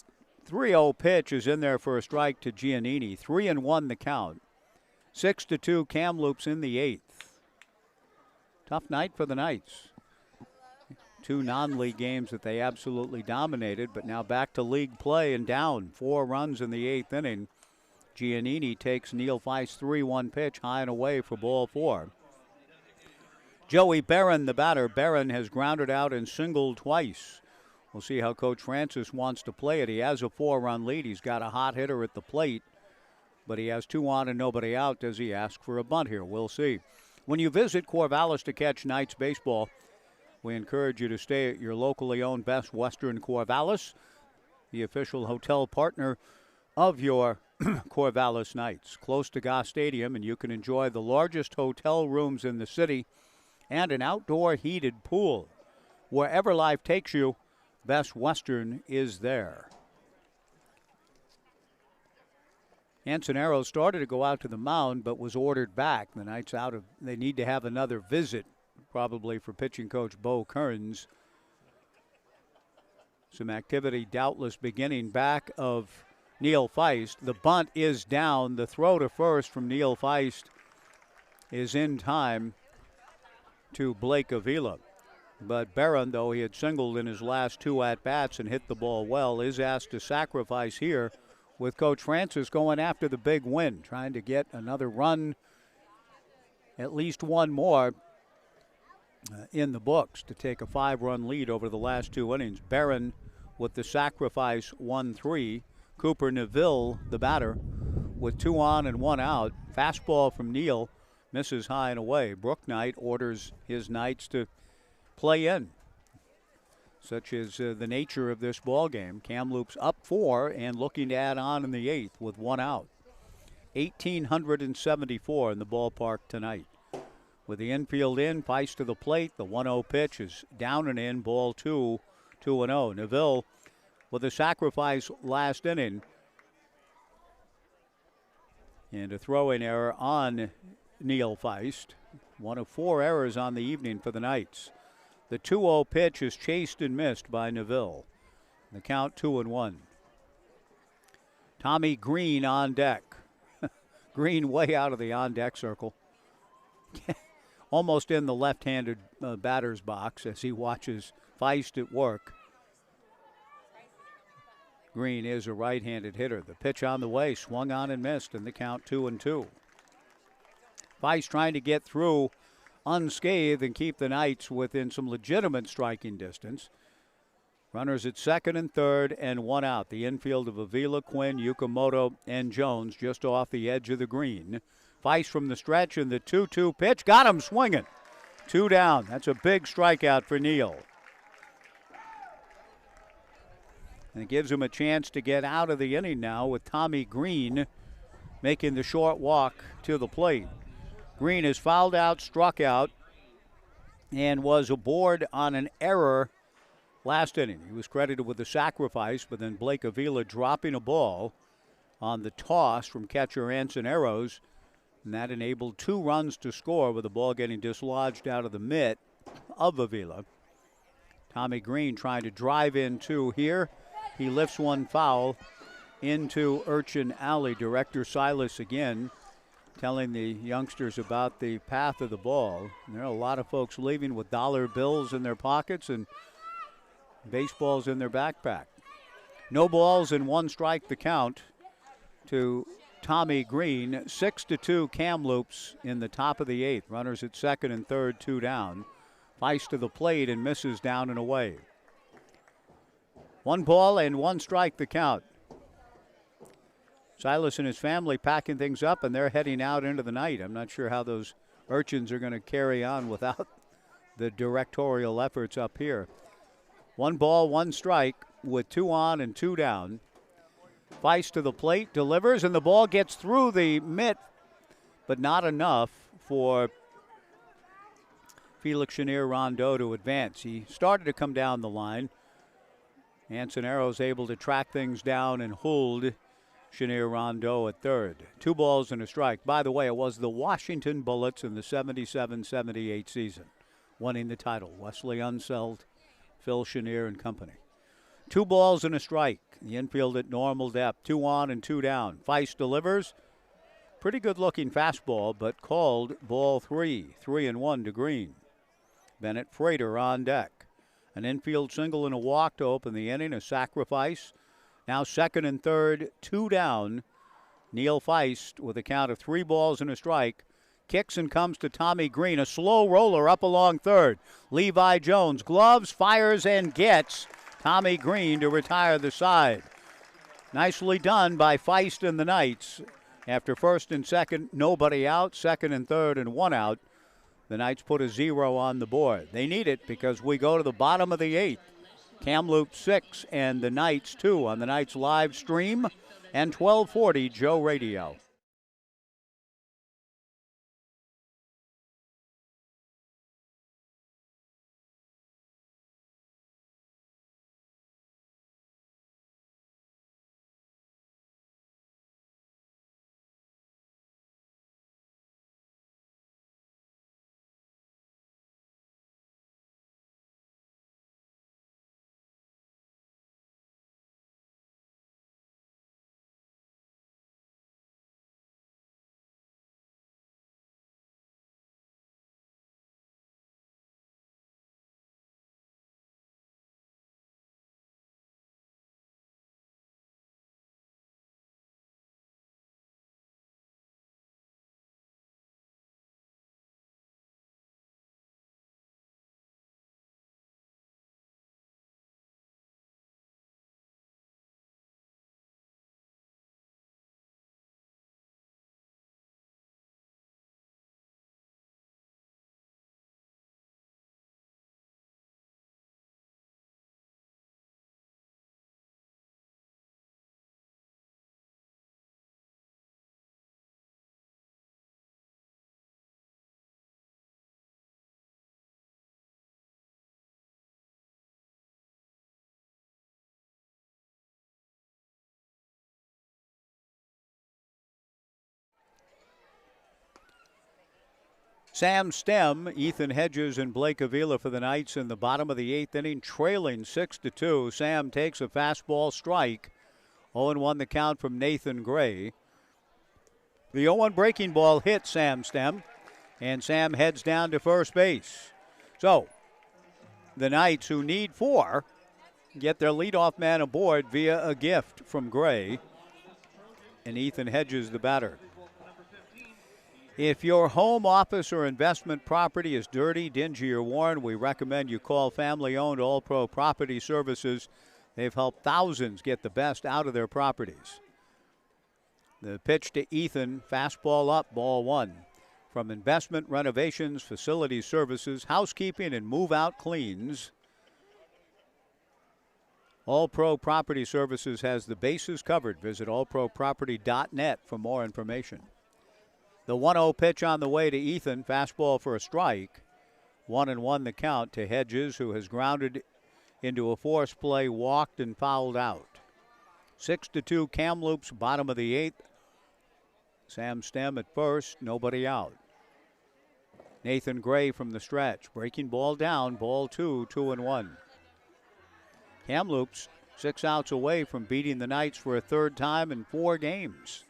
3-0 pitch is in there for a strike to Giannini. 3-1 the count. 6-2 Kamloops in the 8th. Tough night for the Knights. 2 non-league games that they absolutely dominated, but now back to league play and down 4 runs in the 8th inning. Giannini takes Neil Feist's 3-1 pitch high and away for ball 4. Joey Barron, the batter. Barron has grounded out and singled twice. We'll see how Coach Francis wants to play it. He has a 4-run lead. He's got a hot hitter at the plate, but he has 2 on and nobody out. Does he ask for a bunt here? We'll see. When you visit Corvallis to catch Knights baseball, we encourage you to stay at your locally owned Best Western Corvallis, the official hotel partner of your Corvallis Knights. Close to Goss Stadium, and you can enjoy the largest hotel rooms in the city and an outdoor heated pool. Wherever life takes you, Best Western is there. Ansonero started to go out to the mound, but was ordered back. The Knights they need to have another visit, probably for pitching coach Bo Kearns. Some activity doubtless beginning back of Neil Feist. The bunt is down. The throw to first from Neil Feist is in time to Blake Avila. But Barron, though he had singled in his last 2 at-bats and hit the ball well, is asked to sacrifice here with Coach Francis going after the big win, trying to get another run, at least one more in the books to take a 5-run lead over the last 2 innings. Barron with the sacrifice 1-3. Cooper Neville, the batter, with 2 on and 1 out. Fastball from Neal misses high and away. Brook Knight orders his Knights to play in. Such is the nature of this ball game. Kamloops up 4 and looking to add on in the 8th with 1 out. 1,874 in the ballpark tonight. With the infield in, Feist to the plate. The 1-0 pitch is down and in. Ball 2, 2-0. Neville with a sacrifice last inning. And a throw-in error on Neil Feist. 1 of 4 errors on the evening for the Knights. The 2-0 pitch is chased and missed by Neville. The count 2-1. Tommy Green on deck. Green way out of the on-deck circle. Almost in the left-handed batter's box as he watches Feist at work. Green is a right-handed hitter. The pitch on the way, swung on and missed, and the count 2-2. Feist trying to get through unscathed and keep the Knights within some legitimate striking distance. Runners at second and third and 1 out. The infield of Avila, Quinn, Yukamoto, and Jones just off the edge of the green. Feist from the stretch and the 2-2 pitch. Got him swinging. 2 down. That's a big strikeout for Neal. And it gives him a chance to get out of the inning now with Tommy Green making the short walk to the plate. Green is fouled out, struck out, and was aboard on an error last inning. He was credited with the sacrifice, but then Blake Avila dropping a ball on the toss from catcher Anson Arrows, and that enabled 2 runs to score with the ball getting dislodged out of the mitt of Avila. Tommy Green trying to drive in 2 here. He lifts one foul into Urchin Alley. Director Silas again telling the youngsters about the path of the ball. And there are a lot of folks leaving with dollar bills in their pockets and baseballs in their backpack. No balls and 1 strike the count to Tommy Green. 6-2 Kamloops in the top of the 8th. Runners at second and third, 2 down. Feist to the plate and misses down and away. 1 ball and 1 strike the count. Silas and his family packing things up, and they're heading out into the night. I'm not sure how those urchins are going to carry on without the directorial efforts up here. 1 ball, 1 strike with 2 on and 2 down. Feist to the plate, delivers, and the ball gets through the mitt, but not enough for Felix Chenier-Rondeau to advance. He started to come down the line. Anson Arrows able to track things down and hold Chenier-Rondeau at third. 2 balls and a strike. By the way, it was the Washington Bullets in the 77-78 season winning the title. Wesley Unseld, Phil Chenier and company. 2 balls and a strike. The infield at normal depth. 2 on and 2 down. Feist delivers. Pretty good looking fastball, but called ball 3. 3-1 to Green. Bennett Frater on deck. An infield single and a walk to open the inning. A sacrifice. Now second and third, 2 down. Neil Feist with a count of 3 balls and a strike. Kicks and comes to Tommy Green. A slow roller up along third. Levi Jones gloves, fires, and gets Tommy Green to retire the side. Nicely done by Feist and the Knights. After first and second, nobody out. Second and third and 1 out. The Knights put a 0 on the board. They need it because we go to the bottom of the 8th. Kamloops 6 and the Knights 2 on the Knights live stream and 1240 Joe Radio. Sam Stem, Ethan Hedges, and Blake Avila for the Knights in the bottom of the 8th inning, trailing 6-2. Sam takes a fastball strike. 0-1 the count from Nathan Gray. The 0-1 breaking ball hit Sam Stem, and Sam heads down to first base. So, the Knights, who need 4, get their leadoff man aboard via a gift from Gray, and Ethan Hedges the batter. If your home, office, or investment property is dirty, dingy, or worn, we recommend you call family-owned All Pro Property Services. They've helped thousands get the best out of their properties. The pitch to Ethan, fastball up, ball 1. From investment, renovations, facility services, housekeeping, and move-out cleans, All Pro Property Services has the bases covered. Visit allproproperty.net for more information. The 1-0 pitch on the way to Ethan, fastball for a strike. 1-1 the count to Hedges, who has grounded into a forced play, walked and fouled out. 6-2 Kamloops, bottom of the 8th. Sam Stem at first, nobody out. Nathan Gray from the stretch, breaking ball down, ball 2, 2-1. Kamloops 6 outs away from beating the Knights for a 3rd time in 4 games.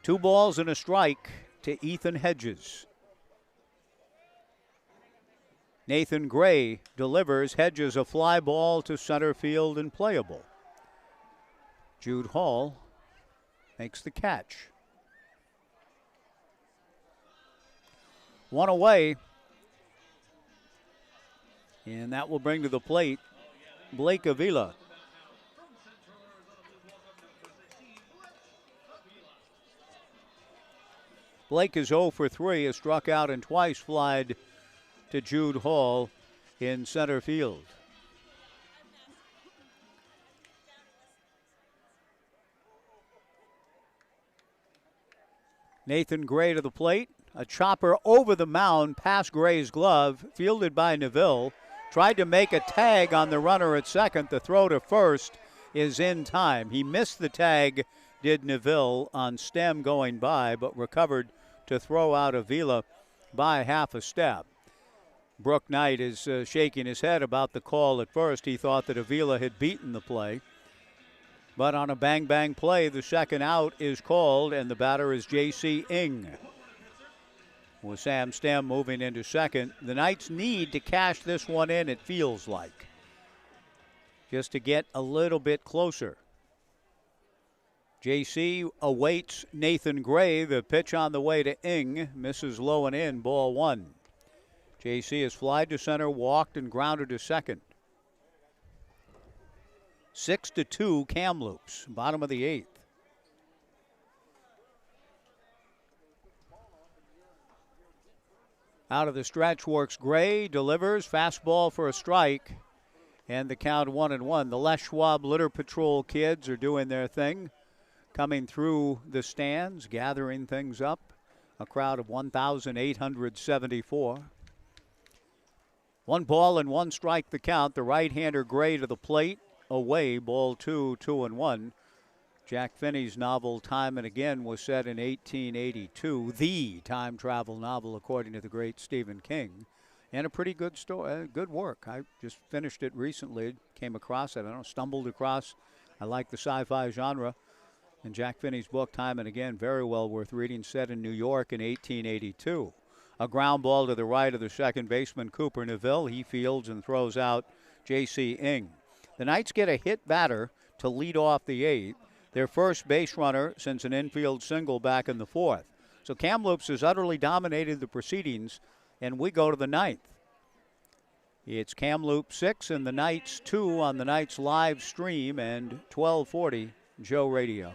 2 balls and a strike to Ethan Hedges. Nathan Gray delivers. Hedges a fly ball to center field and playable. Jude Hall makes the catch. 1 away. And that will bring to the plate Blake Avila. Blake is 0 for 3, has struck out and twice flied to Jude Hall in center field. Nathan Gray to the plate. A chopper over the mound past Gray's glove, fielded by Neville. Tried to make a tag on the runner at second. The throw to first is in time. He missed the tag, did Neville, on Stem going by, but recovered to throw out Avila by half a step. Brooke Knight is shaking his head about the call at first. He thought that Avila had beaten the play. But on a bang-bang play, the second out is called, and the batter is J.C. Ng. With Sam Stem moving into second, the Knights need to cash this one in, it feels like, just to get a little bit closer. JC awaits Nathan Gray. The pitch on the way to Ng. Misses low and in, ball 1. JC has flied to center, walked, and grounded to second. 6-2 Kamloops, bottom of the 8th. Out of the stretch works Gray, delivers, fastball for a strike, and the count 1-1. The Les Schwab Litter Patrol kids are doing their thing, coming through the stands, gathering things up. A crowd of 1,874. 1 ball and 1 strike the count. The right-hander Gray to the plate, away, ball 2, 2-1. Jack Finney's novel Time and Again was set in 1882, the time travel novel according to the great Stephen King. And a pretty good story, good work. I just finished it recently, came across it, stumbled across. I like the sci-fi genre. And Jack Finney's book, Time and Again, very well worth reading, set in New York in 1882. A ground ball to the right of the second baseman, Cooper Neville. He fields and throws out J.C. Ng. The Knights get a hit batter to lead off the 8th. Their first base runner since an infield single back in the 4th. So Kamloops has utterly dominated the proceedings, and we go to the 9th. It's Kamloops 6 and the Knights 2 on the Knights live stream and 1240 Joe Radio.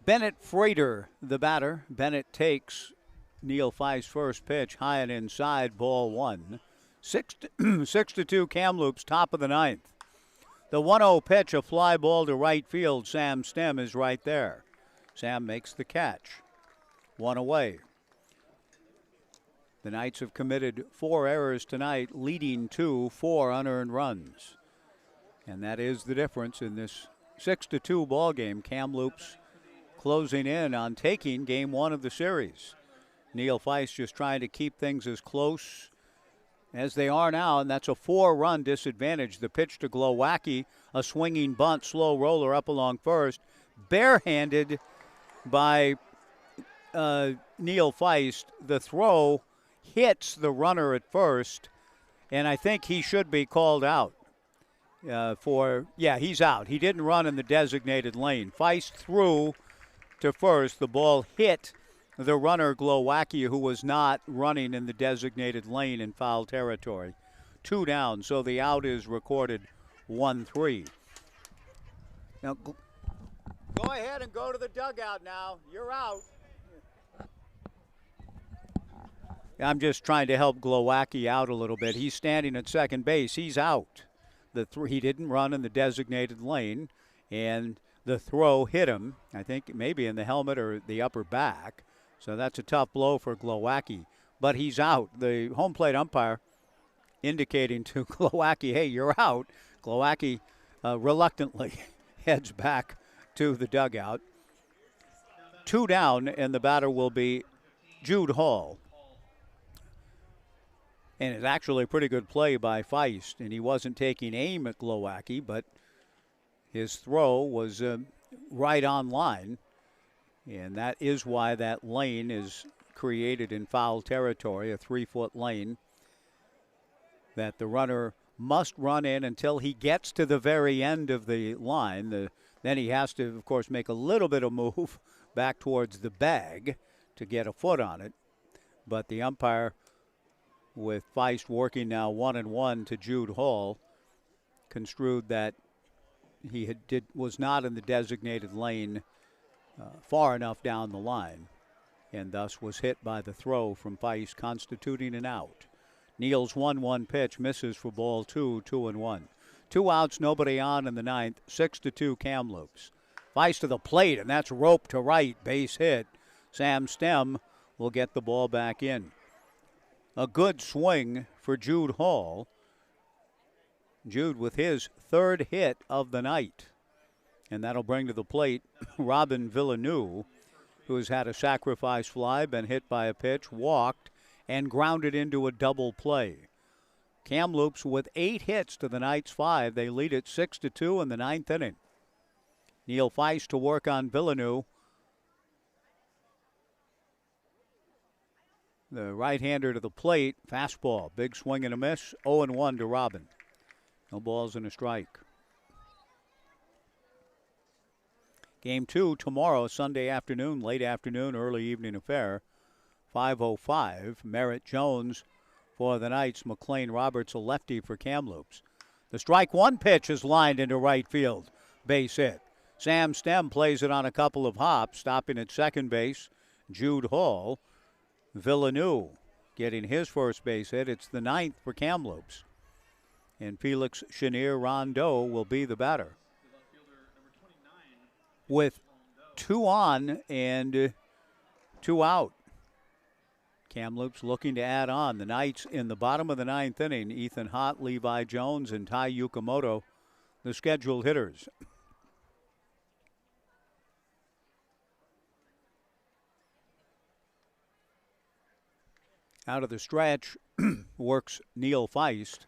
Bennett Frater, the batter. Bennett takes Neil Feist's first pitch, high and inside, ball one. 6-2 Kamloops, top of the ninth. The 1-0 pitch, a fly ball to right field. Sam Stem is right there. Sam makes the catch. One away. The Knights have committed 4 errors tonight, leading to 4 unearned runs. And that is the difference in this 6-2 ball game. Kamloops closing in on taking game 1 of the series. Neil Feist just trying to keep things as close as they are now, and that's a 4-run disadvantage. The pitch to Glowacki, a swinging bunt, slow roller up along first, barehanded by Neil Feist. The throw hits the runner at first, and I think he should be called out he's out. He didn't run in the designated lane. Feist threw to first. The ball hit the runner Glowacki, who was not running in the designated lane in foul territory. 2 down, so the out is recorded 1-3. Now, go ahead and go to the dugout now. You're out. I'm just trying to help Glowacki out a little bit. He's standing at second base. He's out. He didn't run in the designated lane, and the throw hit him, I think maybe in the helmet or the upper back. So that's a tough blow for Glowacki. But he's out. The home plate umpire indicating to Glowacki, hey, you're out. Glowacki reluctantly heads back to the dugout. 2 down, and the batter will be Jude Hall. And it's actually a pretty good play by Feist, and he wasn't taking aim at Glowacki, but his throw was right on line, and that is why that lane is created in foul territory, a 3-foot lane that the runner must run in until he gets to the very end of the line. Then he has to, of course, make a little bit of move back towards the bag to get a foot on it, but the umpire, with Feist working now 1-1 to Jude Hall, construed that he was not in the designated lane far enough down the line, and thus was hit by the throw from Feist, constituting an out. Neal's 1-1 pitch misses for ball 2, 2-1. 2 outs, nobody on in the ninth, 6-2 Kamloops. Feist to the plate, and that's rope to right, base hit. Sam Stem will get the ball back in. A good swing for Jude Hall. Jude with his 3rd hit of the night. And that'll bring to the plate Robin Villeneuve, who has had a sacrifice fly, been hit by a pitch, walked, and grounded into a double play. Kamloops with 8 hits to the Knights' 5. They lead it 6-2 in the 9th inning. Neil Feist to work on Villeneuve. The right-hander to the plate, fastball, big swing and a miss, 0-1 to Robin. No balls and a strike. Game 2 tomorrow, Sunday afternoon, late afternoon, early evening affair. 5:05. Merritt Jones for the Knights. McLean Roberts, a lefty for Kamloops. The strike one pitch is lined into right field. Base hit. Sam Stem plays it on a couple of hops, stopping at second base. Jude Hall. Villeneuve getting his first base hit. It's the 9th for Kamloops. And Felix Chenier Rondeau will be the batter. With 2 on and 2 out. Kamloops looking to add on. The Knights in the bottom of the 9th inning. Ethan Hott, Levi Jones, and Tai Yukamoto, the scheduled hitters. Out of the stretch works Neil Feist.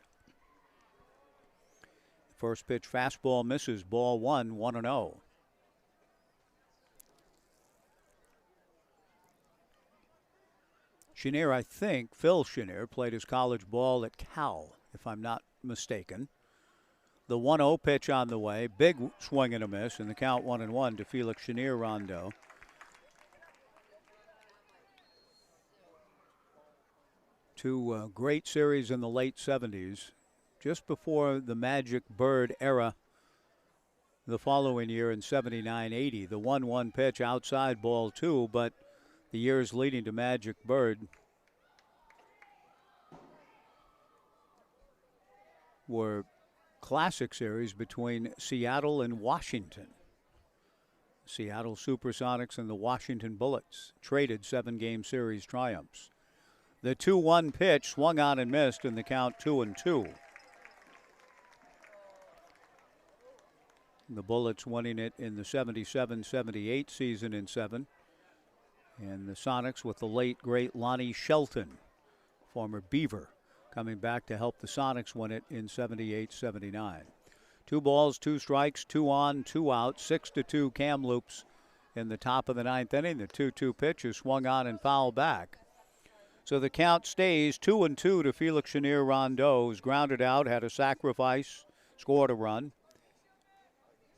First pitch fastball misses, ball 1, 1-0. Chenier, I think, Phil Chenier, played his college ball at Cal, if I'm not mistaken. The 1-0 pitch on the way, big swing and a miss, and the count 1-1 to Felix Chenier Rondeau. Two great series in the late 70s, just before the Magic Bird era. the following year in 79-80. The 1-1 pitch outside ball 2, but the years leading to Magic Bird were classic series between Seattle and Washington. Seattle Supersonics and the Washington Bullets traded 7-game series triumphs. The 2-1 pitch swung on and missed in the count 2-2. The Bullets winning it in the 77-78 season in 7. And the Sonics with the late, great Lonnie Shelton, former Beaver, coming back to help the Sonics win it in 78-79. 2 balls, 2 strikes, 2 on, 2 out, 6-2 Kamloops in the top of the 9th inning. The 2-2 pitch is swung on and fouled back. So the count stays 2-2 to Felix Chenier Rondeau, who's grounded out, had a sacrifice, scored a run,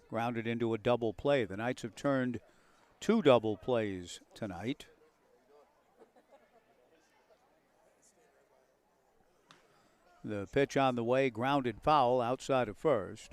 grounded into a double play. The Knights have turned 2 double plays tonight. The pitch on the way, grounded foul outside of first.